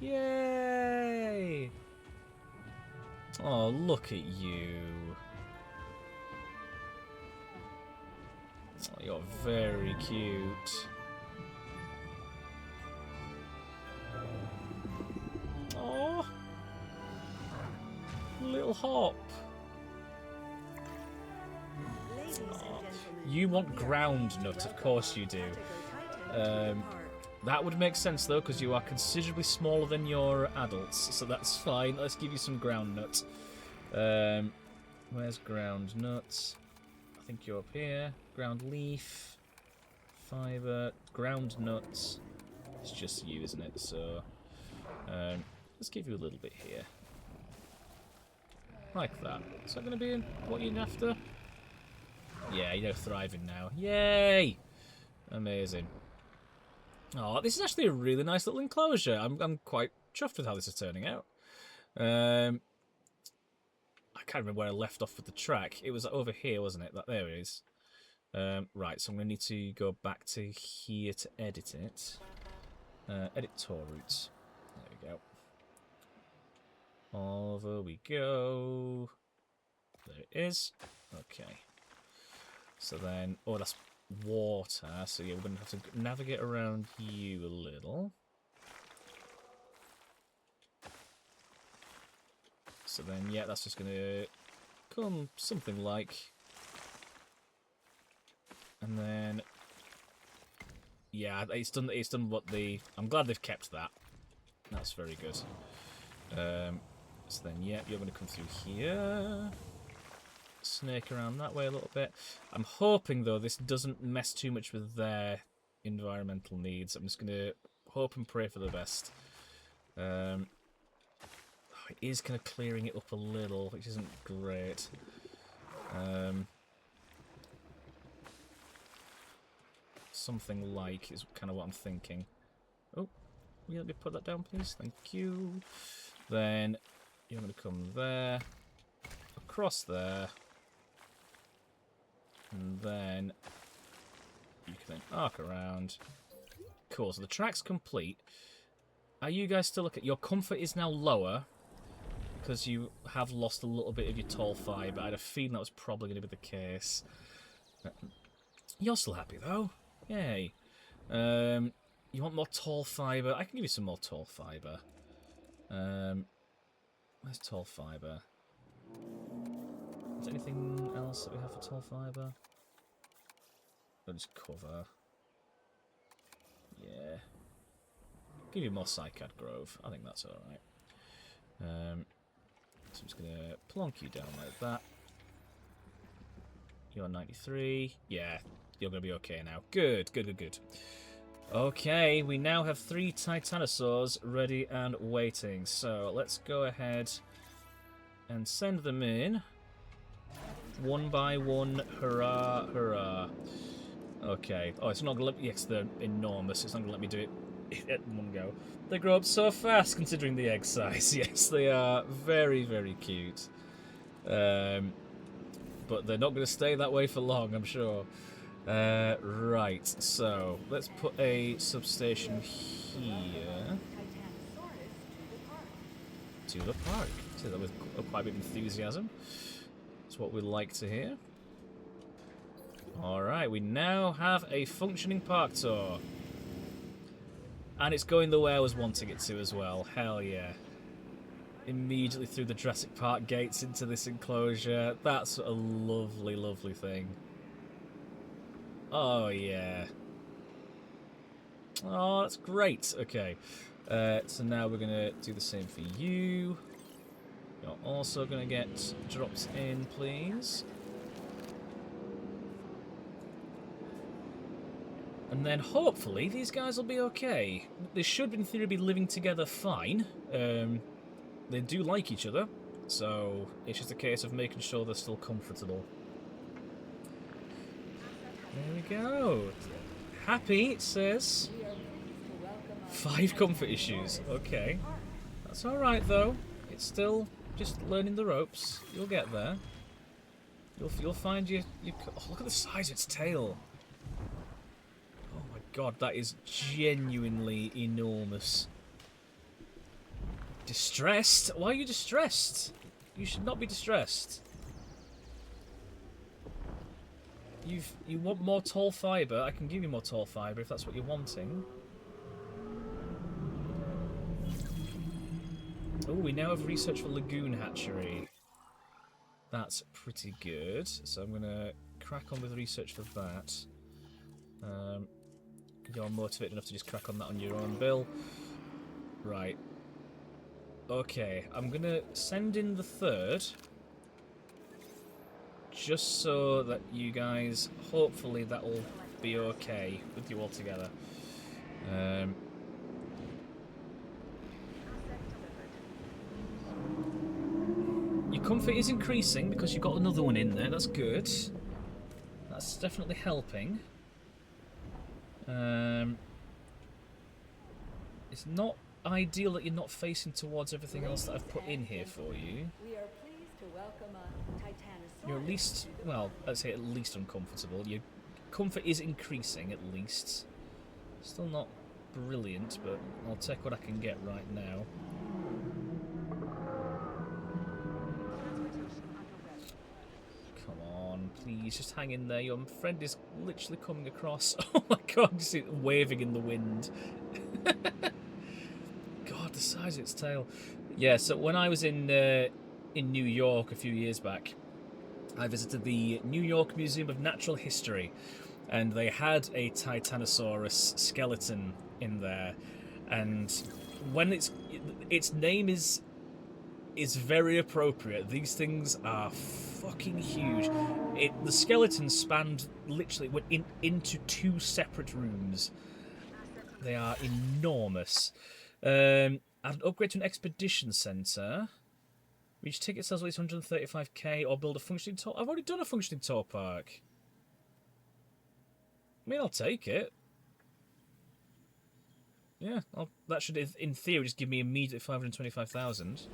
Yay! Oh, look at you. Oh, you're very cute. Oh, little hop. Oh, you want ground nut, of course you do. That would make sense though, because you are considerably smaller than your adults, so that's fine. Let's give you some ground nut. Where's ground nut? I think you're up here. Ground leaf, fibre, ground nuts. It's just you, isn't it? So let's give you a little bit here, like that. Is that going to be what you're after? Yeah, you're thriving now. Yay! Amazing. Oh, this is actually a really nice little enclosure. I'm quite chuffed with how this is turning out. I can't remember where I left off with the track. It was over here, wasn't it? There it is. Right, so I'm going to need to go back to here to edit it. Edit tour routes. There we go. Over we go. There it is. Okay. So then... Oh, that's water. So yeah, we're going to have to navigate around you a little. So then, yeah, that's just going to come something like... And then... Yeah, it's done what the... I'm glad they've kept that. That's very good. So then, yeah, you're going to come through here. Snake around that way a little bit. I'm hoping, though, this doesn't mess too much with their environmental needs. I'm just going to hope and pray for the best. It is kind of clearing it up a little, which isn't great. Something like is kind of what I'm thinking. Oh, will you let me put that down, please? Thank you. Then you're going to come there, across there, and then you can then arc around. Cool, so the track's complete. Are you guys still looking? Your comfort is now lower because you have lost a little bit of your tall fibre. I had a feeling that was probably going to be the case. You're still happy though. Yay. You want more tall fibre? I can give you some more tall fibre. Where's tall fibre? Is there anything else that we have for tall fibre? I'll just cover. Yeah. Give you more cycad grove. I think that's alright. So I'm just going to plonk you down like that. You're 93. Yeah, you're going to be okay now. Good, good, good, good. Okay, we now have 3 Titanosaurs ready and waiting. So let's go ahead and send them in. One by one. Hurrah, hurrah. Okay. Oh, it's not going to let me... Yes, they're enormous. It's not going to let me do it at one go. They grow up so fast, considering the egg size. Yes, they are very, very cute. But they're not going to stay that way for long, I'm sure. Right, so let's put a substation here. To the park. Say that with quite a bit of enthusiasm. So what we'd like to hear. Alright, we now have a functioning park tour. And it's going the way I was wanting it to as well. Hell yeah. Immediately through the Jurassic Park gates into this enclosure. That's a lovely, lovely thing. Oh yeah. Oh, that's great. Okay. So now we're going to do the same for you. You're also going to get dropped in, please. And then hopefully these guys will be okay. They should, in theory, be living together fine. They do like each other, so it's just a case of making sure they're still comfortable. There we go. Happy, it says. 5 comfort issues. Okay. That's alright, though. It's still just learning the ropes. You'll get there. You'll find you. Oh, look at the size of its tail. Oh my god, that is genuinely enormous. Distressed? Why are you distressed? You should not be distressed. You want more tall fibre? I can give you more tall fibre if that's what you're wanting. Oh, we now have research for lagoon hatchery. That's pretty good. So I'm going to crack on with research for that. You're motivated enough to just crack on that on your own, Bill. Right. Okay, I'm going to send in the 3rd. Just so that you guys, hopefully that'll be okay with you all together. Your comfort is increasing because you've got another one in there. That's good. That's definitely helping. It's not ideal that you're not facing towards everything else that I've put in here for you. We are pleased to welcome a Titanosaurus. You're at least, well, let's say at least uncomfortable. Your comfort is increasing at least. Still not brilliant, but I'll take what I can get right now. Come on, please, just hang in there. Your friend is literally coming across. Oh my god, you see it waving in the wind. God, the size of its tail. Yeah, so when I was in New York a few years back, I visited the New York Museum of Natural History, and they had a Titanosaurus skeleton in there. And when its name is very appropriate. These things are fucking huge. The skeleton spanned literally went into 2 separate rooms. They are enormous. Add an upgrade to an expedition centre. Reach ticket sales at least 135k, or build a functioning tour. I've already done a functioning tour park. I mean, I'll take it. Yeah, that should, in theory, just give me immediately 525,000.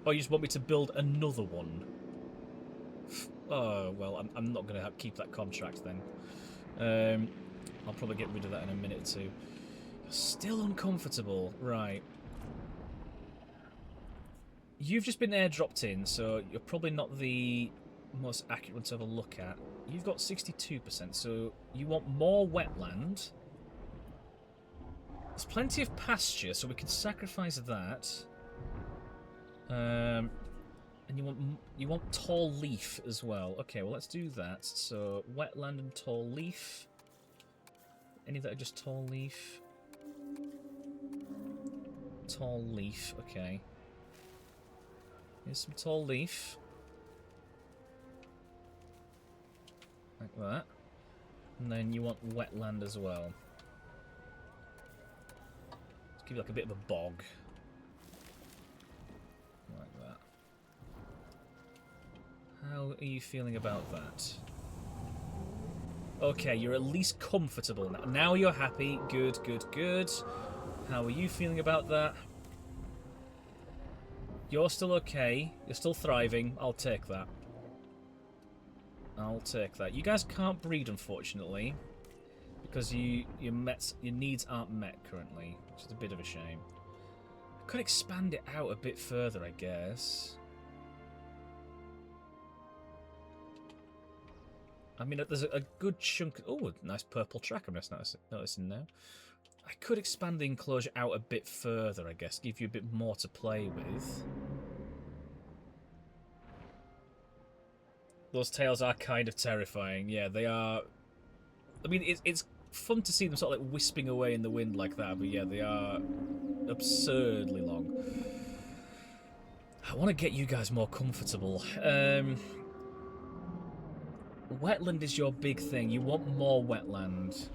Oh, you just want me to build another one? Oh, well, I'm not going to keep that contract then. I'll probably get rid of that in a minute or two. Still uncomfortable. Right. You've just been airdropped in, so you're probably not the most accurate one to have a look at. You've got 62%, so you want more wetland. There's plenty of pasture, so we can sacrifice that. And you want tall leaf as well. Okay, well let's do that. So wetland and tall leaf. Any that are just tall leaf? Tall leaf, okay. Here's some tall leaf. Like that. And then you want wetland as well. Let's give you like a bit of a bog. Like that. How are you feeling about that? Okay, you're at least comfortable now. Now you're happy. Good, good, good. How are you feeling about that? You're still okay. You're still thriving. I'll take that. I'll take that. You guys can't breed, unfortunately, because your needs aren't met currently, which is a bit of a shame. I could expand it out a bit further, I guess. I mean, there's a good chunk... Oh, nice purple track I'm just noticing now. I could expand the enclosure out a bit further, I guess. Give you a bit more to play with. Those tails are kind of terrifying. Yeah, they are... I mean, it's fun to see them sort of like wisping away in the wind like that, but yeah, they are absurdly long. I want to get you guys more comfortable. Wetland is your big thing. You want more wetland.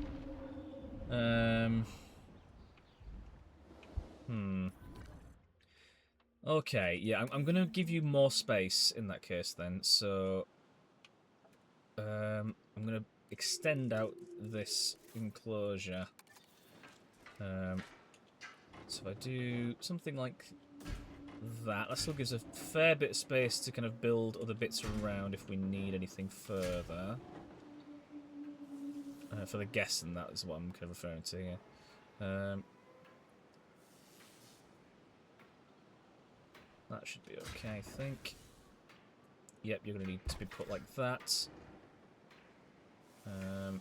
Okay, yeah, I'm going to give you more space in that case then. So, I'm going to extend out this enclosure. So if I do something like that still gives a fair bit of space to kind of build other bits around if we need anything further. For the guests, and that is what I'm kind of referring to here. That should be okay, I think. Yep, you're going to need to be put like that. And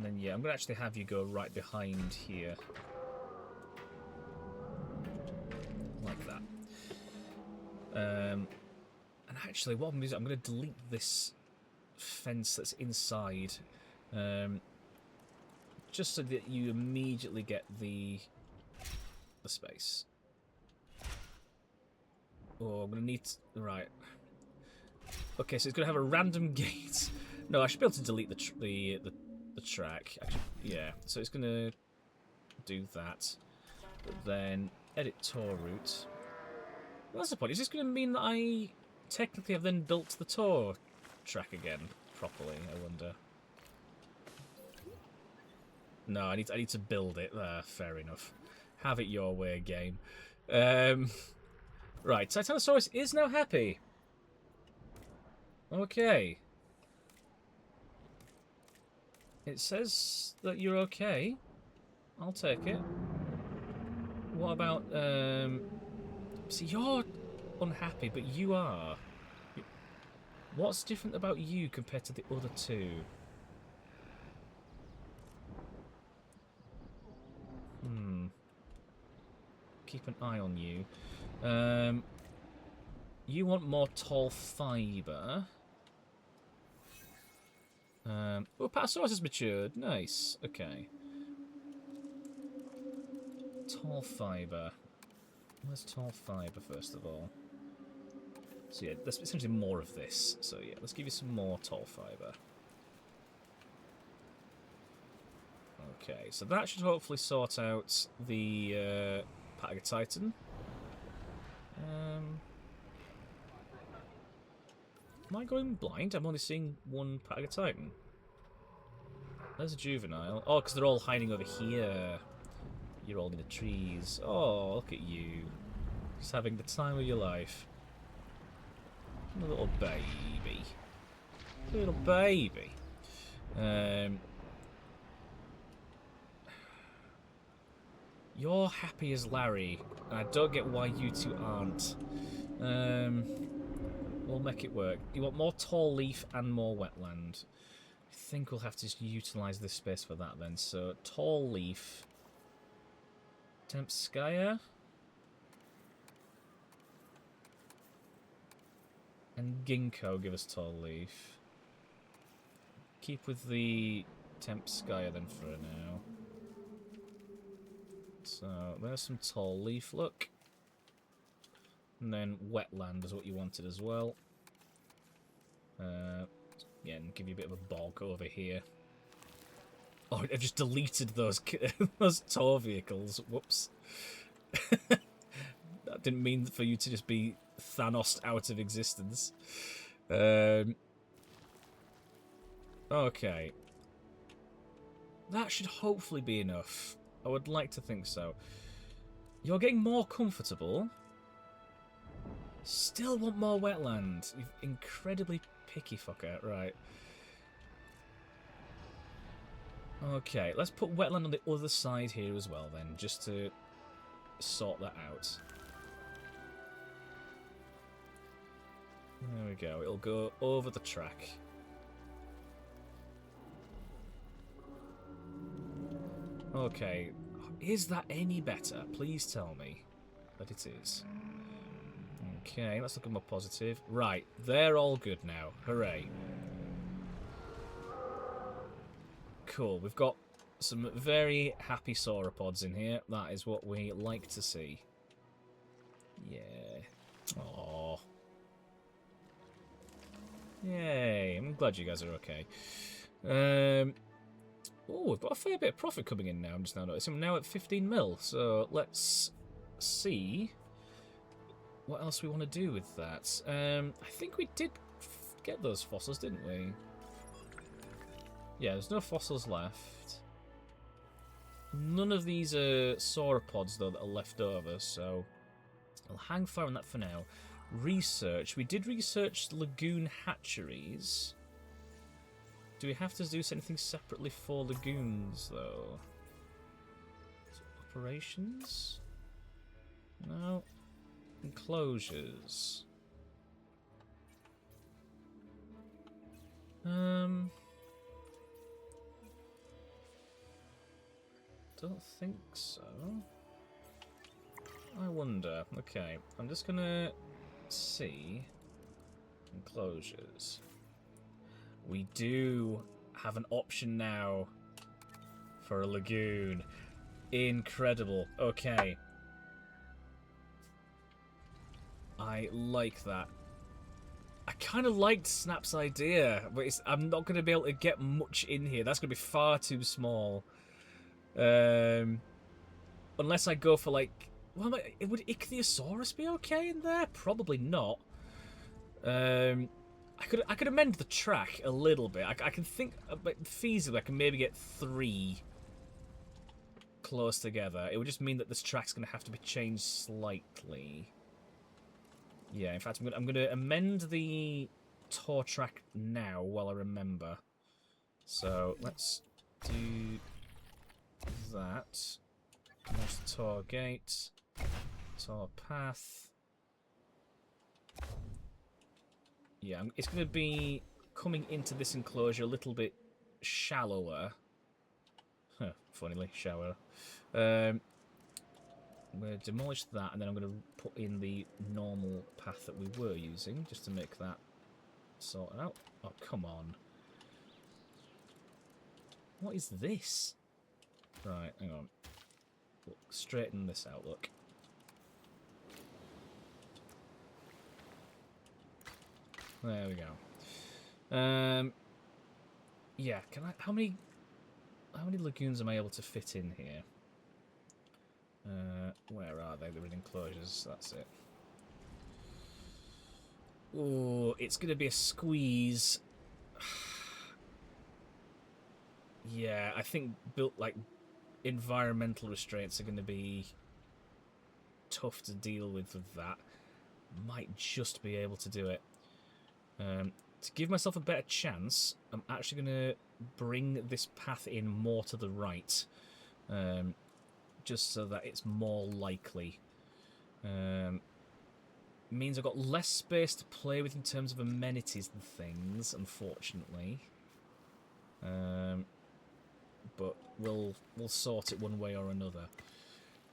then, yeah, I'm going to actually have you go right behind here. Like that. And actually, what I'm going to do is I'm going to delete this fence that's inside. Just so that you immediately get the space. Oh, I'm going to need... Right. Okay, so it's going to have a random gate. No, I should be able to delete the track. Actually, yeah, so it's going to do that. But then edit tour route. Well, that's the point. Is this going to mean that I technically have then built the tour track again properly, I wonder? No, I need to build it. Fair enough. Have it your way, game. Right, Titanosaurus is now happy. Okay. It says that you're okay. I'll take it. What about, see, you're unhappy, but you are. What's different about you compared to the other two? Keep an eye on you. You want more tall fibre. Oh, Patasaurus has matured. Nice. Okay. Tall fibre. Where's tall fibre, first of all? So yeah, there's essentially more of this. So yeah, let's give you some more tall fibre. Okay, so that should hopefully sort out the Patagotitan. Am I going blind? I'm only seeing one Patagotitan. There's a juvenile. Oh, because they're all hiding over here. You're all in the trees. Oh, look at you. Just having the time of your life. A little baby. Little baby. You're happy as Larry, and I don't get why you two aren't. We'll make it work. You want more tall leaf and more wetland. I think we'll have to just utilise this space for that then. So, tall leaf. Tempskaya. And ginkgo give us tall leaf. Keep with the Tempskaya then for now. So, there's some tall leaf, look. And then wetland is what you wanted as well. Yeah, and give you a bit of a bog over here. Oh, I've just deleted those those tour vehicles. Whoops. That didn't mean for you to just be Thanos out of existence. Okay. That should hopefully be enough. I would like to think so. You're getting more comfortable. Still want more wetland. You incredibly picky fucker. Right. Okay, let's put wetland on the other side here as well then, just to sort that out. There we go. It'll go over the track. Okay. Is that any better? Please tell me that it is. Okay, let's look at more positive. Right, they're all good now. Hooray. Cool, we've got some very happy sauropods in here. That is what we like to see. Yeah. Aww. Yay, I'm glad you guys are okay. Oh, we've got a fair bit of profit coming in now, I'm just now noticing. We're now at 15 mil, so let's see what else we want to do with that. I think we did get those fossils, didn't we? Yeah, there's no fossils left. None of these are sauropods, though, that are left over, so I'll hang fire on that for now. Research. We did research lagoon hatcheries. Do we have to do anything separately for lagoons, though? Operations? No. Enclosures. Don't think so. I wonder. Okay, I'm just gonna see enclosures. We do have an option now for a lagoon. Incredible. Okay. I like that. I kind of liked Snap's idea, but I'm not going to be able to get much in here. That's going to be far too small. Unless I go for, like... Well, would Ichthyosaurus be okay in there? Probably not. I could amend the track a little bit. I can think, but feasibly, I can maybe get 3 close together. It would just mean that this track's going to have to be changed slightly. Yeah, in fact, I'm gonna amend the tour track now while I remember. So let's do that. There's the tour gate, tour path. Yeah, it's going to be coming into this enclosure a little bit shallower. Huh, funnily, shallower. We'll demolish that, and then I'm going to put in the normal path that we were using, just to make that sorted out. Oh, come on. What is this? Right, hang on. Look, straighten this out, look. There we go. Yeah, can I... How many lagoons am I able to fit in here? Where are they? They're in enclosures. That's it. Oh, it's going to be a squeeze. Yeah, I think environmental restraints are going to be tough to deal with that. Might just be able to do it. To give myself a better chance, I'm actually going to bring this path in more to the right. Just so that it's more likely. Means I've got less space to play with in terms of amenities and things, unfortunately. But we'll sort it one way or another.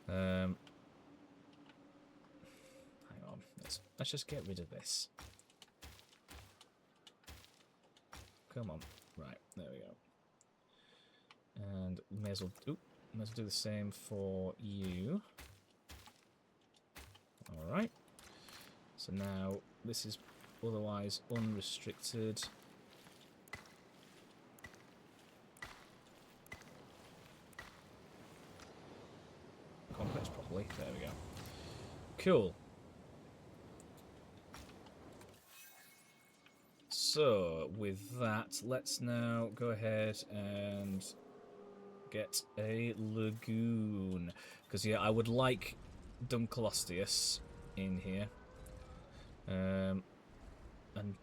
Hang on, let's just get rid of this. Come on, right, there we go. And may as well do the same for you. Alright. So now this is otherwise unrestricted. Complex properly. There we go. Cool. So with that, let's now go ahead and get a lagoon, because yeah, I would like Dunkleosteus in here, and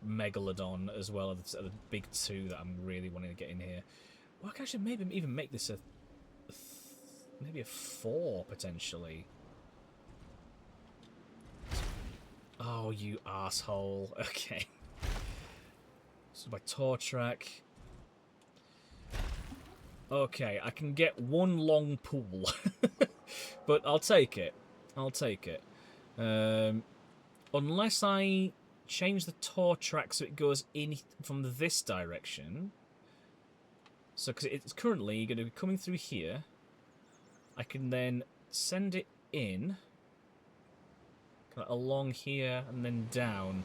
Megalodon as well are the big 2 that I'm really wanting to get in here. Well, I can actually maybe even make this maybe a 4 potentially. Oh, you asshole! Okay, so my tour track. Okay, I can get one long pool. But I'll take it. I'll take it. Unless I change the tour track so it goes in from this direction. So, because it's currently going to be coming through here. I can then send it in. Kind of along here and then down.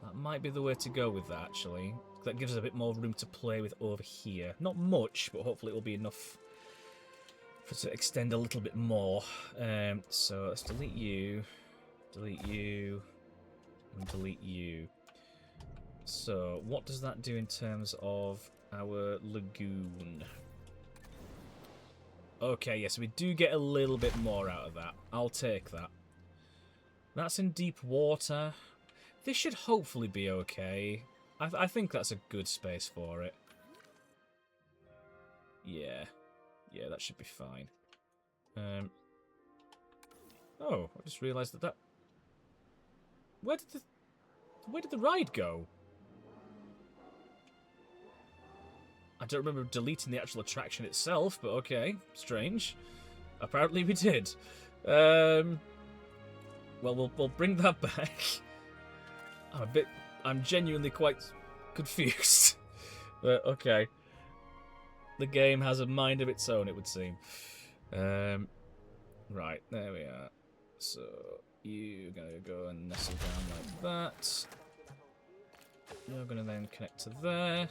That might be the way to go with that, actually. That gives us a bit more room to play with over here. Not much, but hopefully it'll be enough for it to extend a little bit more. So let's delete you, and delete you. So what does that do in terms of our lagoon? Okay, yes, we do get a little bit more out of that. I'll take that. That's in deep water. This should hopefully be okay. I think that's a good space for it. Yeah. Yeah, that should be fine. Oh, I just realised that... Where did the ride go? I don't remember deleting the actual attraction itself, but okay. Strange. Apparently we did. Well, we'll bring that back. I'm genuinely quite confused. But okay. The game has a mind of its own, it would seem. Right, there we are. So, you're going to go and nestle down like that. You're going to then connect to there.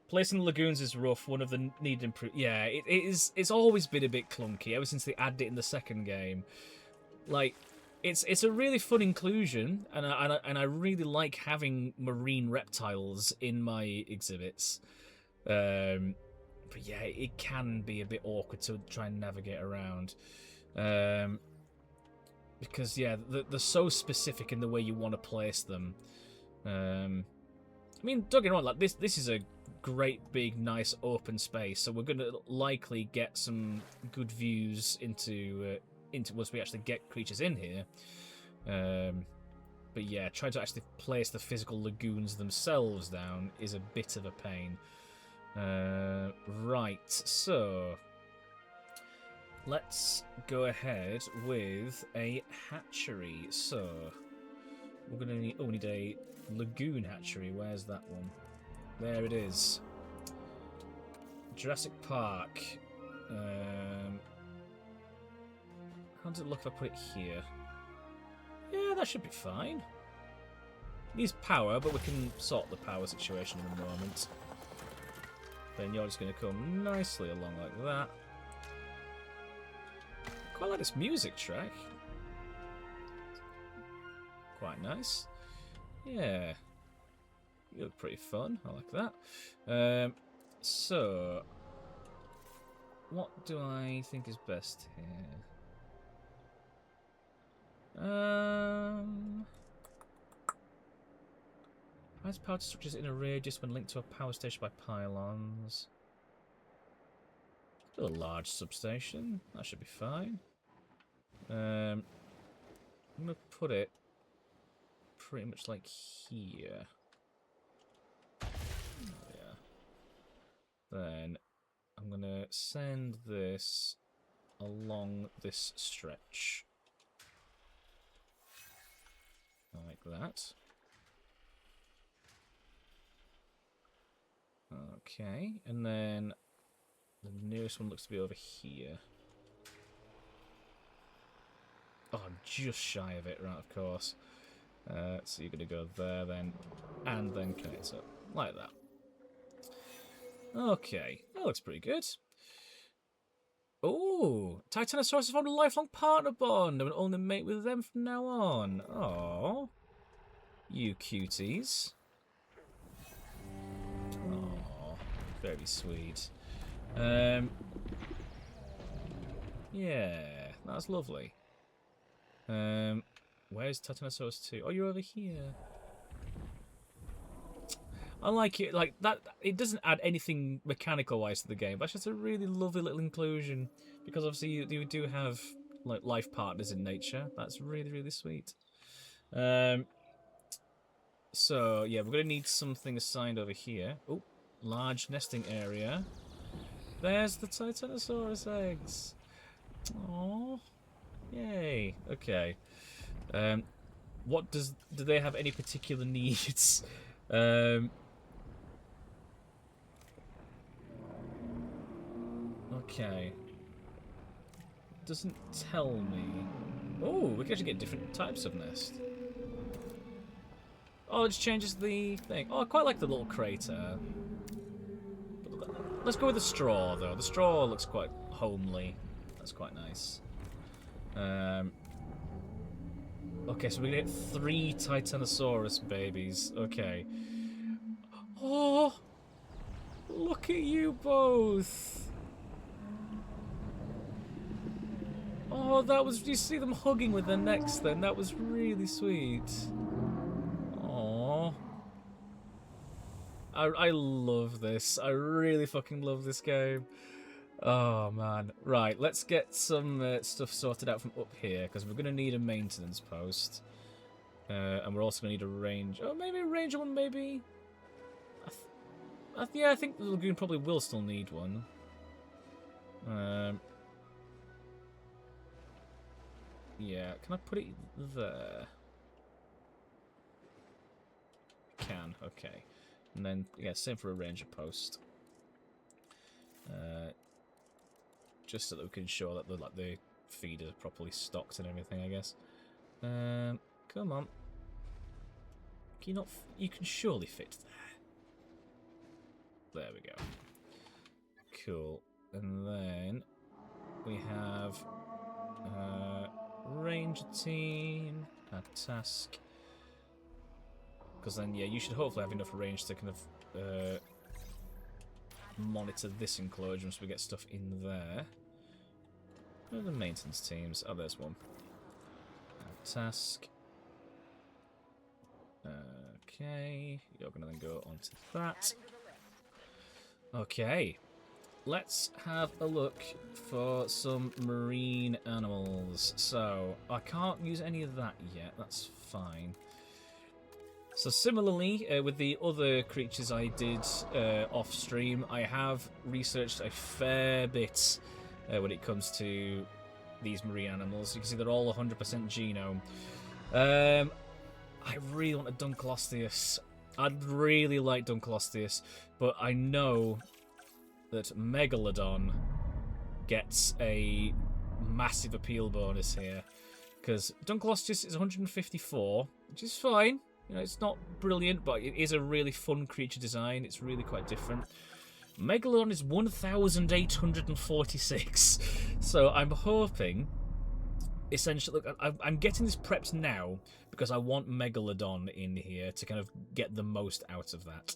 Placing the lagoons is rough. One of the needed improvement. Yeah, it is. It's always been a bit clunky ever since they added it in the second game. Like, it's a really fun inclusion, and I really like having marine reptiles in my exhibits. But yeah, it can be a bit awkward to try and navigate around. Because yeah, they're so specific in the way you want to place them. I mean, don't get me wrong, like this is a great big nice open space, so we're going to likely get some good views into once we actually get creatures in here. But yeah, trying to actually place the physical lagoons themselves down is a bit of a pain. Right, so let's go ahead with a hatchery. So we're gonna need, we need a lagoon hatchery. Where's that one? There it is. Jurassic Park. How does it look if I put it here? Yeah, that should be fine. Needs power, but we can sort the power situation in a moment. Then you're just going to come nicely along like that. Quite like this music track. Quite nice. Yeah. You look pretty fun. I like that. So, what do I think is best here? Has power to structures in a radius when linked to a power station by pylons. A large substation. That should be fine. I'm going to put it pretty much like here. Yeah. Then I'm going to send this along this stretch. Like that. Okay, and then the nearest one looks to be over here. Oh, I'm just shy of it, right, of course. So you're going to go there then, and then connect up, like that. Okay, that looks pretty good. Oh, Titanosaurus has formed a lifelong partner bond and will only mate with them from now on. Oh, you cuties. Oh, very sweet. Yeah, that's lovely. Where's Titanosaurus 2? Oh, you're over here. I like it, like that. It doesn't add anything mechanical-wise to the game, but it's just a really lovely little inclusion. Because obviously you do have like life partners in nature. That's really, really sweet. So yeah, we're gonna need something assigned over here. Oh, large nesting area. There's the Titanosaurus eggs. Oh, yay. Okay. What do they have any particular needs? Okay. Doesn't tell me. Oh, we can actually get different types of nest. Oh, it just changes the thing. Oh, I quite like the little crater. Let's go with the straw, though. The straw looks quite homely. That's quite nice. Okay, so we get 3 Titanosaurus babies. Okay. Oh, look at you both. Oh, that was... You see them hugging with their necks then? That was really sweet. Aww. I love this. I really fucking love this game. Oh, man. Right, let's get some stuff sorted out from up here, because we're going to need a maintenance post. And we're also going to need a range... Oh, maybe a ranger one, maybe? Yeah, I think the lagoon probably will still need one. Yeah, can I put it there? Can, okay. And then, yeah, same for a ranger post. Just so that we can ensure that the feed is properly stocked and everything, I guess. Come on. Can you not... You can surely fit there. There we go. Cool. And then we have ranger team, a task. Because then, yeah, you should hopefully have enough range to kind of monitor this enclosure once we get stuff in there. Where are the maintenance teams? Oh, there's one. Task. Okay, you're going to then go onto that. Okay, let's have a look for some marine animals. So, I can't use any of that yet, that's fine. So similarly, with the other creatures I did off stream, I have researched a fair bit when it comes to these marine animals. You can see they're all 100% genome. I really want a Dunkleosteus. I'd really like Dunkleosteus, but I know that Megalodon gets a massive appeal bonus here. Because Dunkleosteus is 154, which is fine. You know, it's not brilliant, but it is a really fun creature design. It's really quite different. Megalodon is 1,846. So I'm hoping, essentially, look, I'm getting this prepped now because I want Megalodon in here to kind of get the most out of that.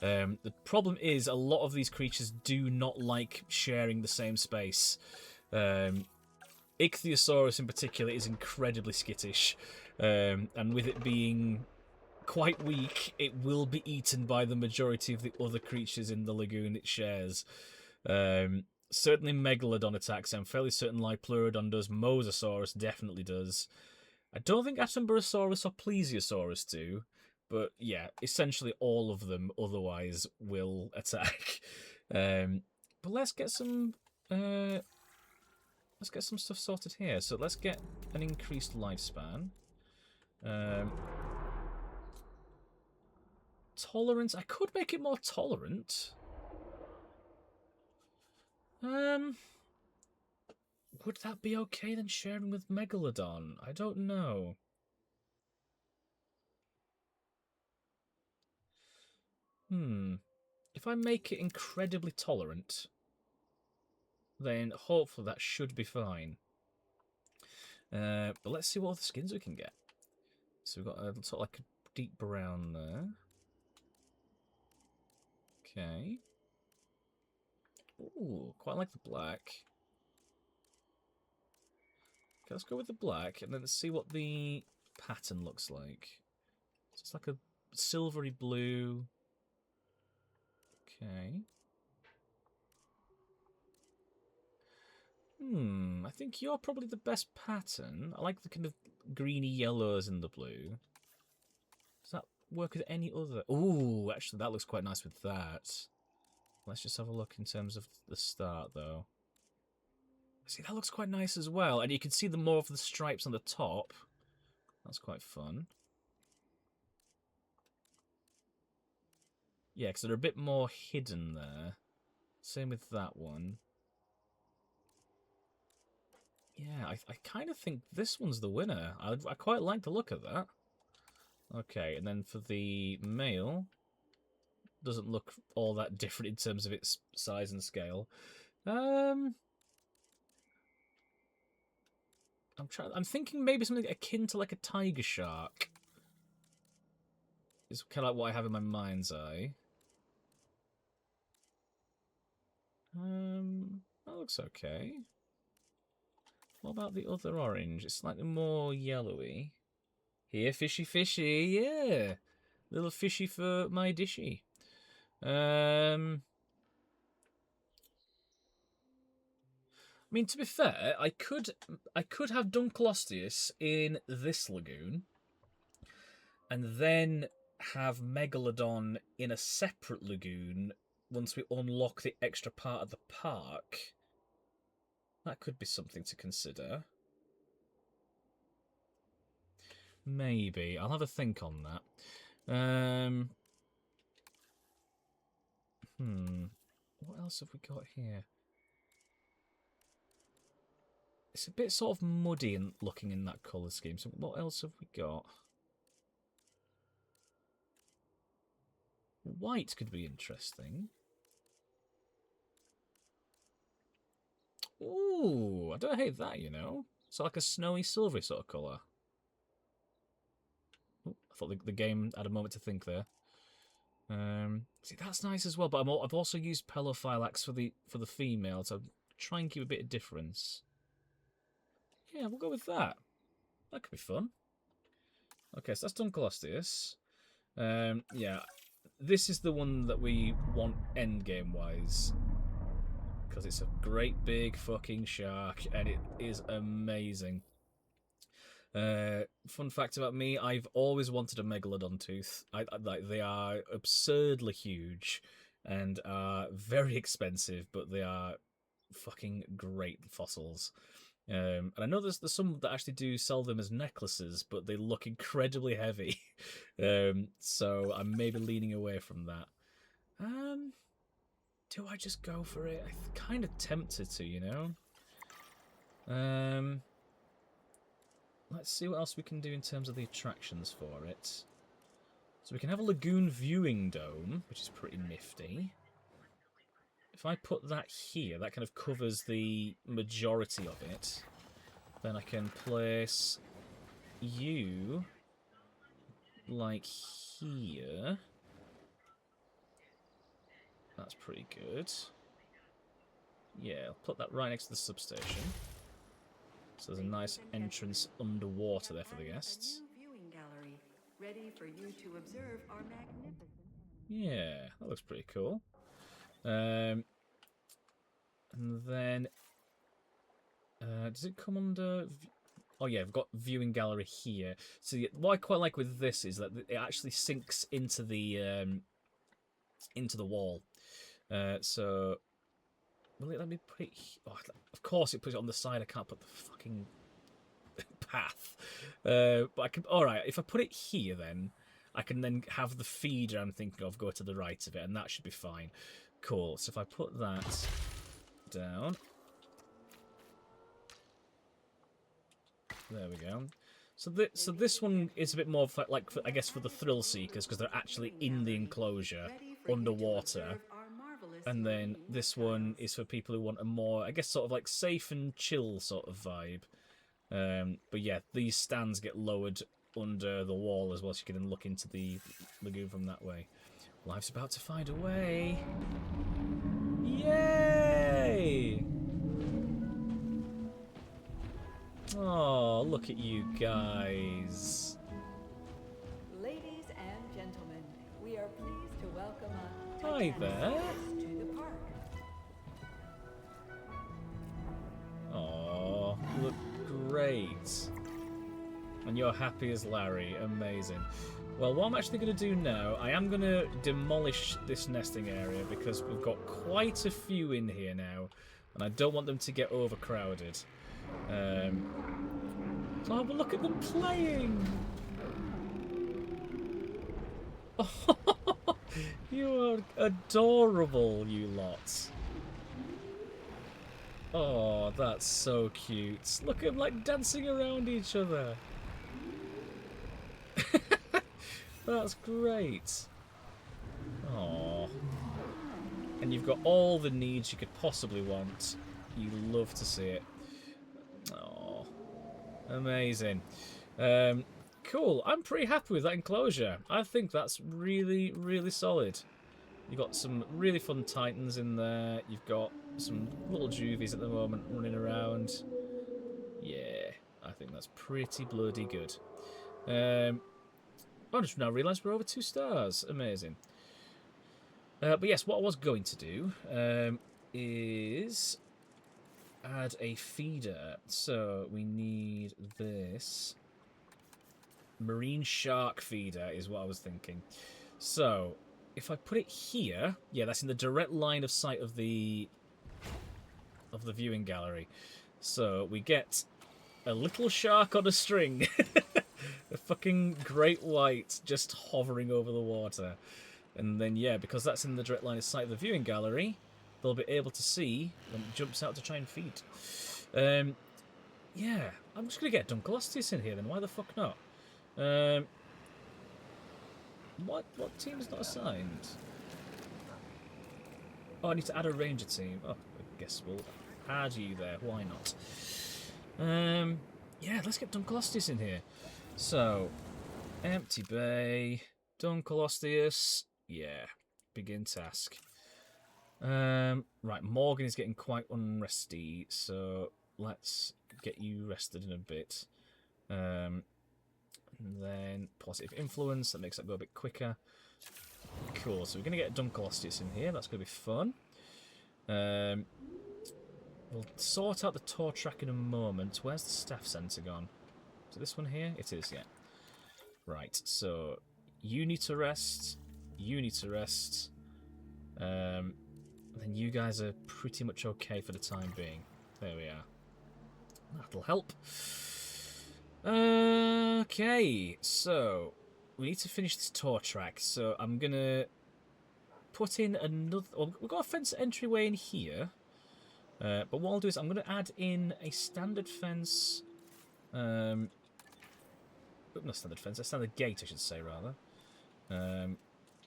The problem is a lot of these creatures do not like sharing the same space. Ichthyosaurus in particular is incredibly skittish. And with it being quite weak, it will be eaten by the majority of the other creatures in the lagoon it shares. Certainly Megalodon attacks. I'm fairly certain Pleurodon does. Mosasaurus definitely does. I don't think Atombarosaurus or Plesiosaurus do, but yeah, essentially all of them otherwise will attack. But let's get some stuff sorted here. So let's get an increased lifespan. Tolerance. I could make it more tolerant. Would that be okay then sharing with Megalodon? I don't know. If I make it incredibly tolerant, then hopefully that should be fine. But let's see what other skins we can get. So we've got a sort of like a deep brown there. Okay. Ooh, quite like the black. Okay, let's go with the black, and then let's see what the pattern looks like. So it's like a silvery blue. Okay. I think you're probably the best pattern. I like the kind of greeny yellows in the blue. Does that work with any other? Ooh, actually, that looks quite nice with that. Let's just have a look in terms of the start, though. See, that looks quite nice as well. And you can see the more of the stripes on the top. That's quite fun. Yeah, because they're a bit more hidden there. Same with that one. Yeah, I kind of think this one's the winner. I quite like the look of that. Okay, and then for the male, doesn't look all that different in terms of its size and scale. I'm thinking maybe something akin to like a tiger shark. Is kind of like what I have in my mind's eye. That looks okay. What about the other orange? It's slightly more yellowy. Here, fishy, fishy, yeah. Little fishy for my dishy. I mean, to be fair, I could have Dunkleosteus in this lagoon, and then have Megalodon in a separate lagoon once we unlock the extra part of the park. That could be something to consider. Maybe. I'll have a think on that. What else have we got here? It's a bit sort of muddy and looking in that colour scheme. So what else have we got? White could be interesting. Ooh, I don't hate that, you know. It's like a snowy silvery sort of colour. Ooh, I thought the game had a moment to think there. See, that's nice as well, but I've also used Pelophylax for the female, so try and keep a bit of difference. Yeah, we'll go with that. That could be fun. Okay, so that's Dunkleosteus. Yeah, this is the one that we want endgame-wise. Because it's a great big fucking shark, and it is amazing. Fun fact about me, I've always wanted a Megalodon tooth. Like they are absurdly huge and are very expensive, but they are fucking great fossils. And I know there's some that actually do sell them as necklaces, but they look incredibly heavy. So I'm maybe leaning away from that. Do I just go for it? I'm kind of tempted to, you know? Let's see what else we can do in terms of the attractions for it. So we can have a lagoon viewing dome, which is pretty nifty. If I put that here, that kind of covers the majority of it. Then I can place you like here. That's pretty good. Yeah, I'll put that right next to the substation. So there's a nice entrance underwater there for the guests. Viewing gallery, ready for you to observe our magnificent. Yeah, that looks pretty cool. And then does it come under? Oh yeah, I've got viewing gallery here. So what I quite like with this is that it actually sinks into the wall. So will it let me put it? Oh, of course it puts it on the side. I can't put the fucking path. But I can. All right, if I put it here, then I can then have the feeder I'm thinking of go to the right of it, and that should be fine. Cool. So if I put that down, there we go. So this one is a bit more for, like I guess for the thrill seekers because they're actually in the enclosure underwater. And then this one is for people who want a more, I guess, sort of like safe and chill sort of vibe. But yeah, these stands get lowered under the wall as well, so you can then look into the lagoon from that way. Life's about to find a way. Yay! Oh, look at you guys. Ladies and gentlemen, we are pleased to welcome Hi there. to the park. Oh, look great. And you're happy as Larry. Amazing. Well, what I'm actually going to do now, I am going to demolish this nesting area because we've got quite a few in here now. And I don't want them to get overcrowded. Oh, but look at them playing! Oh, you are adorable, you lot. Oh, that's so cute. Look at them like dancing around each other. That's great. Oh. And you've got all the needs you could possibly want. You love to see it. Oh. Amazing. Cool. I'm pretty happy with that enclosure. I think that's really, really solid. You've got some really fun Titans in there. You've got some little juvies at the moment running around. Yeah, I think that's pretty bloody good. I just now realised we're over 2 stars. Amazing. But yes, what I was going to do is add a feeder. So we need this. Marine shark feeder is what I was thinking. So if I put it here, yeah, that's in the direct line of sight of the viewing gallery. So we get a little shark on a string. A fucking great white just hovering over the water. And then, yeah, because that's in the direct line of sight of the viewing gallery, they'll be able to see when it jumps out to try and feed. Yeah, I'm just going to get Dunkelostis in here then. Why the fuck not? What team is not assigned? Oh, I need to add a ranger team. Oh, I guess we'll add you there. Why not? Yeah, let's get Dunkelostis in here. So, empty bay, Dunkleosteus, yeah, begin task. Right, Morgan is getting quite unresty, so let's get you rested in a bit. And then positive influence, that makes that go a bit quicker. Cool, so we're going to get Dunkleosteus in here, that's going to be fun. We'll sort out the tour track in a moment. Where's the staff centre gone? Is it this one here? It is, yeah. Right, so you need to rest. You need to rest. Then you guys are pretty much okay for the time being. There we are. That'll help. Okay, so we need to finish this tour track. So I'm going to put in another... Well, we've got a fence entryway in here. But what I'll do is I'm going to add in a standard fence... not standard fence, a standard gate, I should say, rather.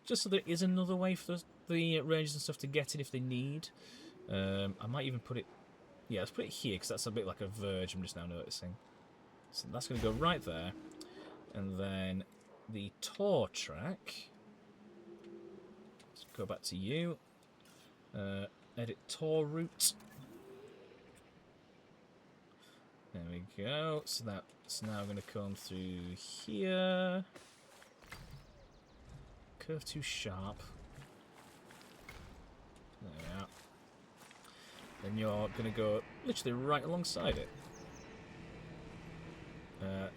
Just so there is another way for the rangers and stuff to get in if they need. I might even put it... Yeah, let's put it here, because that's a bit like a verge, I'm just now noticing. So that's going to go right there. And then the tour track... Let's go back to you. Edit tour route. There we go. So that's now going to come through here. Curve too sharp. There we are. Then you're going to go literally right alongside it.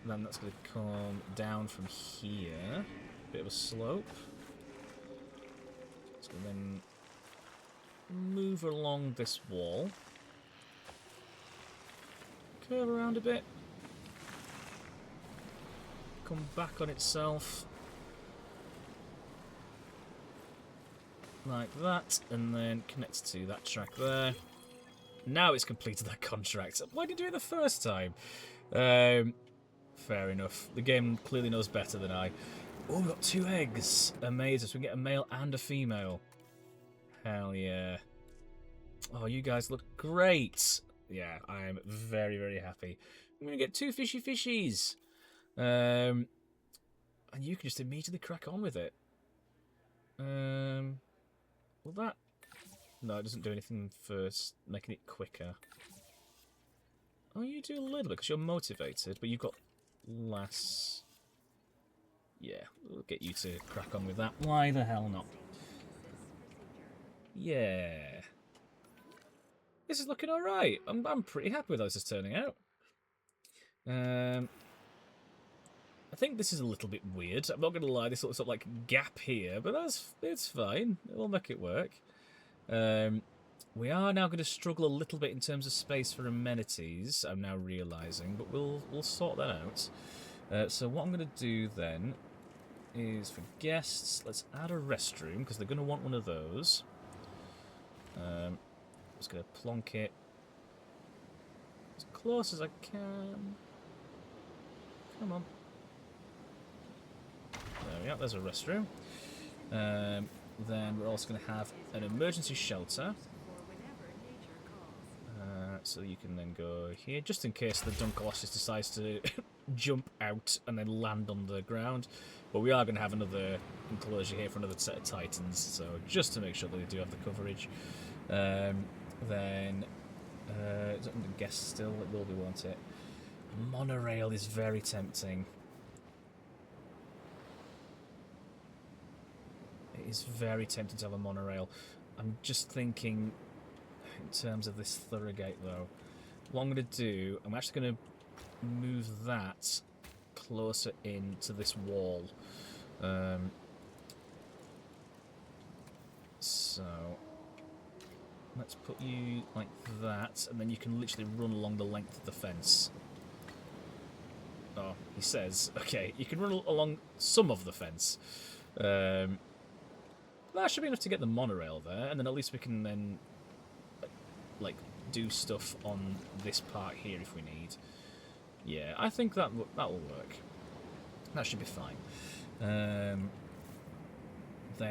Then that's going to come down from here. Bit of a slope. It's going to then move along this wall. Curve around a bit. Come back on itself. Like that. And then connect to that track there. Now it's completed that contract. Why did you do it the first time? Fair enough. The game clearly knows better than I. Oh, we've got 2 eggs. Amazing. So we can get a male and a female. Hell yeah. Oh, you guys look great. Yeah, I am very, very happy. I'm going to get 2 fishy fishies. And you can just immediately crack on with it. Will that... No, it doesn't do anything for making it quicker. Oh, you do a little bit because you're motivated, but you've got less... Yeah, we'll get you to crack on with that. Why the hell not? Yeah. This is looking alright. I'm pretty happy with how this is turning out. think this is a little bit weird. I'm not going to lie, this looks like gap here, but it's fine. We'll make it work. We are now going to struggle a little bit in terms of space for amenities, I'm now realising, but we'll sort that out. So what I'm going to do then is for guests, let's add a restroom, because they're going to want one of those. Just going to plonk it as close as I can. Come on. There we are, there's a restroom. Then we're also going to have an emergency shelter. So you can then go here, just in case the Duncolossus decides to jump out and then land on the ground. But we are going to have another enclosure here for another set of Titans, so just to make sure that they do have the coverage. Then, is it under guests still? It will be, won't it? Monorail is very tempting. It is very tempting to have a monorail. I'm just thinking, in terms of this Thoroughgate, though, what I'm going to do, I'm actually going to move that closer into this wall. So let's put you like that, and then you can literally run along the length of the fence. Oh, he says, okay, you can run along some of the fence. That should be enough to get the monorail there, and then at least we can then like do stuff on this part here if we need. Yeah, I think that will work. That should be fine. Then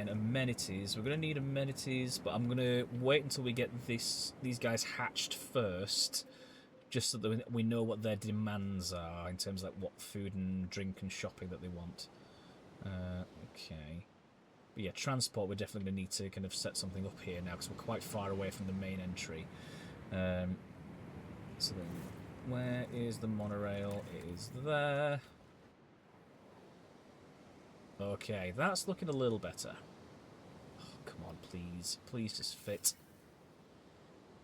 amenities. We're going to need amenities, but I'm going to wait until we get these guys hatched first, just so that we know what their demands are in terms of like what food and drink and shopping that they want. Okay. But yeah, transport, we're definitely going to need to kind of set something up here now because we're quite far away from the main entry. So then, where is the monorail? It is there. Okay, that's looking a little better. Oh, come on, please. Please just fit.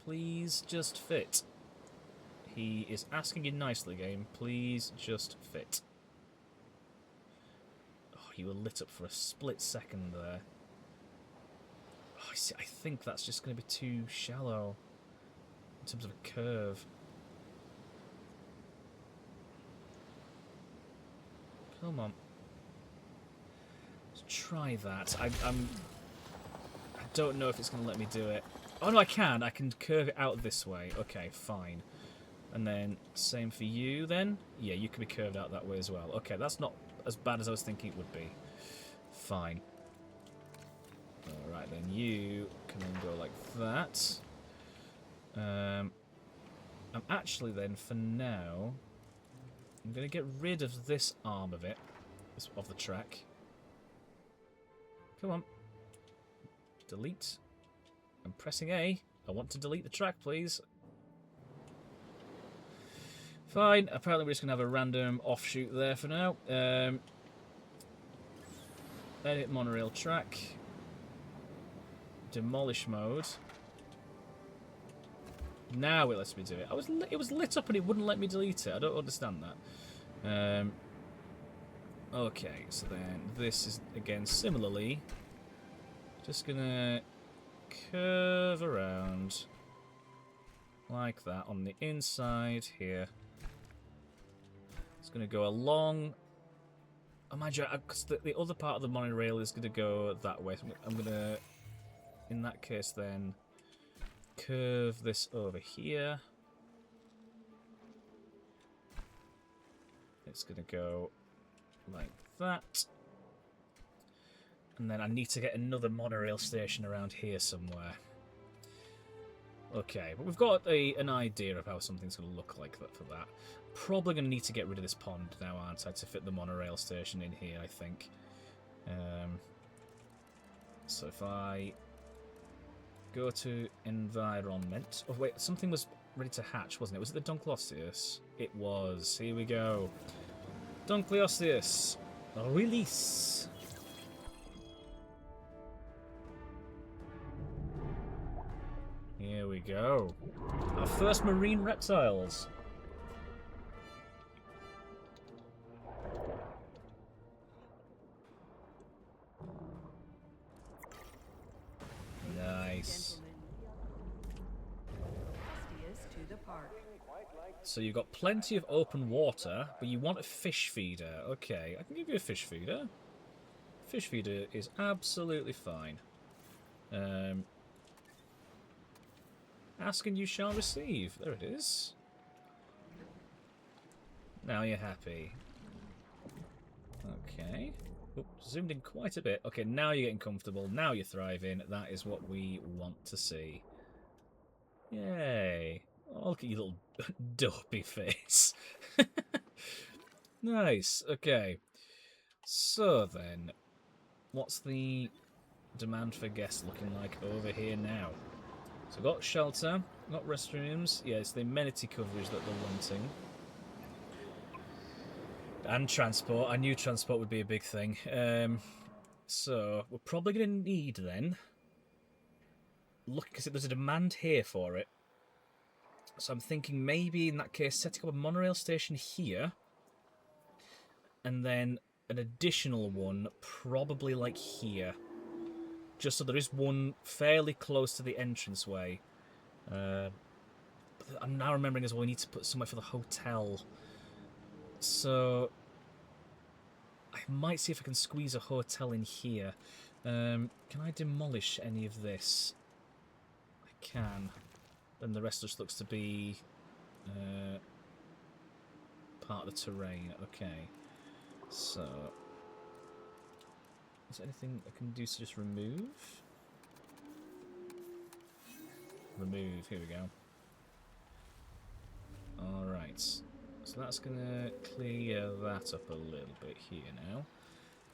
Please just fit. He is asking you nicely, game. Please just fit. Oh, you were lit up for a split second there. Oh, I think that's just going to be too shallow in terms of a curve. Come on. Let's try that. I don't know if it's going to let me do it. Oh, no, I can. I can curve it out this way. Okay, fine. And then, same for you, then? Yeah, you can be curved out that way as well. Okay, that's not as bad as I was thinking it would be. Fine. Alright, then you can then go like that. I'm actually, then, for now, I'm going to get rid of this arm of it, of the track. Come on. Delete. I'm pressing A. I want to delete the track, please. Fine. Apparently we're just going to have a random offshoot there for now. Edit monorail track. Demolish mode. Now it lets me do it. It was lit up and it wouldn't let me delete it. I don't understand that. Okay, so then this is, again, similarly, just going to curve around like that on the inside here. It's going to go along. Oh, mind you, because the other part of the monorail is going to go that way. So I'm going to, in that case, then curve this over here. It's going to go like that. And then I need to get another monorail station around here somewhere. Okay, but we've got an idea of how something's going to look like for that. Probably going to need to get rid of this pond now, aren't I, to fit the monorail station in here, I think. So if I go to environment... Oh, wait, something was ready to hatch, wasn't it? Was it the Duncolossus? It was. Here we go. Duncolossus. Release. Here we go. Our first marine reptiles. park. So you've got plenty of open water, but you want a fish feeder. Okay, I can give you a fish feeder. Fish feeder is absolutely fine. Ask and you shall receive. There it is. Now you're happy. Okay. Oop, zoomed in quite a bit. Okay, now you're getting comfortable. Now you're thriving. That is what we want to see. Yay. Oh, look at your little dopey face. Nice. Okay. So then, what's the demand for guests looking like over here now? So we've got shelter, got restrooms. Yeah, it's the amenity coverage that they're wanting. And transport. I knew transport would be a big thing. So we're probably going to need then... Look, because there's a demand here for it. So I'm thinking maybe in that case setting up a monorail station here. And then an additional one probably like here. Just so there is one fairly close to the entranceway. But I'm now remembering as well we need to put somewhere for the hotel. So I might see if I can squeeze a hotel in here. Can I demolish any of this? I can. Then the rest just looks to be part of the terrain. Okay. So is there anything I can do to just remove? Remove, here we go. Alright. So that's going to clear that up a little bit here now.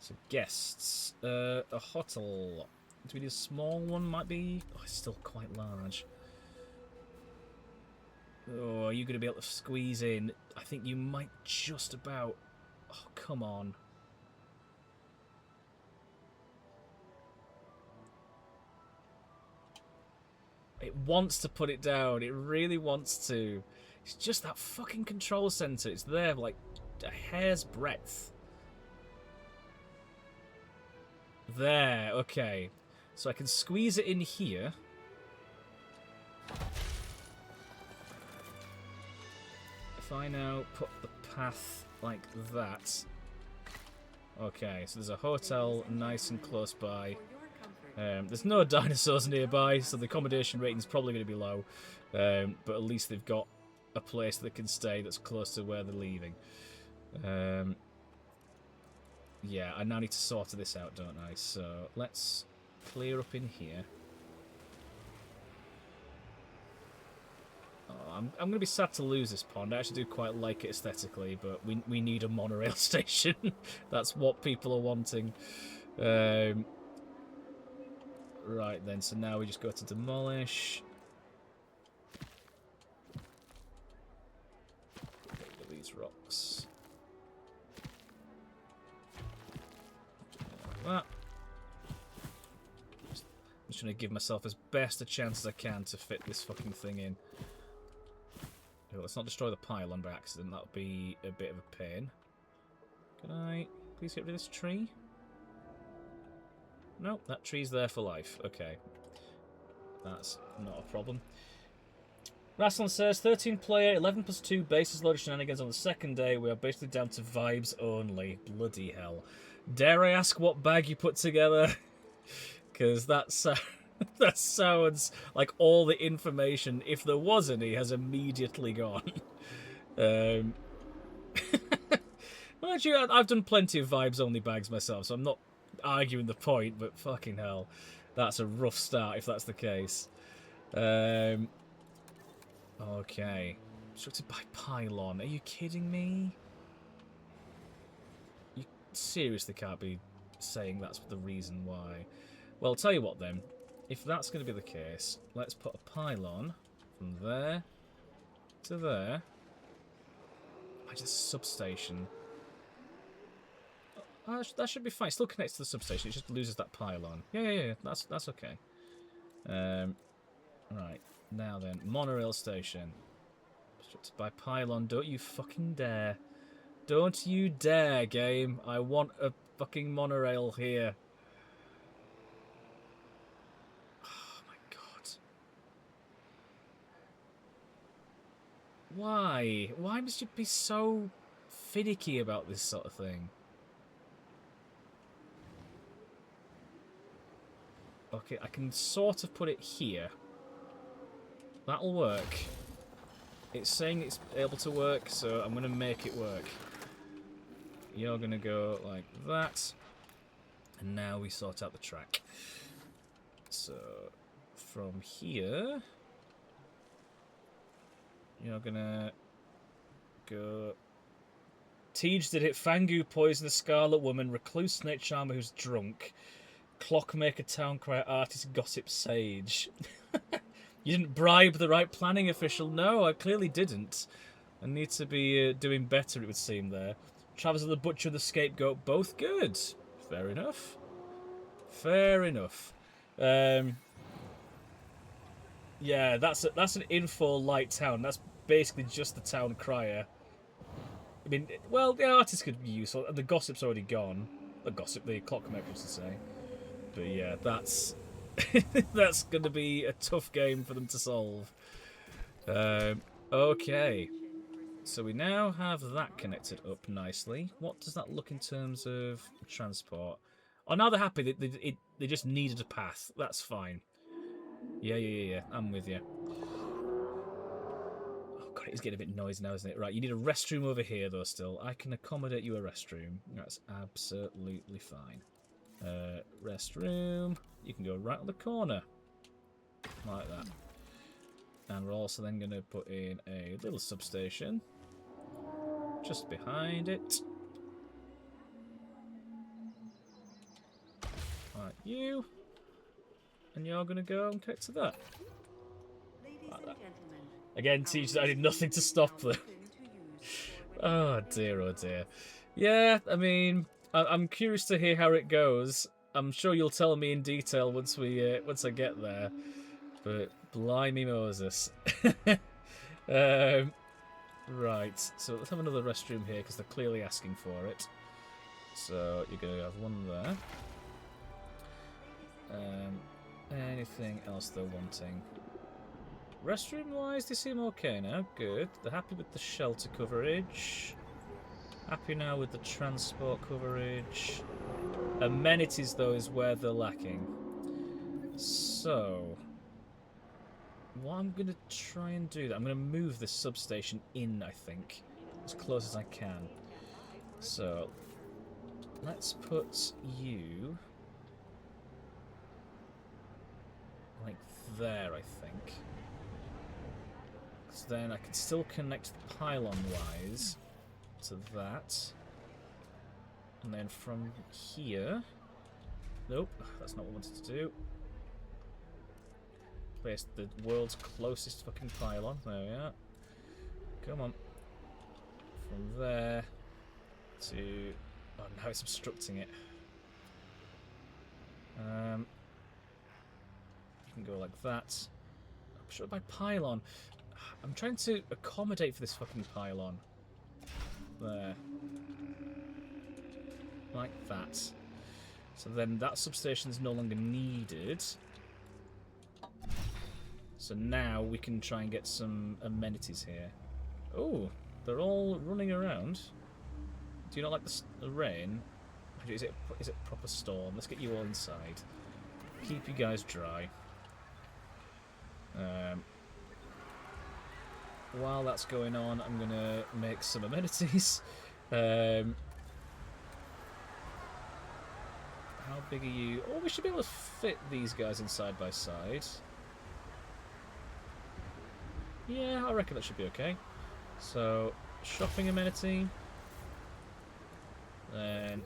So guests. A hotel. Do we need a small one? Might be... Oh, it's still quite large. Oh, are you going to be able to squeeze in? I think you might just about... Oh, come on. It wants to put it down. It really wants to. It's just that fucking control center. It's there like a hair's breadth. There, okay. So I can squeeze it in here. If I now put the path like that. Okay, so there's a hotel nice and close by. There's no dinosaurs nearby, so the accommodation rating is probably going to be low. But at least they've got a place that can stay that's close to where they're leaving. Yeah, I now need to sort this out, don't I? So let's clear up in here. Oh, I'm going to be sad to lose this pond. I actually do quite like it aesthetically, but we need a monorail station. That's what people are wanting. Right then, so now we just go to demolish. Get rid of these rocks. Like that. I'm just trying to give myself as best a chance as I can to fit this fucking thing in. Oh, let's not destroy the pylon by accident, that would be a bit of a pain. Can I please get rid of this tree? Nope, that tree's there for life. Okay. That's not a problem. Rasslin says, 13 player, 11 plus 2 bases loaded shenanigans on the second day. We are basically down to vibes only. Bloody hell. Dare I ask what bag you put together? Because that sounds like all the information, if there was any, has immediately gone. Well, actually, I've done plenty of vibes only bags myself, so I'm not arguing the point, but fucking hell, that's a rough start if that's the case. Okay, constructed by pylon. Are you kidding me? You seriously can't be saying that's the reason why. Well, I'll tell you what then, if that's going to be the case, let's put a pylon from there to there. I just substation. That should be fine. It still connects to the substation. It just loses that pylon. Yeah. That's okay. Right. Now then, monorail station. Constructed by pylon. Don't you fucking dare. Don't you dare, game. I want a fucking monorail here. Oh my god. Why? Why must you be so finicky about this sort of thing? Okay, I can sort of put it here. That'll work. It's saying it's able to work, so I'm going to make it work. You're going to go like that. And now we sort out the track. So, from here... You're going to go... Tej did it. Fangu poison the Scarlet Woman. Recluse Snake Charmer who's drunk. Clockmaker Town Crier Artist Gossip Sage. You didn't bribe the right planning official. No, I clearly didn't. I need to be doing better, it would seem there. Travis of the Butcher and the Scapegoat, both good. Fair enough. Fair enough. Yeah, that's an info light town. That's basically just the town crier. I mean, well, the artist could be useful, and the gossip's already gone. The clockmaker, to say. But yeah, that's that's going to be a tough game for them to solve. Okay, so we now have that connected up nicely. What does that look in terms of transport? Oh, now they're happy. They just needed a path. That's fine. Yeah. I'm with you. Oh god, it's getting a bit noisy now, isn't it? Right, you need a restroom over here, though. Still, I can accommodate you a restroom. That's absolutely fine. Restroom. You can go right on the corner, like that. And we're also then going to put in a little substation just behind it. Like you. And you're going to go and connect to that. Like that. Again, teachers, I did nothing to stop them. Oh dear. Yeah, I mean, I'm curious to hear how it goes. I'm sure you'll tell me in detail once I get there. But blimey Moses. Right, so let's have another restroom here because they're clearly asking for it. So you're going to have one there. Anything else they're wanting? Restroom-wise, they seem okay now. Good. They're happy with the shelter coverage. Happy now with the transport coverage. Amenities, though, is where they're lacking. So, what I'm going to try and do, I'm going to move this substation in, I think, as close as I can. So, let's put you like there, I think. So then I can still connect the pylon-wise to that. And then from here... Nope, that's not what I wanted to do. Place the world's closest fucking pylon. There we are. Come on. From there to... Oh, now it's obstructing it. You can go like that. I'm sure by pylon. I'm trying to accommodate for this fucking pylon. There. Like that. So then that substation is no longer needed. So now we can try and get some amenities here. Oh, they're all running around. Do you not like the rain? Is it proper storm? Let's get you all inside. Keep you guys dry. While that's going on, I'm going to make some amenities. How big are you? Oh, we should be able to fit these guys in side by side. Yeah, I reckon that should be okay. So, shopping amenity. Then,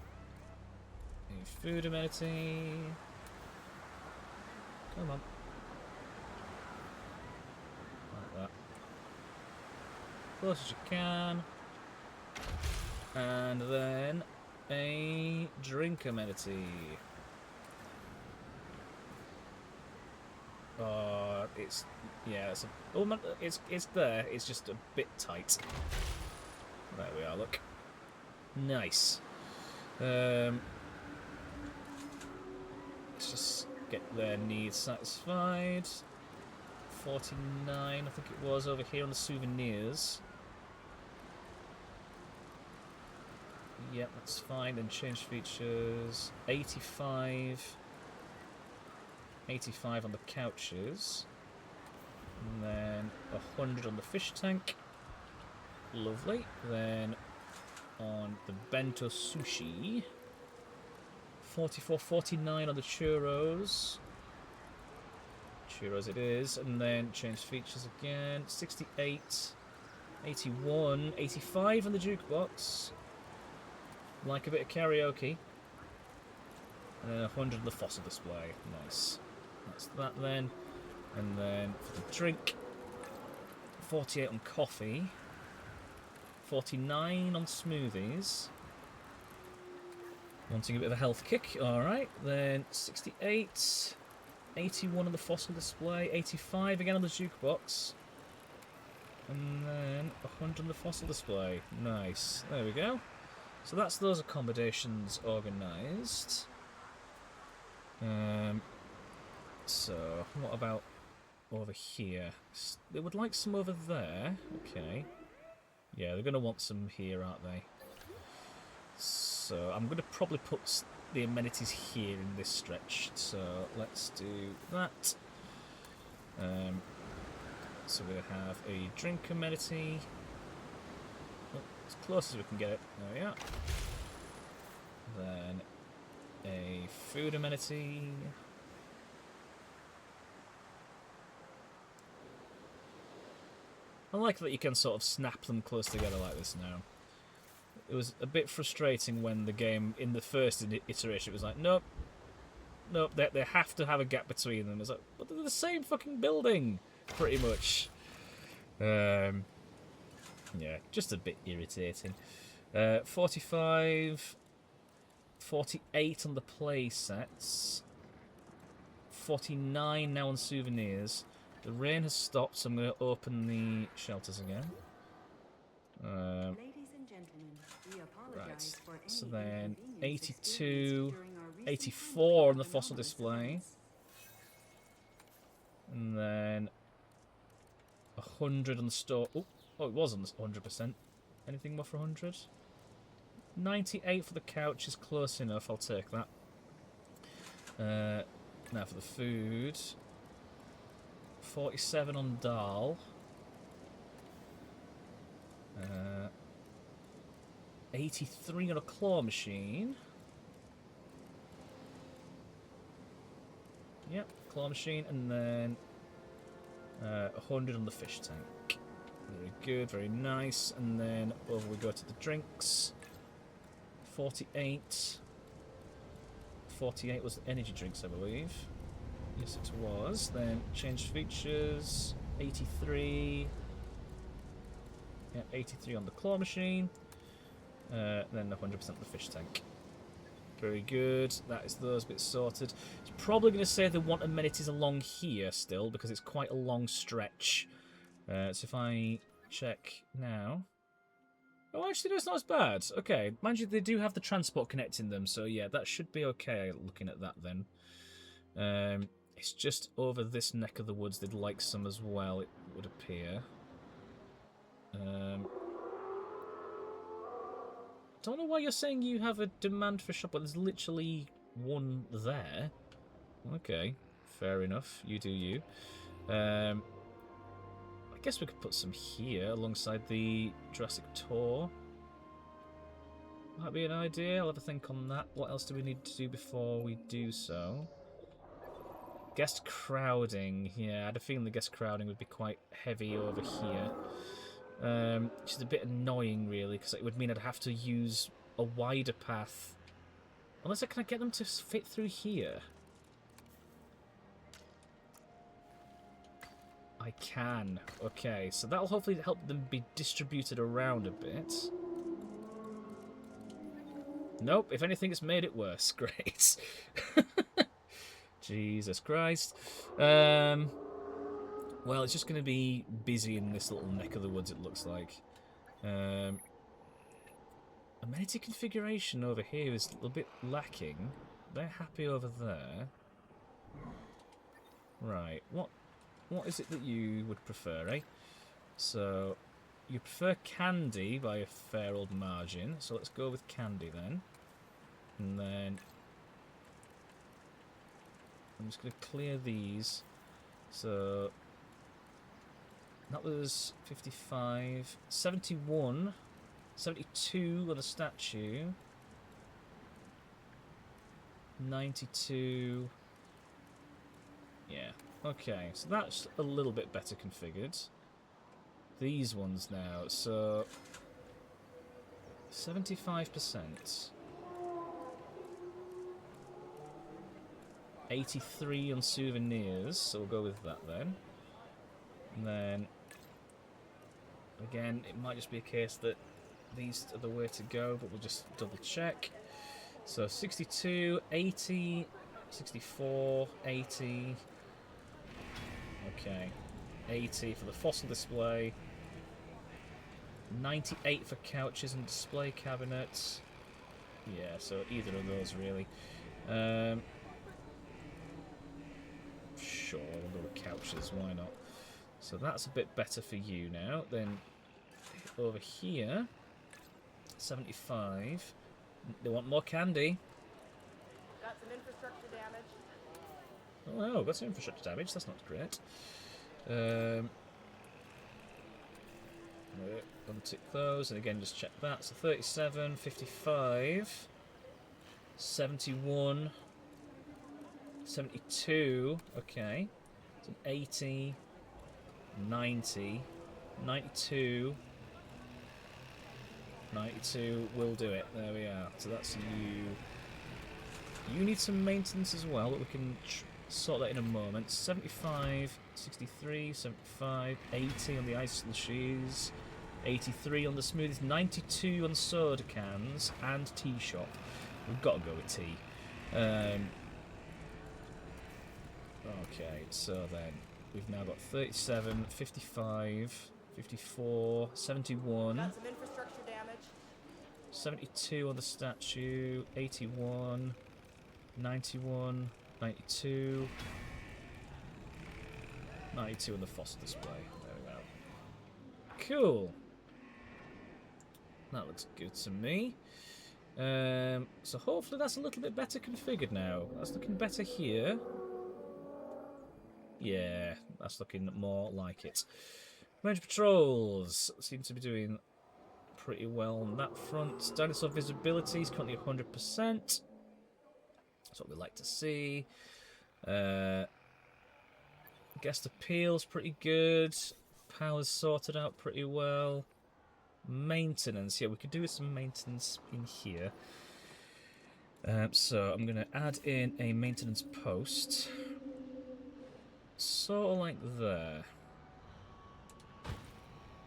a food amenity. Come on. Like that. Close as you can. And then a drink amenity. It's there. It's just a bit tight. There we are. Look, nice. Let's just get their needs satisfied. 49, I think it was, over here on the souvenirs. Yep, that's fine. Then change features. 85. 85 on the couches. And then 100 on the fish tank. Lovely. Then on the bento sushi. 44, 49 on the churros. Churros it is. And then change features again. 68. 81. 85 on the jukebox. Like a bit of karaoke. And then 100 on the fossil display. Nice. That's that then. And then for the drink, 48 on coffee. 49 on smoothies. Wanting a bit of a health kick. Alright. Then 68. 81 on the fossil display. 85 again on the jukebox. And then 100 on the fossil display. Nice. There we go. So that's those accommodations organised. So what about over here? They would like some over there. Okay. Yeah, they're going to want some here, aren't they? So I'm going to probably put the amenities here in this stretch. So let's do that. So we'll have a drink amenity. As close as we can get it. There we are. Then a food amenity. I like that you can sort of snap them close together like this now. It was a bit frustrating when the game, in the first iteration, it was like, nope, nope, they have to have a gap between them. It's like, but they're the same fucking building, pretty much. Yeah, just a bit irritating. 45, 48 on the play sets, 49 now on souvenirs. The rain has stopped, so I'm going to open the shelters again. Ladies and gentlemen, we apologize for any So then inconvenience 82, experienced during our recent 84 on the conflict fossil anomalous display. events. And then 100 on the store. Oh, it was on 100%. Anything more for 100? 98 for the couch is close enough. I'll take that. Now for the food. 47 on dal. 83 on a claw machine. Yep, claw machine, and then 100 on the fish tank. Very good, very nice. And then over we go to the drinks. 48. 48 was the energy drinks, I believe. Yes, it was. Then change features. 83. Yeah, 83 on the claw machine. Then 100% the fish tank. Very good. That is those bits sorted. It's probably going to say they want amenities along here still because it's quite a long stretch. So if I check now. Oh, actually, no, it's not as bad. Okay, mind you, they do have the transport connecting them, so yeah, that should be okay looking at that then. It's just over this neck of the woods they'd like some as well, it would appear. Don't know why you're saying you have a demand for shop, but there's literally one there. Okay, fair enough. You do you. I guess we could put some here alongside the Jurassic tour. Might be an idea. I'll have a think on that. What else do we need to do before we do so? Guest crowding. Yeah, I had a feeling the guest crowding would be quite heavy over here. Which is a bit annoying, really, because it would mean I'd have to use a wider path. Unless I can get them to fit through here. I can. Okay, so that'll hopefully help them be distributed around a bit. Nope, if anything, it's made it worse. Great. Jesus Christ. Well, it's just going to be busy in this little neck of the woods, it looks like. Amenity configuration over here is a little bit lacking. They're happy over there. Right, what what is it that you would prefer, eh? So, you prefer candy by a fair old margin. So let's go with candy then. And then I'm just going to clear these. So that was 55, 71, 72 on the statue, 92. Yeah, okay, so that's a little bit better configured. These ones now, so 75%. 83 on souvenirs, so we'll go with that then. And then, again, it might just be a case that these are the way to go, but we'll just double check. So 62, 80, 64, 80. Okay, 80 for the fossil display. 98 for couches and display cabinets. Yeah, so either of those really. Sure, we'll go with couches, why not? So that's a bit better for you now. Then over here, 75. They want more candy. Got some infrastructure damage. Oh, wow, got some infrastructure damage. That's not great. Untick those, and again, just check that. So 37, 55, 71, 72. Okay. So 80, 90, 92. 92 will do it. There we are. So that's you. You need some maintenance as well, but we can sort that in a moment. 75, 63, 75, 80 on the ice slushies, 83 on the smoothies, 92 on soda cans, and tea shop. We've got to go with tea. Okay, so then we've now got 37, 55, 54, 71. Got some infrastructure damage. 72 on the statue, 81, 91, 92, 92 on the fossil display. There we go. Cool. That looks good to me. So hopefully that's a little bit better configured now. That's looking better here. Yeah, that's looking more like it. Range patrols seem to be doing pretty well on that front. Dinosaur visibility is currently 100%. That's what we like to see. Guest appeal's pretty good. Power's sorted out pretty well. Maintenance, yeah, we could do with some maintenance in here. So I'm going to add in a maintenance post. Sort of like there.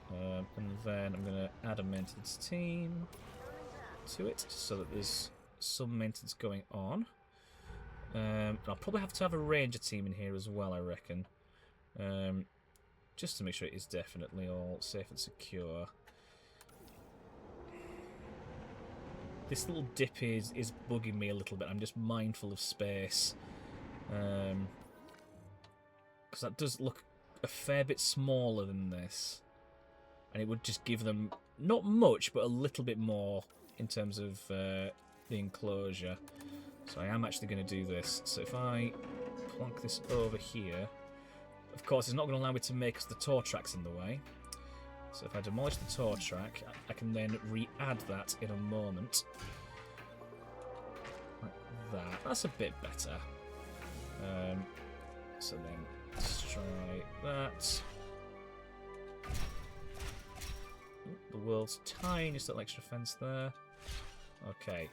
And then I'm going to add a maintenance team to it so that there's some maintenance going on. And I'll probably have to have a ranger team in here as well, I reckon. Just to make sure it is definitely all safe and secure. This little dip is bugging me a little bit. I'm just mindful of space. Because that does look a fair bit smaller than this. And it would just give them, not much, but a little bit more in terms of the enclosure. So I am actually going to do this. So if I plonk this over here, of course it's not going to allow me to make us the tour tracks in the way. So if I demolish the tour track, I can then re-add that in a moment. Like that. That's a bit better. So then let's try that. Ooh, the world's tiniest little extra fence there. Okay.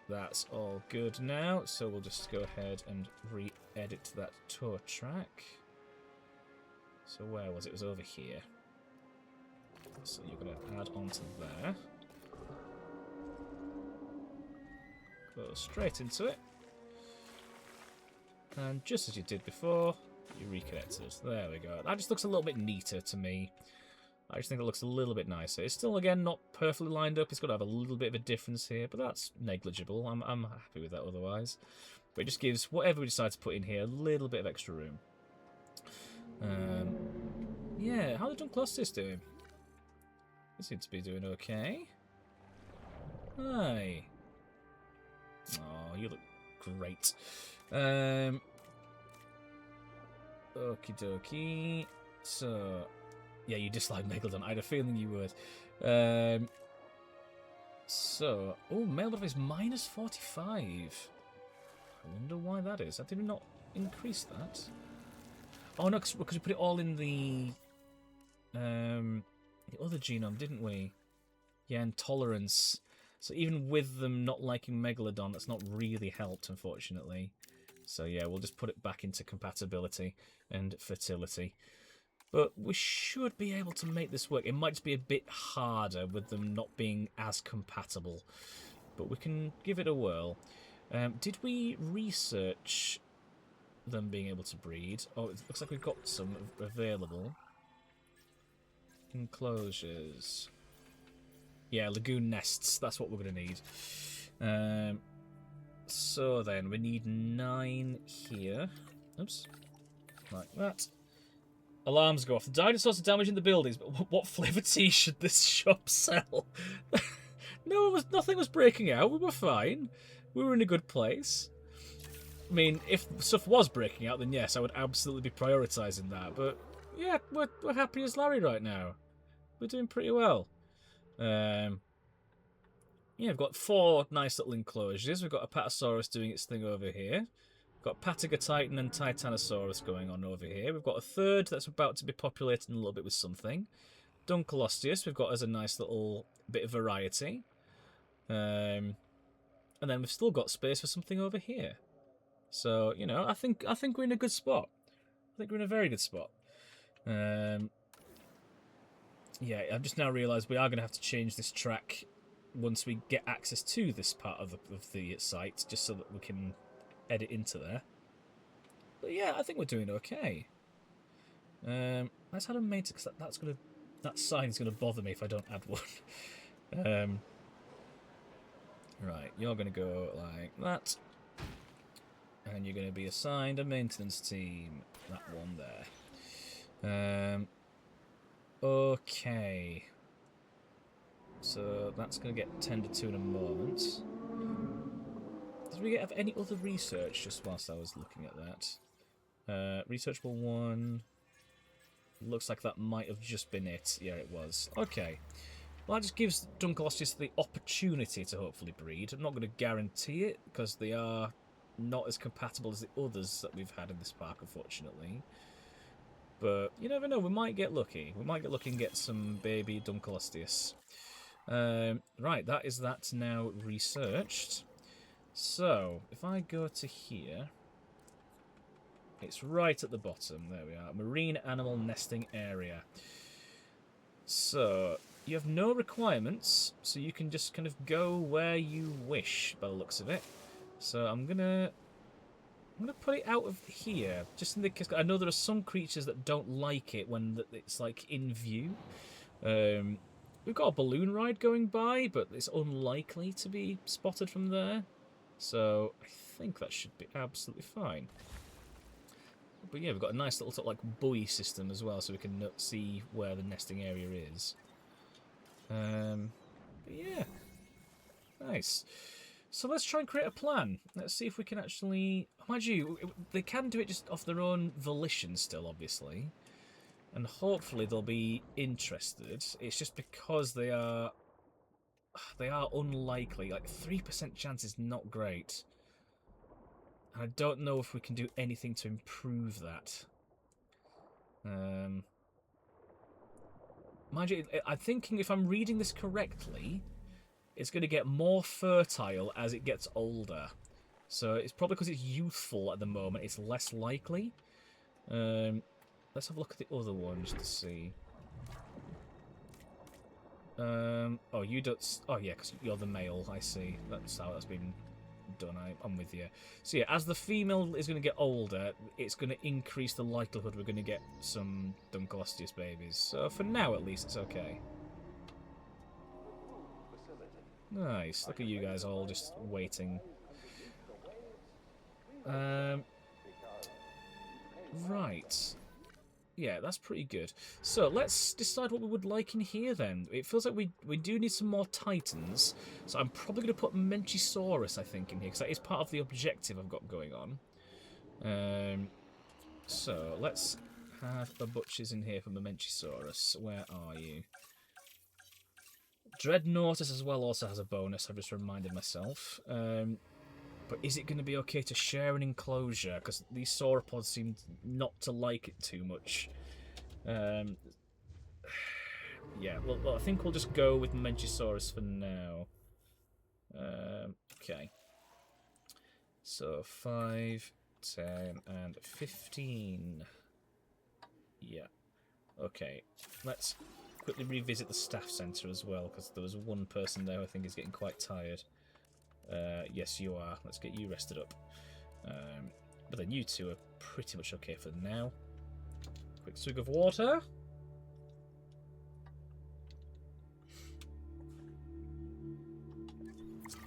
That's all good now, so we'll just go ahead and re-edit that tour track. So where was it? It was over here. So you're going to add onto there. Go straight into it. And just as you did before, you reconnect it. There we go. That just looks a little bit neater to me. I just think it looks a little bit nicer. It's still, again, not perfectly lined up. It's got to have a little bit of a difference here, but that's negligible. I'm happy with that otherwise. But it just gives whatever we decide to put in here a little bit of extra room. yeah, how are the Dunkleosteus doing? They seem to be doing okay. Hi. Oh, you look great. Okie dokie. So, yeah, you dislike Megalodon. I had a feeling you would. So, oh, male butterfly is minus 45. I wonder why that is. Did we not increase that? Oh no, because we put it all in the other genome, didn't we? Yeah, intolerance. So even with them not liking Megalodon, that's not really helped, unfortunately. So yeah, we'll just put it back into compatibility and fertility. But we should be able to make this work. It might just be a bit harder with them not being as compatible. But we can give it a whirl. Did we research them being able to breed? Oh, it looks like we've got some available. Enclosures. Yeah, lagoon nests. That's what we're going to need. So then, we need 9 here. Oops. Like that. Alarms go off. The dinosaurs are damaging the buildings, but what flavour tea should this shop sell? No, nothing was breaking out. We were fine. We were in a good place. I mean, if stuff was breaking out, then yes, I would absolutely be prioritising that. But yeah, we're happy as Larry right now. We're doing pretty well. Yeah, we've got 4 nice little enclosures. We've got Apatosaurus doing its thing over here. We've got Patagotitan and Titanosaurus going on over here. We've got a third that's about to be populating a little bit with something. Dunkleosteus we've got as a nice little bit of variety. And then we've still got space for something over here. So, you know, I think we're in a good spot. I think we're in a very good spot. Yeah, I've just now realised we are going to have to change this track once we get access to this part of the site, just so that we can edit into there. But yeah, I think we're doing okay. Let's add a maintenance, because that sign's gonna bother me if I don't add one. Right, you're gonna go like that, and you're gonna be assigned a maintenance team. That one there. Okay. So that's going to get tended to in a moment. Did we have any other research just whilst I was looking at that? Researchable 1. Looks like that might have just been it. Yeah, it was. Okay. Well, that just gives Dunkleosteus the opportunity to hopefully breed. I'm not going to guarantee it, because they are not as compatible as the others that we've had in this park, unfortunately. But you never know, we might get lucky. We might get lucky and get some baby Dunkleosteus. Right, that is that now researched. So, if I go to here, it's right at the bottom. There we are. Marine animal nesting area. So, you have no requirements, so you can just kind of go where you wish, by the looks of it. So, I'm gonna put it out of here, just in the case. I know there are some creatures that don't like it when it's like in view. We've got a balloon ride going by, but it's unlikely to be spotted from there. So I think that should be absolutely fine. But yeah, we've got a nice little sort of like buoy system as well, so we can see where the nesting area is. But yeah, nice. So let's try and create a plan. Let's see if we can actually... Mind you, they can do it just off their own volition still, obviously. And hopefully they'll be interested. It's just because they are unlikely. Like, 3% chance is not great. And I don't know if we can do anything to improve that. Mind you, I'm thinking if I'm reading this correctly, it's going to get more fertile as it gets older. So it's probably because it's youthful at the moment, it's less likely. Let's have a look at the other one just to see. Oh, you don't... Oh, yeah, because you're the male, I see. That's how that's been done. I'm with you. So yeah, as the female is going to get older, it's going to increase the likelihood we're going to get some Dunkleosteus babies. So for now, at least, it's okay. Nice. Look at you guys all just waiting. Right. Yeah, that's pretty good. So let's decide what we would like in here then. It feels like we do need some more titans. So I'm probably going to put Mentisaurus, I think, in here, because that is part of the objective I've got going on. So let's have the butchers in here for Mentisaurus. Where are you? Dreadnoughtus as well also has a bonus, I've just reminded myself. But is it going to be okay to share an enclosure? Because these sauropods seem not to like it too much. Yeah, well, I think we'll just go with Mentisaurus for now. Okay. So 5, 10, and 15. Yeah. Okay. Let's quickly revisit the staff centre as well, because there was one person there who I think is getting quite tired. Yes, you are. Let's get you rested up. But then you two are pretty much okay for now. Quick swig of water.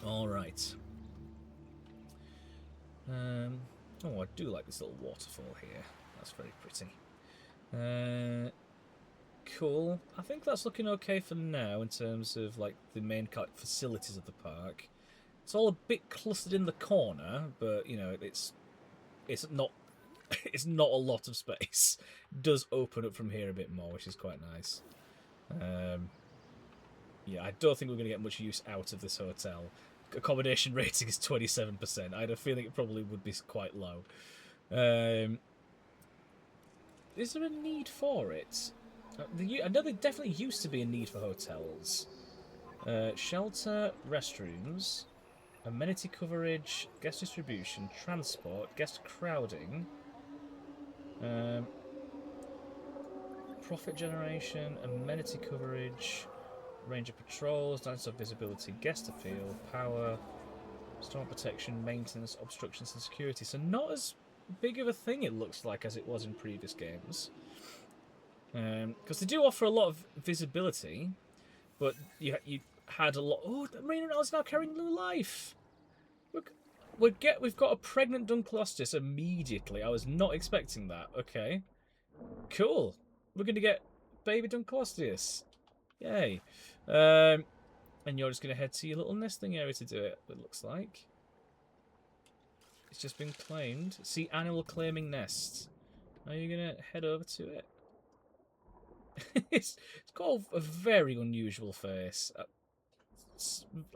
All right. Oh, I do like this little waterfall here. That's very pretty. Cool. I think that's looking okay for now in terms of like the main facilities of the park. It's all a bit clustered in the corner, but you know it's not it's not a lot of space. It does open up from here a bit more, which is quite nice. Yeah, I don't think we're going to get much use out of this hotel. Accommodation rating is 27%. I had a feeling it probably would be quite low. Is there a need for it? I know there definitely used to be a need for hotels. Shelter, restrooms, amenity coverage, guest distribution, transport, guest crowding, profit generation, amenity coverage, range of patrols, dinosaur visibility, guest appeal, power, storm protection, maintenance, obstructions and security. So not as big of a thing it looks like as it was in previous games. Because they do offer a lot of visibility, but you had a lot... Oh, the Marina is now carrying new life! Look, we've got a pregnant Dunkleosteus immediately. I was not expecting that. Okay. Cool. We're going to get baby Dunkleosteus. Yay. And you're just going to head to your little nesting area to do it, it looks like. It's just been claimed. See animal claiming nests. Are you going to head over to it? It's got a very unusual face.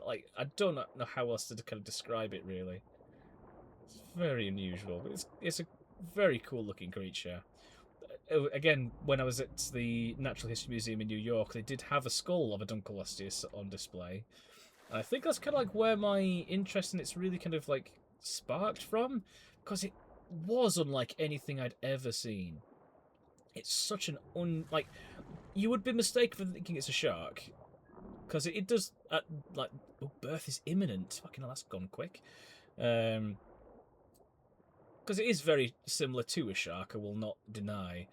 Like, I don't know how else to kind of describe it, really. It's very unusual, but it's a very cool looking creature. Again, when I was at the Natural History Museum in New York, they did have a skull of a Dunkleosteus on display. And I think that's kind of like where my interest in it's really kind of like sparked from, because it was unlike anything I'd ever seen. It's such an like, you would be mistaken for thinking it's a shark, because it does like, oh, birth is imminent. Fucking hell, that's gone quick. Because it is very similar to a shark, I will not deny.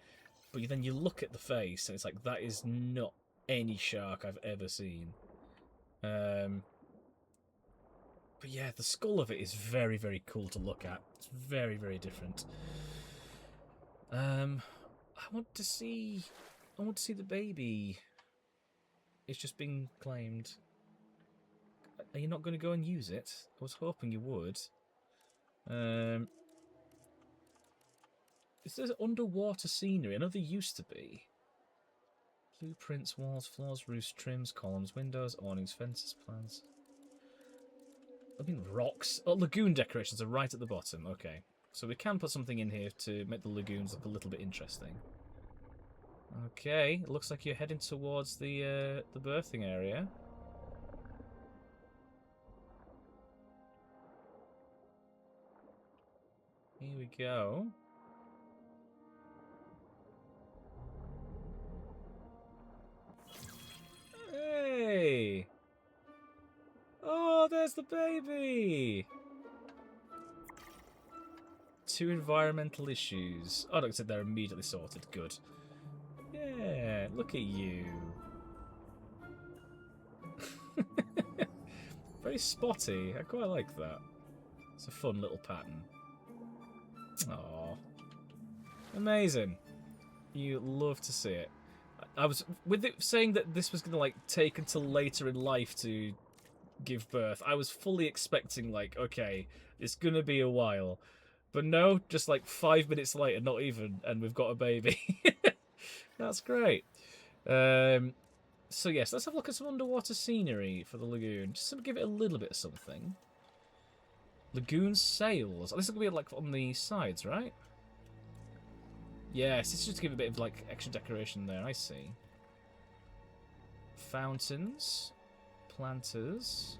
But then you look at the face, and it's like, that is not any shark I've ever seen. But yeah, the skull of it is very, very cool to look at. It's very, very different. I want to see the baby. It's just been claimed. Are you not going to go and use it? I was hoping you would. Is there underwater scenery? I know there used to be. Blueprints, walls, floors, roofs, trims, columns, windows, awnings, fences, plans. I mean, rocks. Oh, lagoon decorations are right at the bottom. Okay. So we can put something in here to make the lagoons look a little bit interesting. Okay. It looks like you're heading towards the birthing area. Here we go. Hey! Oh, there's the baby! 2 environmental issues. Oh, look, they're immediately sorted. Good. Yeah, look at you. Very spotty. I quite like that. It's a fun little pattern. Aww. Amazing. You love to see it. I was with it saying that this was gonna like take until later in life to give birth. I was fully expecting like, okay, it's gonna be a while, but no, just like 5 minutes later, not even, and we've got a baby. That's great. So yes, let's have a look at some underwater scenery for the lagoon. Just to give it a little bit of something. Lagoon sails. This is gonna be like on the sides, right? Yes, it's just to give a bit of like extra decoration there. I see. Fountains, planters,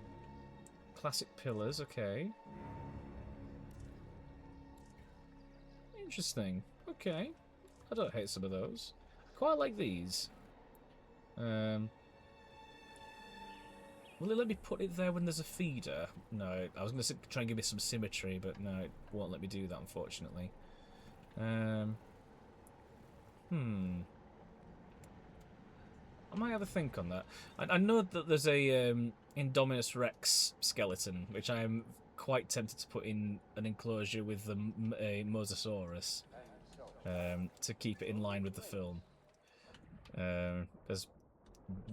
classic pillars. Okay. Interesting. Okay. I don't hate some of those. Quite like these. Will it let me put it there when there's a feeder? No, I was going to try and give it some symmetry, but no, it won't let me do that, unfortunately. I might have a think on that. I know that there's a Indominus Rex skeleton, which I am quite tempted to put in an enclosure with a Mosasaurus to keep it in line with the film. As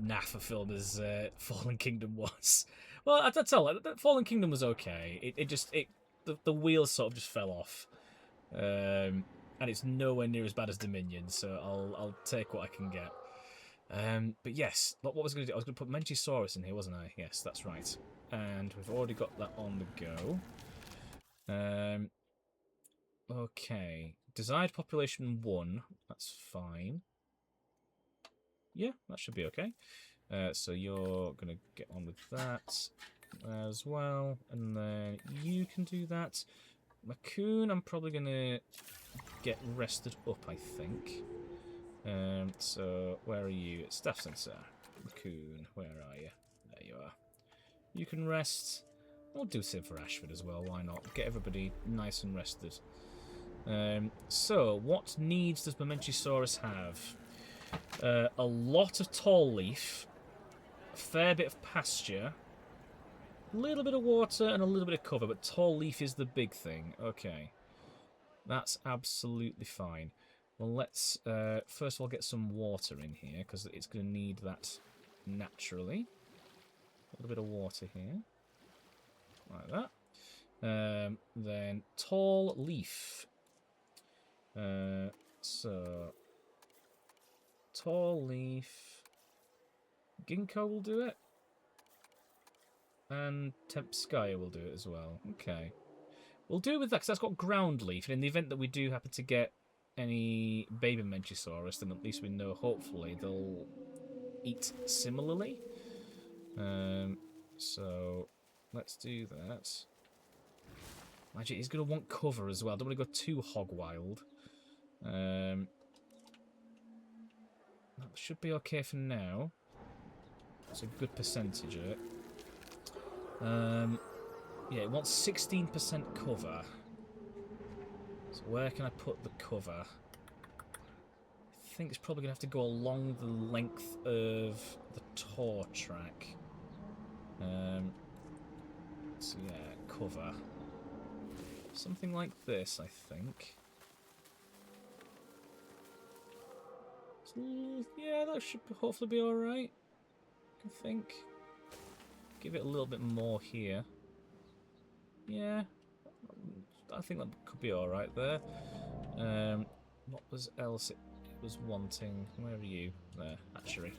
naff a film as Fallen Kingdom was. Well, I tell you, Fallen Kingdom was okay. The wheels sort of just fell off, and it's nowhere near as bad as Dominion. So I'll take what I can get. But yes, what was I going to do? I was going to put Mentisaurus in here, wasn't I? Yes, that's right. And we've already got that on the go. Okay, desired population 1. That's fine. Yeah, that should be okay. So you're going to get on with that as well. And then you can do that. Raccoon, I'm probably going to get rested up, I think. So, where are you? Staff sensor. Raccoon, where are you? There you are. You can rest. I'll do the same for Ashford as well, why not? Get everybody nice and rested. So, what needs does Mamenchisaurus have? A lot of tall leaf, a fair bit of pasture, a little bit of water and a little bit of cover, but tall leaf is the big thing. Okay, that's absolutely fine. Well, let's first of all get some water in here, because it's going to need that naturally. A little bit of water here, like that. Then tall leaf. So... tall leaf. Ginkgo will do it. And Tempskaya will do it as well. Okay. We'll do it with that, because that's got ground leaf. And in the event that we do happen to get any baby Mentisaurus, then at least we know, hopefully, they'll eat similarly. So, let's do that. Imagine he's going to want cover as well. Don't want to go too hog wild. That should be okay for now. It's a good percentage of it. Yeah, it wants 16% cover. So where can I put the cover? I think it's probably going to have to go along the length of the tour track. So yeah, cover. Something like this, I think. Yeah, that should hopefully be alright. I think. Give it a little bit more here. Yeah. I think that could be alright there. What was else it was wanting? Where are you? There, actually.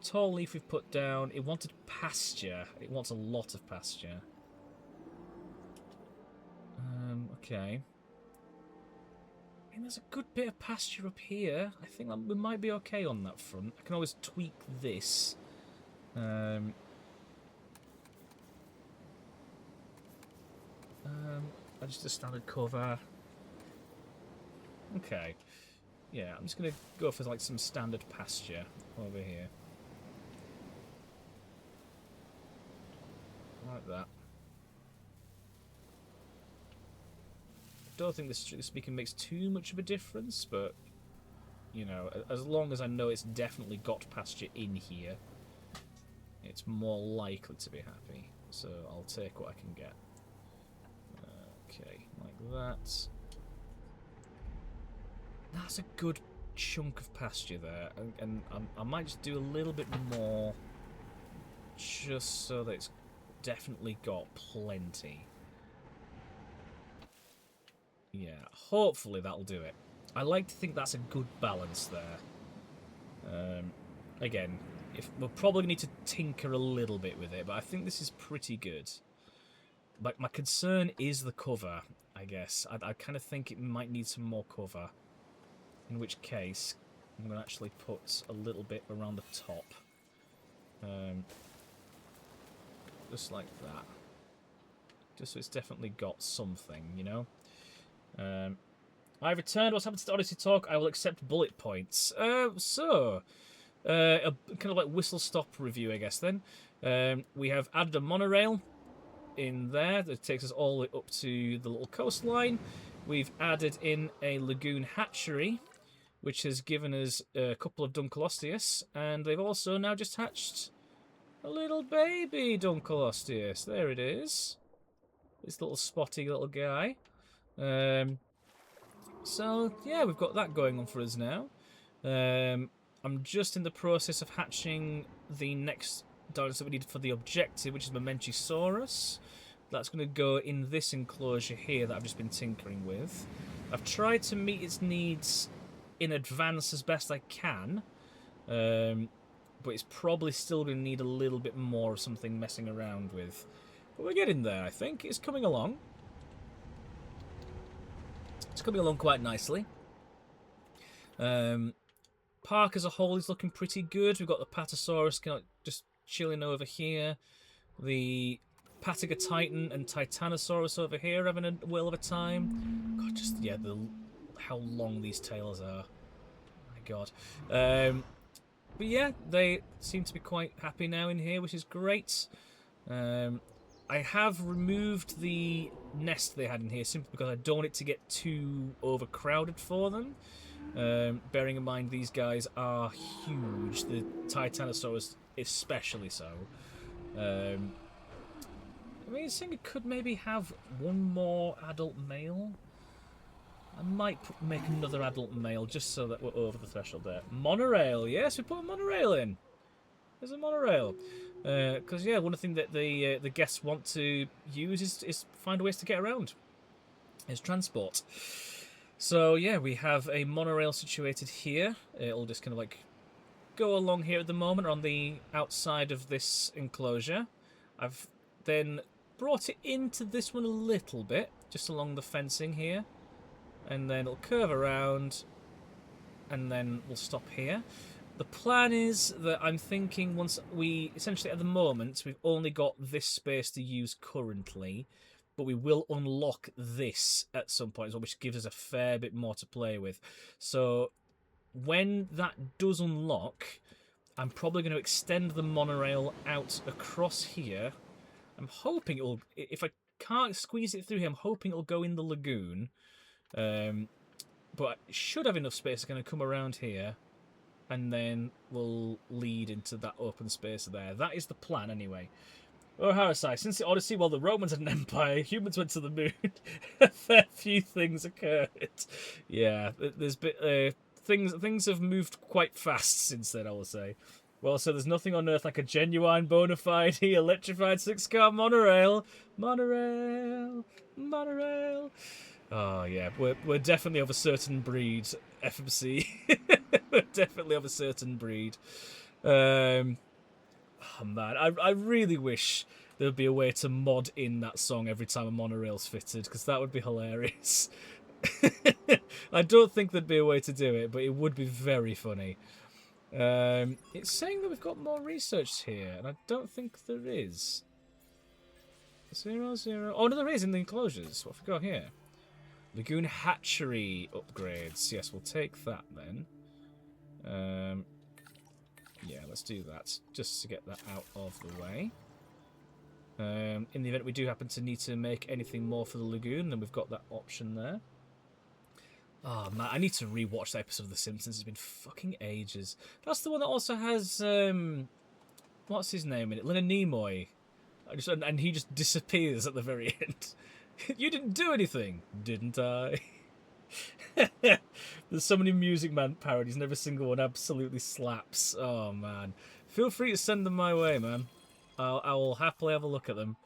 Tall leaf we've put down. It wanted pasture. It wants a lot of pasture. Okay. I mean, there's a good bit of pasture up here. I think we might be okay on that front. I can always tweak this. Just a standard cover. Okay. Yeah, I'm just going to go for like some standard pasture over here. Like that. Don't think this, strictly speaking, makes too much of a difference, but you know, as long as I know it's definitely got pasture in here, it's more likely to be happy. So I'll take what I can get. Okay, like that. that's a good chunk of pasture there, and I might just do a little bit more, just so that it's definitely got plenty. Yeah, hopefully that'll do it. I like to think that's a good balance there. Again, we'll probably need to tinker a little bit with it, but I think this is pretty good. Like, my concern is the cover, I guess. I kind of think it might need some more cover. In which case, I'm going to actually put a little bit around the top. Just like that. Just so it's definitely got something, you know? I returned. What's happened to Odyssey Talk? I will accept bullet points. A kind of like whistle-stop review, I guess, then. We have added a monorail in there that takes us all the way up to the little coastline. We've added in a lagoon hatchery, which has given us a couple of Dunkleosteus, and they've also now just hatched a little baby Dunkleosteus. There it is. This little spotty little guy. So, yeah, we've got that going on for us now. I'm just in the process of hatching the next dinosaur we need for the objective, which is Mamenchisaurus. That's going to go in this enclosure here that I've just been tinkering with. I've tried to meet its needs in advance as best I can, but it's probably still going to need a little bit more of something messing around with. But we're getting there, I think. It's coming along. It's coming along quite nicely. Park as a whole is looking pretty good. We've got the Patasaurus kind of just chilling over here. The Patagotitan and Titanosaurus over here having a whale of a time. God, just, yeah, how long these tails are. My God. But yeah, they seem to be quite happy now in here, which is great. I have removed the nest they had in here simply because I don't want it to get too overcrowded for them. Bearing in mind these guys are huge, the Titanosaurus especially so. I mean, I think it could maybe have one more adult male. I might make another adult male just so that we're over the threshold there. Monorail, yes, we put a monorail in. There's a monorail. Because, yeah, one of the things that the guests want to use is find ways to get around. Is transport. So, yeah, we have a monorail situated here. It'll just kind of, like, go along here at the moment on the outside of this enclosure. I've then brought it into this one a little bit, just along the fencing here. And then it'll curve around, and then we'll stop here. The plan is that I'm thinking once we, essentially at the moment, we've only got this space to use currently, but we will unlock this at some point, which gives us a fair bit more to play with. So when that does unlock, I'm probably going to extend the monorail out across here. I'm hoping it'll, if I can't squeeze it through here, I'm hoping it'll go in the lagoon. But it should have enough space to kind of come around here, and then we'll lead into that open space there. That is the plan, anyway. Oh, Harasai, since the Odyssey, while the Romans had an empire, humans went to the moon. A fair few things occurred. Yeah, there's been things have moved quite fast since then, I will say. Well, so there's nothing on Earth like a genuine, bona fide, electrified 6-car monorail. Monorail. Oh, yeah, we're definitely of a certain breed, FMC. We're definitely of a certain breed. Oh, man, I really wish there would be a way to mod in that song every time a monorail's fitted, because that would be hilarious. I don't think there'd be a way to do it, but it would be very funny. It's saying that we've got more research here, and I don't think there is. 0, 0. Oh, no, there is in the enclosures. What have we got here? Lagoon hatchery upgrades. Yes, we'll take that then. Yeah, let's do that, just to get that out of the way. In the event we do happen to need to make anything more for the lagoon, then we've got that option there. Oh, man, I need to rewatch that episode of The Simpsons. It's been fucking ages. That's the one that also has, what's his name in it? Leonard Nimoy. And he just disappears at the very end. You didn't do anything, didn't I? There's so many Music Man parodies, and every single one absolutely slaps. Oh man, feel free to send them my way, man. I will happily have a look at them.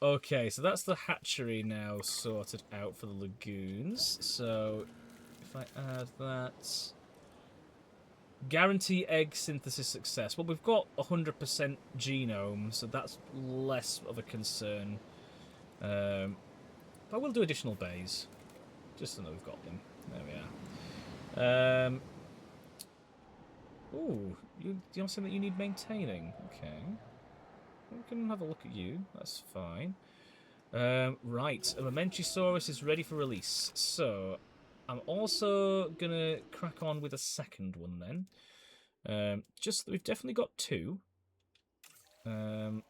Okay, so that's the hatchery now sorted out for the lagoons. So if I add that, guarantee egg synthesis success. Well, we've got 100% genome, so that's less of a concern. But we'll do additional bays, just so that we've got them. There we are. Ooh, you have something that you need maintaining? Okay. We can have a look at you. That's fine. Right, a Momentosaurus is ready for release. So, I'm also going to crack on with a second one then. Just that we've definitely got two. So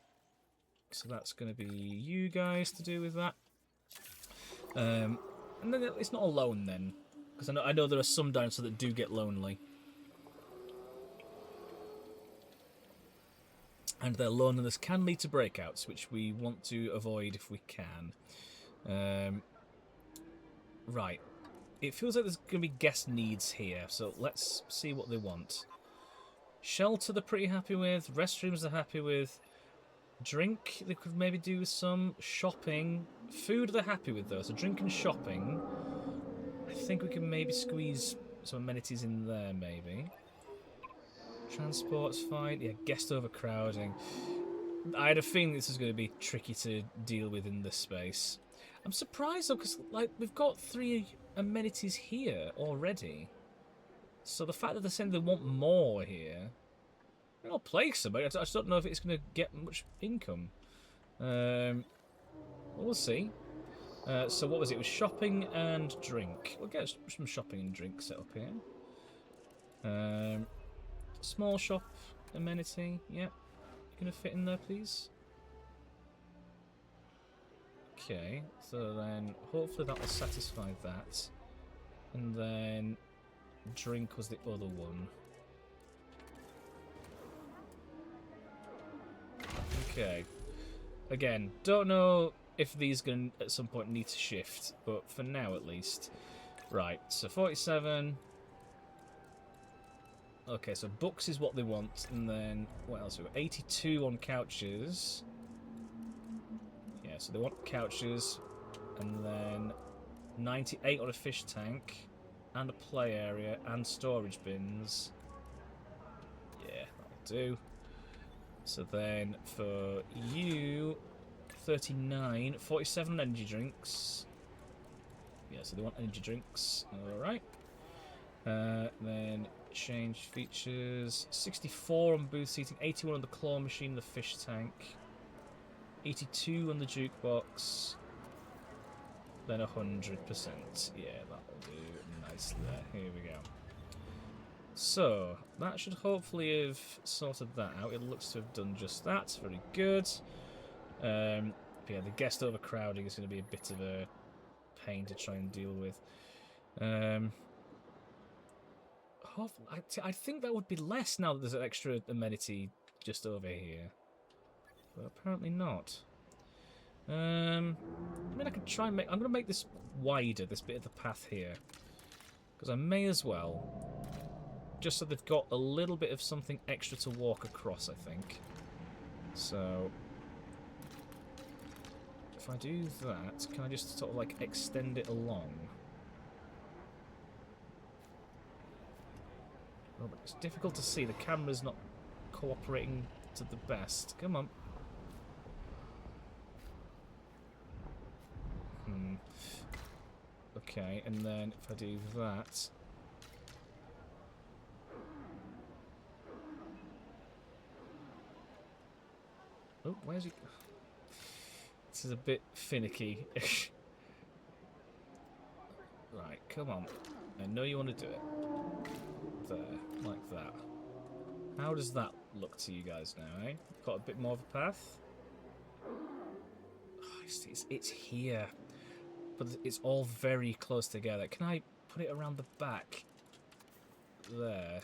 that's going to be you guys to do with that. And then it's not alone then. Because I know there are some dinosaurs that do get lonely. And their loneliness can lead to breakouts, which we want to avoid if we can. Right. It feels like there's going to be guest needs here, so let's see what they want. Shelter they're pretty happy with. Restrooms they're happy with. Drink they could maybe do with some. Shopping. Food they're happy with, though. So drink and shopping. I think we can maybe squeeze some amenities in there, maybe. Transport's fine. Yeah, guest overcrowding. I had a feeling this was going to be tricky to deal with in this space. I'm surprised though, because like we've got 3 amenities here already. So the fact that they're saying they want more here, I'll play somebody. I just don't know if it's going to get much income. We'll see. So what was it? It was shopping and drink. We'll get some shopping and drink set up here. Small shop amenity, yep. Gonna fit in there, please? Okay, so then hopefully that will satisfy that. And then drink was the other one. Okay. Again, don't know if these are going to at some point need to shift, but for now at least. Right, so 47... Okay, so books is what they want, and then what else? We've got 82 on couches. Yeah, so they want couches, and then 98 on a fish tank, and a play area, and storage bins. Yeah, that'll do. So then for you, 39, 47 energy drinks. Yeah, so they want energy drinks. Alright. Then change features. 64 on booth seating, 81 on the claw machine, the fish tank, 82 on the jukebox, then 100%. Yeah, that'll do nicely there. Here we go. So, that should hopefully have sorted that out. It looks to have done just that. Very good. But yeah, the guest overcrowding is going to be a bit of a pain to try and deal with. I think that would be less now that there's an extra amenity just over here. But apparently not. I mean, I could try and make... I'm going to make this wider, this bit of the path here. Because I may as well. Just so they've got a little bit of something extra to walk across, I think. So... if I do that, can I just sort of like extend it along? Oh, but it's difficult to see. The camera's not cooperating to the best. Come on. Okay, and then if I do that... oh, where's he... this is a bit finicky. Right, come on. I know you want to do it. There, like that. How does that look to you guys now, eh? Got a bit more of a path? Oh, it's here. But it's all very close together. Can I put it around the back? There.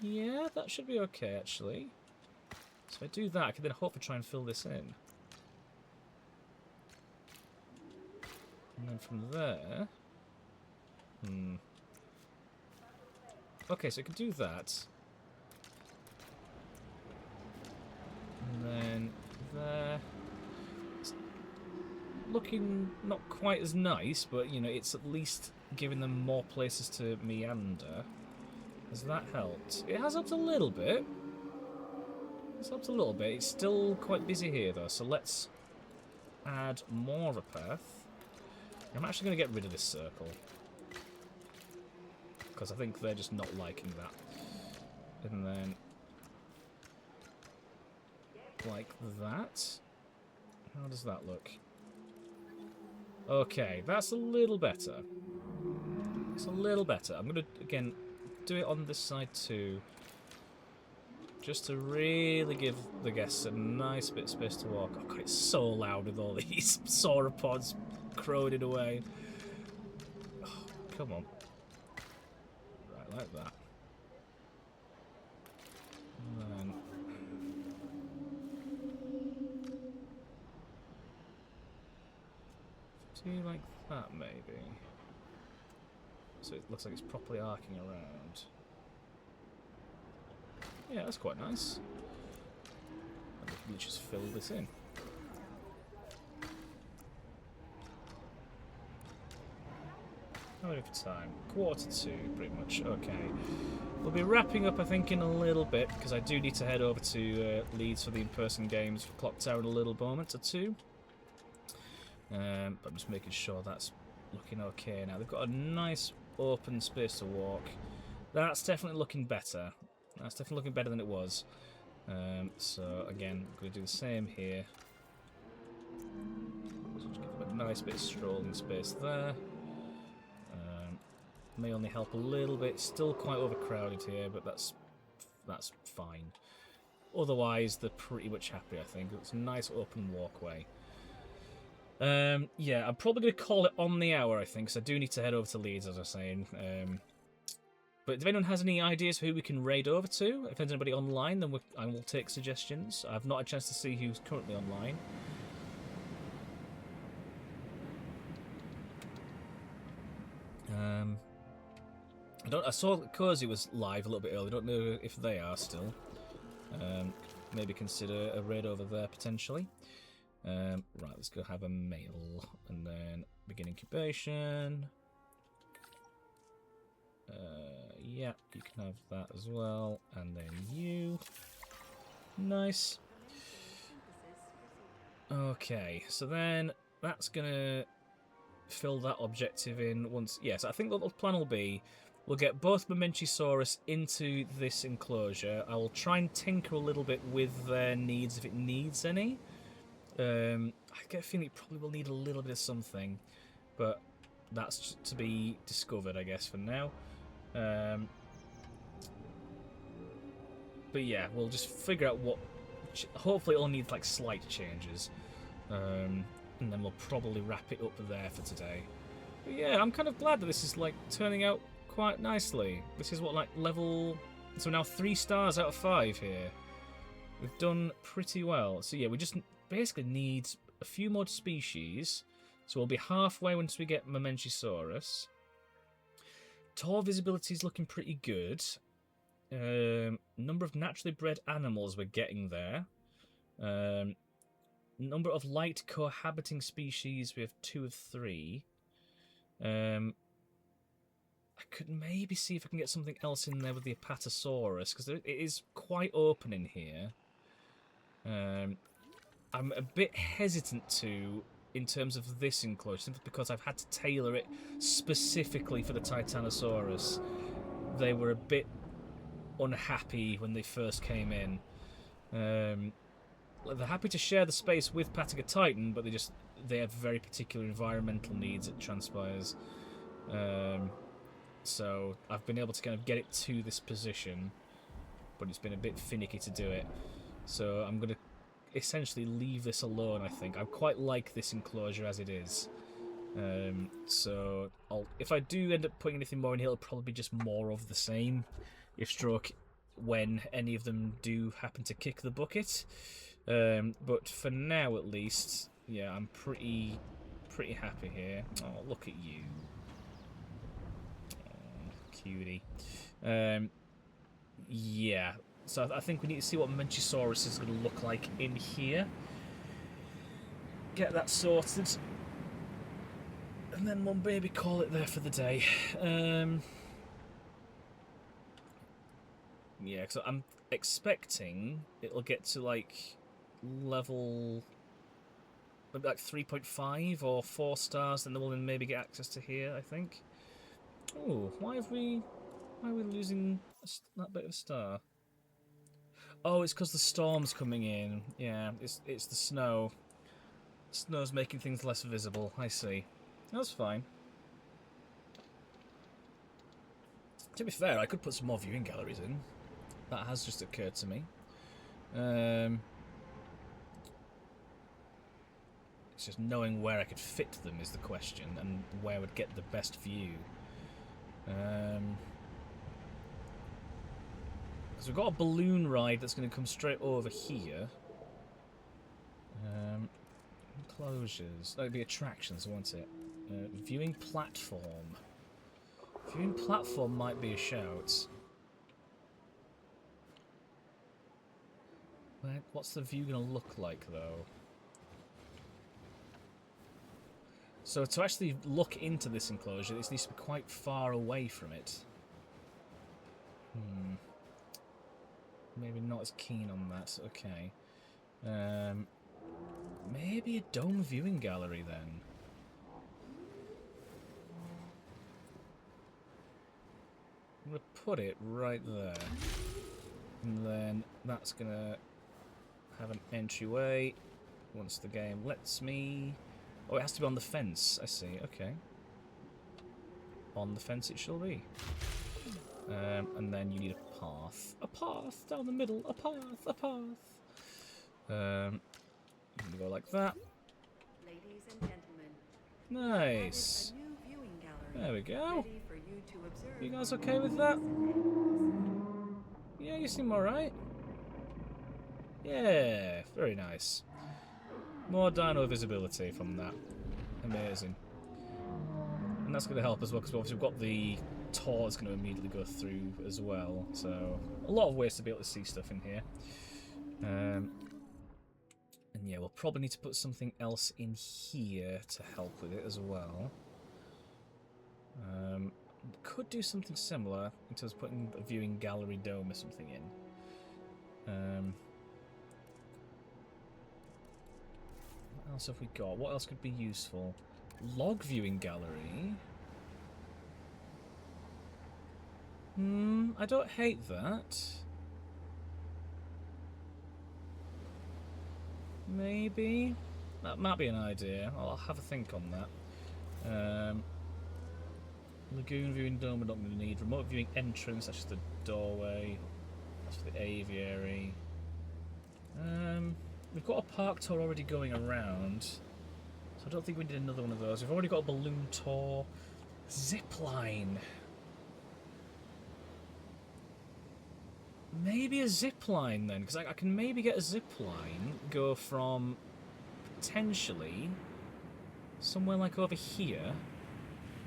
Yeah, that should be okay, actually. So if I do that, I can then hopefully try and fill this in. And then from there... Okay, so I can do that. And then there... It's looking not quite as nice, but, you know, it's at least giving them more places to meander. Has that helped? It has helped a little bit. It's helped a little bit. It's still quite busy here, though, so let's add more of a path. I'm actually going to get rid of this circle, because I think they're just not liking that. And then, like that. How does that look? Okay, that's a little better. It's a little better. I'm going to, again, do it on this side too, just to really give the guests a nice bit of space to walk. Oh, God, it's so loud with all these sauropods crowded away. Oh, come on. Right, like that. And then... do you like that, maybe? So it looks like it's properly arcing around. Yeah, that's quite nice. And we can just fill this in. How many for time? 1:45, pretty much. Okay. We'll be wrapping up, I think, in a little bit, because I do need to head over to Leeds for the in-person games for Clock Tower in a little moment or two. But I'm just making sure that's looking okay now. They've got a nice open space to walk. That's definitely looking better. That's definitely looking better than it was. So again, I'm going to do the same here. So just give them a nice bit of strolling space there. May only help a little bit. Still quite overcrowded here, but that's fine. Otherwise, they're pretty much happy, I think. It's a nice open walkway. Yeah, I'm probably going to call it on the hour, I think, because I do need to head over to Leeds, as I was saying. But if anyone has any ideas for who we can raid over to, if there's anybody online, then I will take suggestions. I've not had a chance to see who's currently online. I saw that Cozy was live a little bit earlier. I don't know if they are still. Maybe consider a raid over there, potentially. Right, let's go have a mail. And then begin incubation. Yeah, you can have that as well. And then you. Nice. Okay, so then that's going to fill that objective in once. Yes, I think what the plan will be, we'll get both Momenchisaurus into this enclosure. I will try and tinker a little bit with their needs if it needs any. I get a feeling it probably will need a little bit of something, but that's to be discovered, I guess, for now. But yeah, we'll just figure out what... hopefully it'll need like slight changes. And then we'll probably wrap it up there for today. But yeah, I'm kind of glad that this is like turning out quite nicely. This is what, like, level... so now 3 stars out of 5 here. We've done pretty well. So yeah, we just basically need a few more species. So we'll be halfway once we get Momenchisaurus. Tor visibility is looking pretty good. Number of naturally bred animals, we're getting there. Number of light cohabiting species, we have 2 of 3. I could maybe see if I can get something else in there with the Apatosaurus, because it is quite open in here. I'm a bit hesitant to, in terms of this enclosure, simply because I've had to tailor it specifically for the Titanosaurus. They were a bit unhappy when they first came in. They're happy to share the space with Patagotitan, but they have very particular environmental needs, it transpires. So I've been able to kind of get it to this position, but it's been a bit finicky to do it. So I'm going to essentially leave this alone, I think. I quite like this enclosure as it is. So if I do end up putting anything more in here, it'll probably be just more of the same. If stroke, when any of them do happen to kick the bucket. But for now, at least, yeah, I'm pretty pretty happy here. Oh, look at you. Oh, cutie. Yeah. So I think we need to see what Manchisaurus is going to look like in here. Get that sorted. And then we'll maybe call it there for the day. Yeah, because I'm expecting it'll get to like level maybe like 3.5 or 4 stars, and then we'll maybe get access to here, I think. Oh, why are we losing that bit of a star? Oh, it's because the storm's coming in. Yeah, it's the snow. Snow's making things less visible. I see. That's fine. To be fair, I could put some more viewing galleries in. That has just occurred to me. It's just knowing where I could fit them is the question, and where would get the best view. Because we've got a balloon ride that's going to come straight over here. Enclosures. That would be attractions, won't it? Viewing platform. Viewing platform might be a shout. What's the view going to look like, though? So to actually look into this enclosure, this needs to be quite far away from it. Maybe not as keen on that. Okay. Maybe a dome viewing gallery, then. I'm going to put it right there. And then that's going to have an entryway once the game lets me... Oh, it has to be on the fence. I see. Okay. On the fence it shall be. And then you need a path. A path down the middle. A path. A path. I'm gonna go like that. Ladies and gentlemen, Nice. a new viewing gallery There we go. ready for you to observe. You guys okay with that? Yeah, you seem alright. Yeah, very nice. More dino visibility from that. Amazing. And that's going to help as well, because obviously we've got the tour that's going to immediately go through as well. So, a lot of ways to be able to see stuff in here. And yeah, we'll probably need to put something else in here to help with it as well. Could do something similar in terms of putting a viewing gallery dome or something in. What else have we got? What else could be useful? Log viewing gallery. I don't hate that. Maybe. That might be an idea. I'll have a think on that. Lagoon viewing dome we're not going to need. Remote viewing entrance, that's just the doorway. That's for the aviary. We've got a park tour already going around, so I don't think we need another one of those. We've already got a balloon tour. Zipline. Maybe a zipline then, because I can maybe get a zipline, go from potentially somewhere like over here,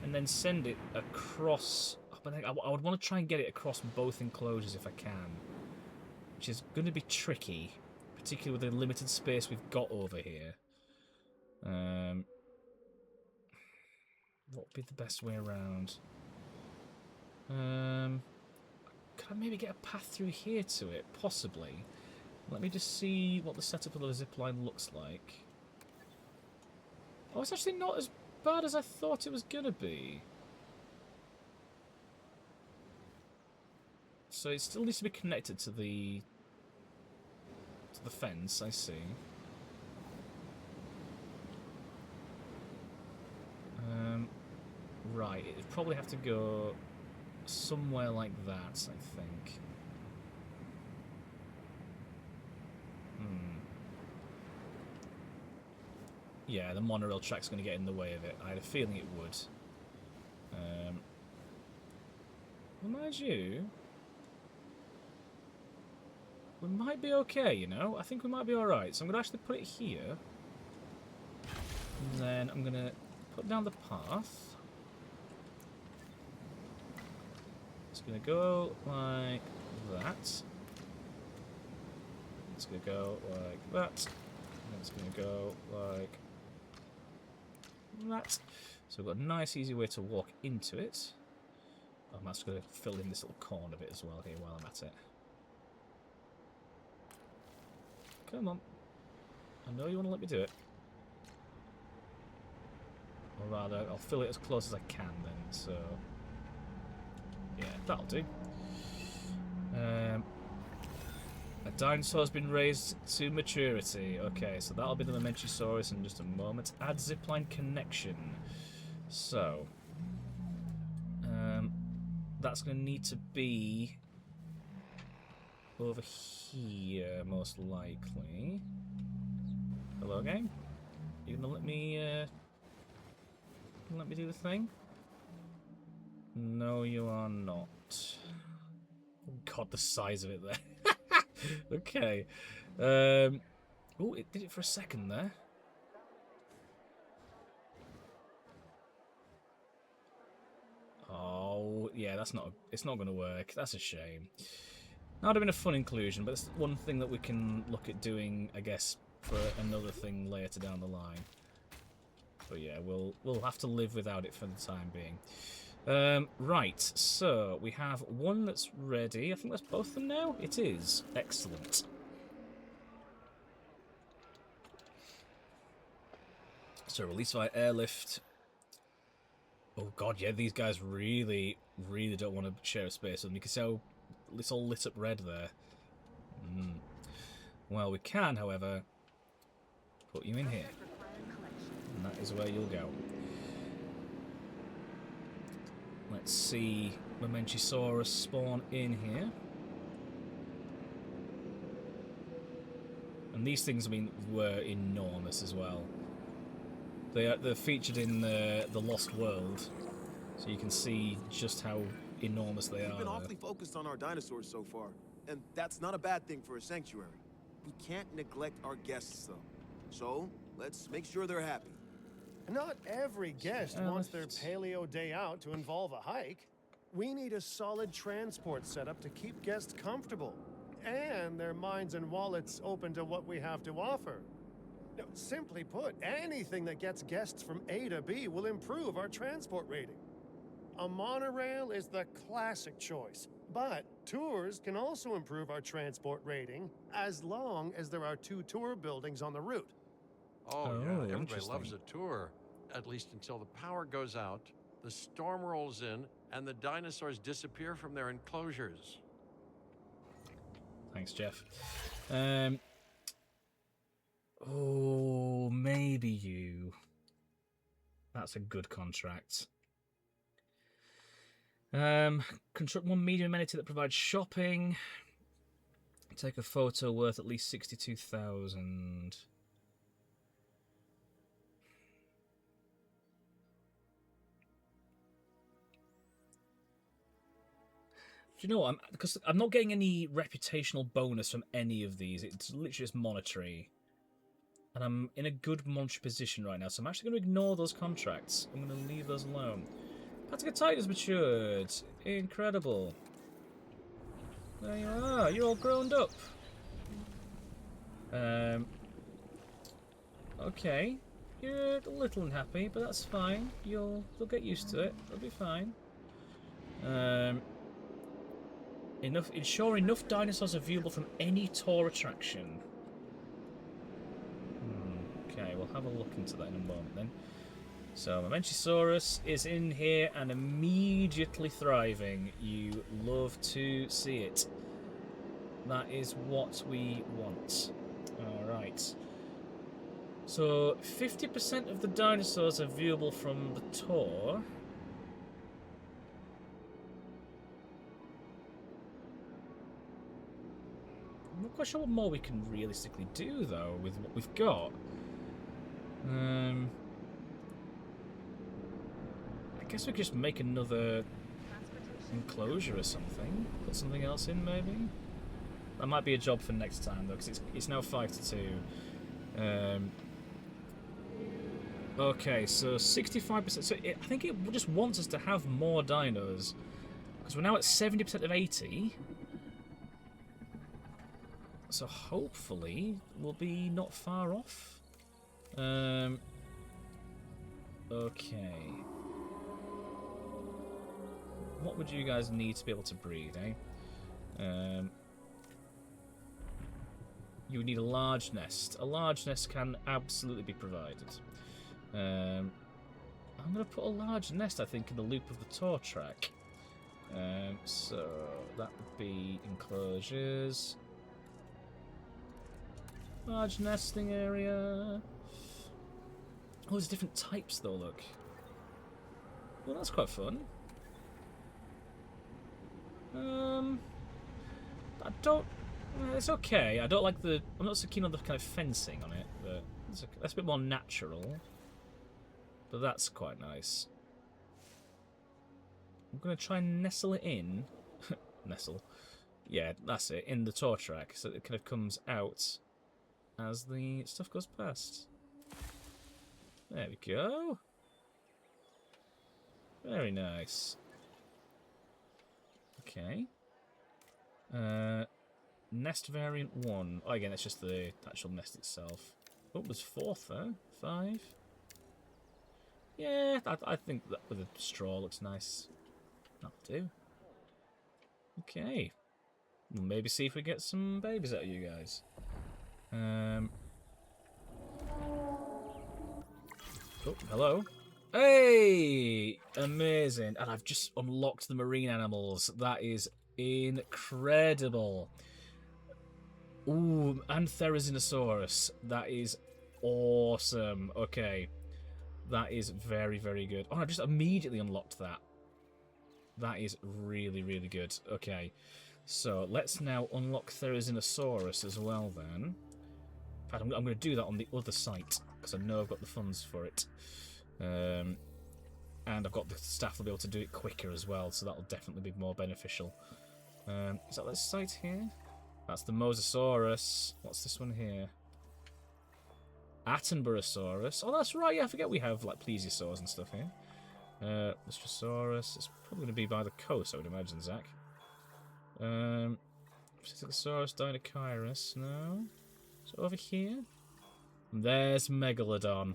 and then send it across. But I would want to try and get it across both enclosures if I can, which is going to be tricky, particularly with the limited space we've got over here. What would be the best way around? Could I maybe get a path through here to it? Possibly. Let me just see what the setup of the zipline looks like. Oh, it's actually not as bad as I thought it was gonna be. So it still needs to be connected to the fence, I see. Right, it'd probably have to go somewhere like that, I think. Yeah, the monorail track's going to get in the way of it. I had a feeling it would. Well, mind you, we might be okay, you know? I think we might be alright. So I'm going to actually put it here. And then I'm going to put down the path. It's going to go like that. It's going to go like that. And it's going to go like that. So we've got a nice easy way to walk into it. I'm just going to fill in this little corner bit as well here while I'm at it. Come on. I know you want to let me do it. Or rather, I'll fill it as close as I can then, so... yeah, that'll do. A dinosaur's been raised to maturity. Okay, so that'll be the Momentosaurus in just a moment. Add zipline connection. So... that's going to need to be... over here, most likely. Hello, game? You gonna let me do the thing? No, you are not. God, the size of it there. Okay. Oh, it did it for a second there. Oh, yeah, that's not. It's not going to work. That's a shame. That would have been a fun inclusion, but it's one thing that we can look at doing, I guess, for another thing later down the line. But yeah, we'll have to live without it for the time being. Right, so we have one that's ready. I think that's both of them now. It is. Excellent. So release via airlift. Oh god, yeah, these guys really, really don't want to share a space with them. You can see how it's all lit up red there. Well, we can, however, put you in here. And that is where you'll go. Let's see Momentosaurus spawn in here. And these things, I mean, were enormous as well. They're featured in the Lost World, so you can see just how enormous they are. We've been awfully focused on our dinosaurs so far, and that's not a bad thing for a sanctuary. We can't neglect our guests, though. So, let's make sure they're happy. Not every guest wants their paleo day out to involve a hike. We need a solid transport setup to keep guests comfortable, and their minds and wallets open to what we have to offer. Now, simply put, anything that gets guests from A to B will improve our transport rating. A monorail is the classic choice, but tours can also improve our transport rating as long as there are 2 tour buildings on the route. Oh yeah, everybody loves a tour. At least until the power goes out, the storm rolls in, and the dinosaurs disappear from their enclosures. Thanks, Jeff. Oh, maybe you. That's a good contract. Construct one medium amenity that provides shopping. Take a photo worth at least 62,000. Do you know what? Because I'm not getting any reputational bonus from any of these. It's literally just monetary. And I'm in a good monetary position right now, so I'm actually going to ignore those contracts. I'm going to leave those alone. Patica has matured. Incredible. There you are. You're all grown up. Okay. You're a little unhappy, but that's fine. You'll get used to it. It'll be fine. Ensure enough dinosaurs are viewable from any tour attraction. Okay, we'll have a look into that in a moment then. So, Momentosaurus is in here and immediately thriving. You love to see it. That is what we want. Alright. So, 50% of the dinosaurs are viewable from the tour. I'm not quite sure what more we can realistically do, though, with what we've got. I guess we could just make another enclosure or something. Put something else in, maybe? That might be a job for next time, though, because it's now 5 to 2. Okay, so 65%. So I think it just wants us to have more dinos. Because we're now at 70% of 80. So hopefully we'll be not far off. Okay. What would you guys need to be able to breed, eh? You would need a large nest. A large nest can absolutely be provided. I'm going to put a large nest, I think, in the loop of the tour track. So that would be enclosures. Large nesting area. Oh, there's different types though, look. Well, that's quite fun. I don't... It's okay. I don't like the... I'm not so keen on the kind of fencing on it, but that's a bit more natural. But that's quite nice. I'm going to try and nestle it in. Nestle. Yeah, that's it. In the tour track, so it kind of comes out as the stuff goes past. There we go. Very nice. Okay. Nest variant 1. Oh, again, it's just the actual nest itself. Oh, there's 4th there. 5. Yeah, I think that with a straw looks nice. That'll do. Okay. We'll maybe see if we get some babies out of you guys. Oh, hello. Hey! Amazing. And I've just unlocked the marine animals. That is incredible. Ooh, and Therizinosaurus. That is awesome. Okay. That is very, very good. Oh, I just immediately unlocked that. That is really, really good. Okay. So, let's now unlock Therizinosaurus as well, then. In fact, I'm going to do that on the other site, because I know I've got the funds for it. And I've got the staff to be able to do it quicker as well, so that'll definitely be more beneficial. Is that this site here? That's the Mosasaurus. What's this one here? Attenborosaurus. Oh, that's right. Yeah, I forget we have like plesiosaurs and stuff here. Mystrosaurus. It's probably going to be by the coast, I would imagine, Zach. Psittacosaurus, Dinochirus. No. So over here. There's Megalodon.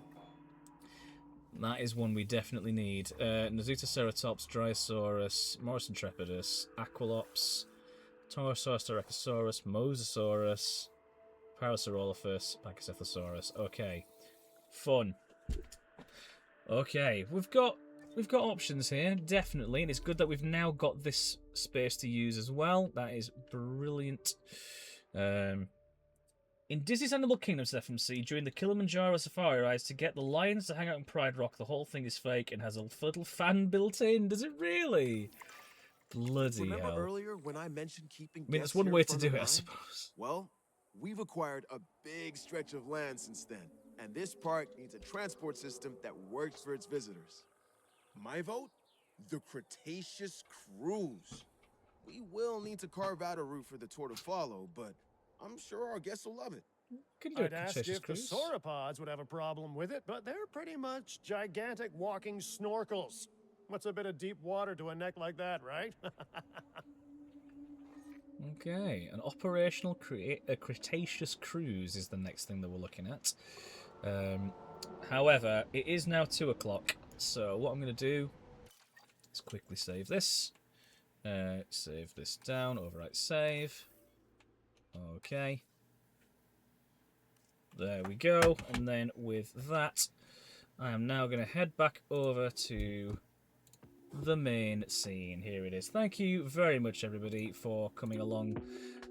That is one we definitely need. Nazutoceratops, Dryosaurus, Morisontrepidus, Aqualops, Torosaurus, Styracosaurus, Mosasaurus, Parasaurolophus, Pachycephalosaurus. Okay, fun. Okay, we've got options here, definitely, and it's good that we've now got this space to use as well. That is brilliant. In Disney's Animal Kingdom's FMC, during the Kilimanjaro Safari rides, to get the lions to hang out in Pride Rock, the whole thing is fake and has a little fan built in. Does it really? Bloody Remember hell. earlier when I mentioned keeping I mean, guests that's one here way in to front do of it, I mine? suppose. Well, we've acquired a big stretch of land since then, and this park needs a transport system that works for its visitors. My vote? The Cretaceous Cruise. We will need to carve out a route for the tour to follow, but I'm sure our guests will love it. Can you do I'd a ask Cretaceous if the cruise? sauropods would have a problem with it, but they're pretty much gigantic walking snorkels. What's a bit of deep water to a neck like that, right? Okay, an operational Cretaceous cruise is the next thing that we're looking at. However, it is now 2 o'clock, so what I'm going to do is quickly save this. Save this down, overwrite save. Okay. There we go, and then with that, I am now going to head back over to the main scene. Here it is. Thank you very much, everybody, for coming along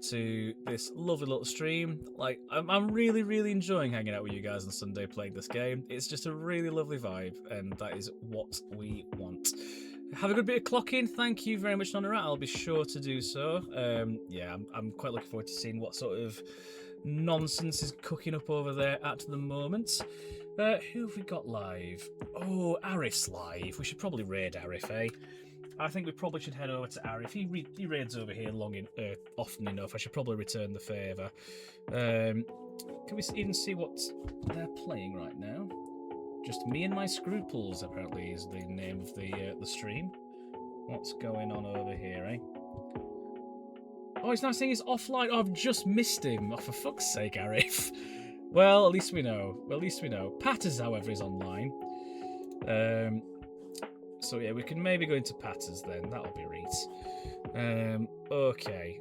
to this lovely little stream. Like, I'm really, really enjoying hanging out with you guys on Sunday playing this game. It's just a really lovely vibe, and that is what we want. Have a good bit of clocking. Thank you very much, Nonnerat. I'll be sure to do so. Yeah, I'm quite looking forward to seeing what sort of nonsense is cooking up over there at the moment. Who have we got live? Oh, Arif's live. We should probably raid Arif, eh? I think we probably should head over to Arif. He raids over here often enough. I should probably return the favour. Can we even see what they're playing right now? Just me and my scruples, apparently, is the name of the stream. What's going on over here, eh? Oh, he's now saying he's offline. Oh, I've just missed him. Oh, for fuck's sake, Arif. Well, at least we know. Patters, however, is online. So yeah, we can maybe go into Patters then. That'll be right. Okay.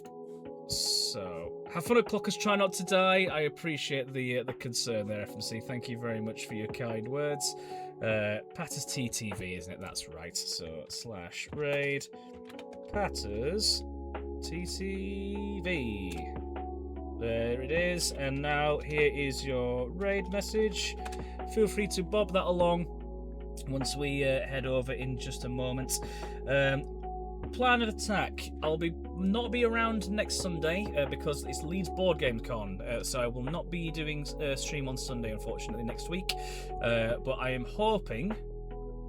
So, have fun at Clockers, try not to die. I appreciate the concern there, FMC. Thank you very much for your kind words. Patters TTV, isn't it? That's right. So, /raid Patters TTV. There it is. And now here is your raid message. Feel free to bob that along once we head over in just a moment. Plan of attack. I'll not be around next Sunday because it's Leeds Board Game Con, so I will not be doing a stream on Sunday, unfortunately, next week. But I am hoping,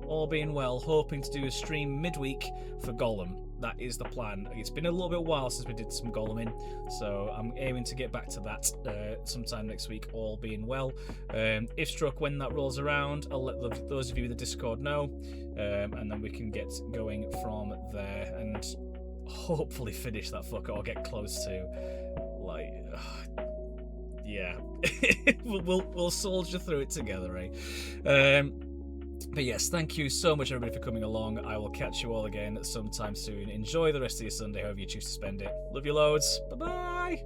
all being well, to do a stream midweek for Gollum. That is the plan. It's been a little bit while since we did some Gollum in, so I'm aiming to get back to that sometime next week, all being well. If struck when that rolls around, I'll let those of you in the Discord know, and then we can get going from there and hopefully finish that fucker or get close to, like, yeah. we'll soldier through it together, eh? But yes, thank you so much, everybody, for coming along. I will catch you all again sometime soon. Enjoy the rest of your Sunday, however you choose to spend it. Love you loads. Bye-bye.